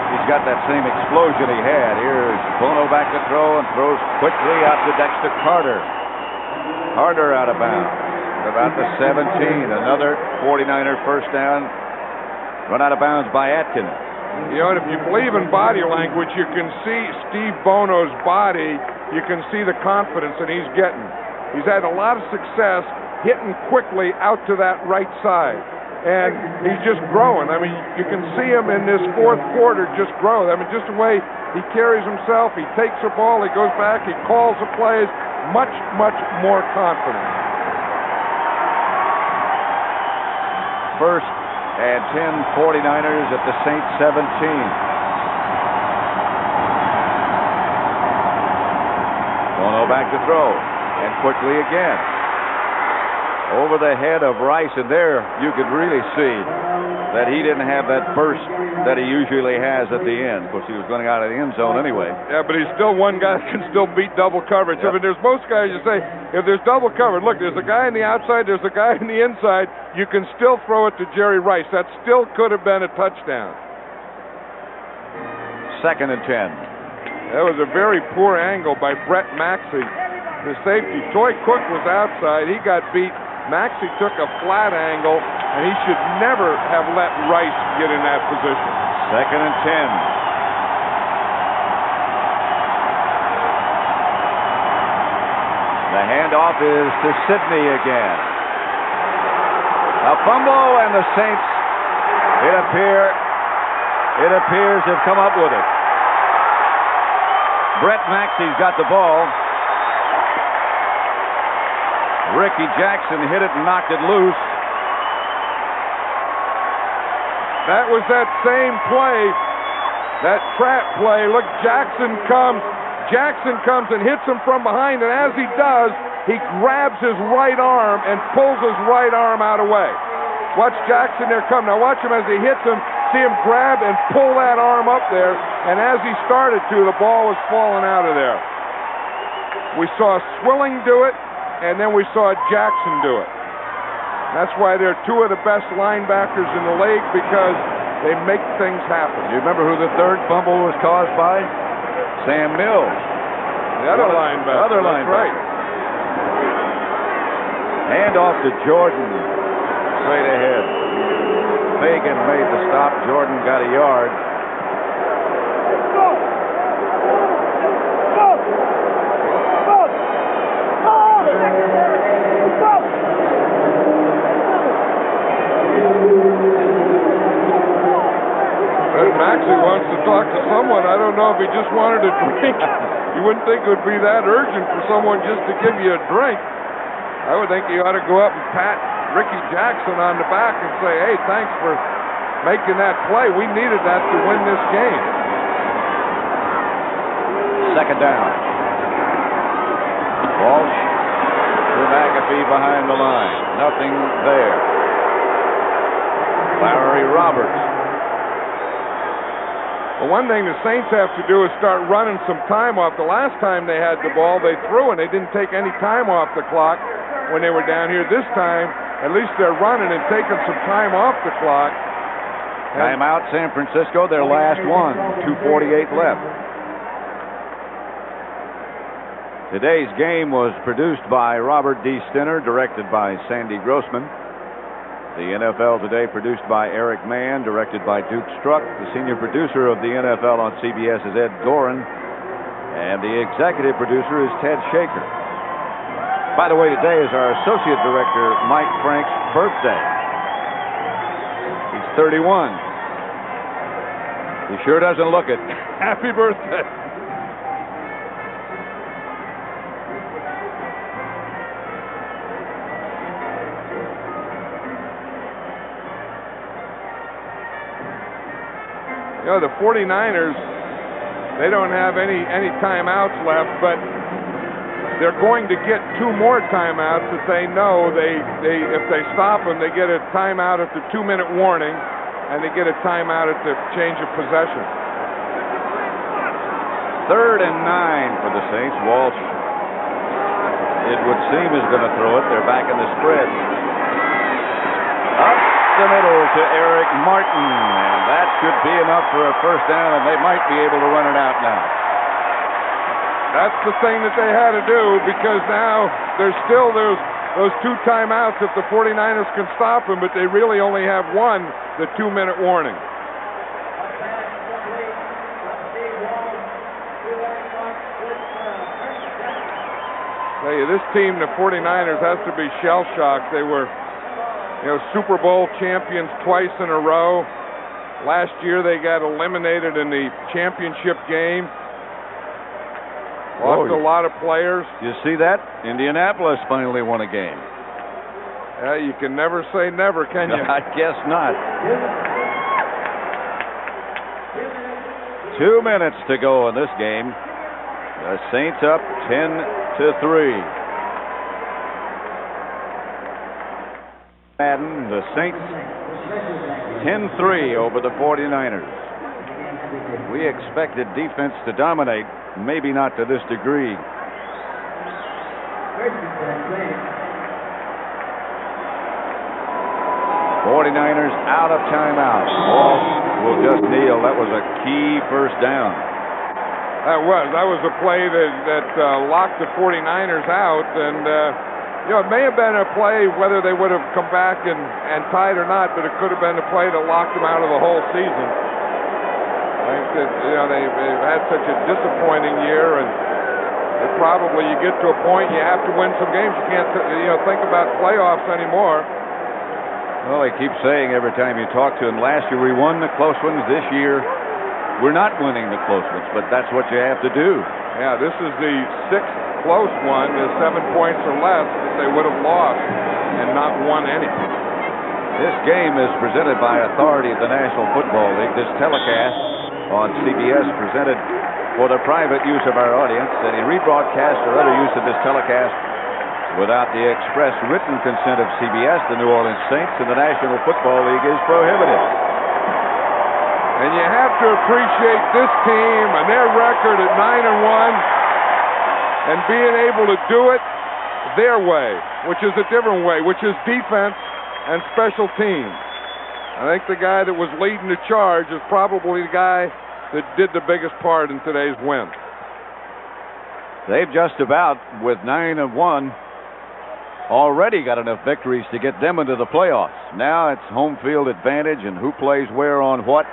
he's got that same explosion he had. Here's Bono back to throw and throws quickly out to Dexter Carter. Carter out of bounds at about the 17. Another 49er first down. Run out of bounds by Atkins.
You know, and if you believe in body language, you can see Steve Bono's body. You can see the confidence that he's getting. He's had a lot of success hitting quickly out to that right side. And he's just growing. I mean, you can see him in this 4th quarter just grow. I mean, just the way he carries himself, he takes the ball, he goes back, he calls the plays, much, much more confident.
First and 10, 49ers at the Saints 17. Bono back to throw, and quickly again. Over the head of Rice, and there you could really see that he didn't have that burst that he usually has at the end. Of course, he was going out of the end zone anyway.
Yeah, but he's still one guy that can still beat double coverage.
Yep.
I mean, there's most guys you say, if there's double coverage, look, there's a guy on the outside, there's a guy on the inside, you can still throw it to Jerry Rice. That still could have been a touchdown.
2nd and 10.
That was a very poor angle by Brett Maxey, the safety. Toy Cook was outside. He got beat. Maxey took a flat angle, and he should never have let Rice get in that position.
2nd and 10. The handoff is to Sidney again. A fumble, and the Saints, it appears have come up with it. Brett Maxey's got the ball. Ricky Jackson hit it and knocked it loose.
That was that same play, that trap play. Look, Jackson comes and hits him from behind, and as he does, he grabs his right arm and pulls his right arm out away. Watch Jackson there come. Now watch him as he hits him. See him grab and pull that arm up there, and as he started to, the ball was falling out of there. We saw Swilling do it, and then we saw Jackson do it. That's why they're two of the best linebackers in the league, because they make things happen.
Do you remember who the third fumble was caused by? Sam Mills.
The other linebacker.
Other linebacker. Right. Hand off to Jordan. Straight ahead. Fagan made the stop. Jordan got a yard.
Maxey wants to talk to someone. I don't know if he just wanted a drink. You wouldn't think it would be that urgent for someone just to give you a drink. I would think you ought to go up and pat Ricky Jackson on the back and say, hey, thanks for making that play. We needed that to win this game.
2nd down. Walsh to McAfee behind the line. Nothing there. Larry Roberts.
Well, one thing the Saints have to do is start running some time off. The last time they had the ball, they threw, and they didn't take any time off the clock when they were down here. This time, at least they're running and taking some time off the clock.
Timeout, San Francisco, their last one. 2:48 left. Today's game was produced by Robert D. Stinner, directed by Sandy Grossman. The NFL Today produced by Eric Mann, directed by Duke Struck. The senior producer of the NFL on CBS is Ed Gorin, and the executive producer is Ted Shaker. By the way, today is our associate director Mike Frank's birthday. He's 31. He sure doesn't look it.
Happy birthday. You know, the 49ers, they don't have any timeouts left, but they're going to get 2 more timeouts that they know if they stop them, they get a timeout at the 2-minute warning, and they get a timeout at the change of possession.
3rd and 9 for the Saints. Walsh, it would seem, is going to throw it. They're back in the spread. Up the middle to Eric Martin, and that should be enough for a first down, and they might be able to run it out now.
That's the thing that they had to do, because now there's still those 2 timeouts if the 49ers can stop them, but they really only have one, the 2-minute warning. Tell you, this team, the 49ers, has to be shell-shocked. They were, Super Bowl champions twice in a row. Last year they got eliminated in the championship game. Lost a lot of players.
You see that? Indianapolis finally won a game.
Yeah, you can never say never, can you?
I guess not. 2 minutes to go in this game. The Saints up 10-3. Madden, the Saints 10-3 over the 49ers. We expected defense to dominate, maybe not to this degree. 49ers out of timeout. Walsh will just kneel. That was a key first down.
That was a play that locked the 49ers out, and it may have been a play whether they would have come back and tied or not, but it could have been a play that locked them out of the whole season. I think that they've had such a disappointing year, and probably you get to a point you have to win some games. You can't think about playoffs anymore.
Well, he keeps saying every time you talk to him, last year we won the close ones. This year we're not winning the close ones, but that's what you have to do.
Yeah, this is the 6th close one, is 7 points or less that they would have lost and not won any.
This game is presented by authority of the National Football League. This telecast on CBS presented for the private use of our audience. Any rebroadcast or other use of this telecast without the express written consent of CBS, the New Orleans Saints, and the National Football League is prohibited.
And you have to appreciate this team and their record at 9-1 and being able to do it their way, which is a different way, which is defense and special teams. I think the guy that was leading the charge is probably the guy that did the biggest part in today's win.
They've just about, with 9-1, already got enough victories to get them into the playoffs. Now it's home field advantage and who plays where on what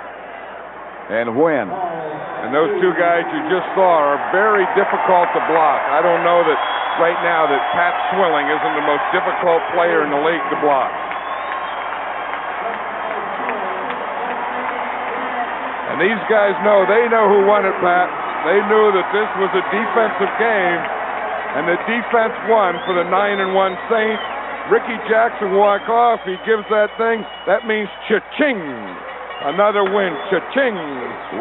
and when.
And those two guys you just saw are very difficult to block. I don't know that right now that Pat Swilling isn't the most difficult player in the league to block. And these guys know who won it, Pat. They knew that this was a defensive game, and the defense won for the 9-1 Saints. Ricky Jackson walk off. He gives that thing. That means cha-ching. Another win. Cha-ching.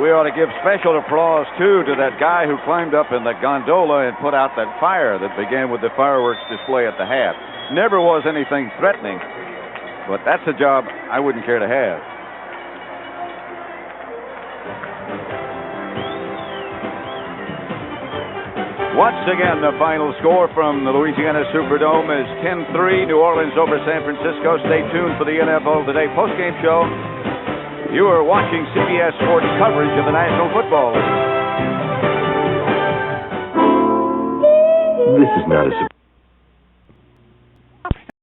We ought to give special applause, too, to that guy who climbed up in the gondola and put out that fire that began with the fireworks display at the half. Never was anything threatening, but that's a job I wouldn't care to have. Once again, the final score from the Louisiana Superdome is 10-3, New Orleans over San Francisco. Stay tuned for the NFL Today postgame show. You are watching CBS Sports coverage of the National Football League.
This is not a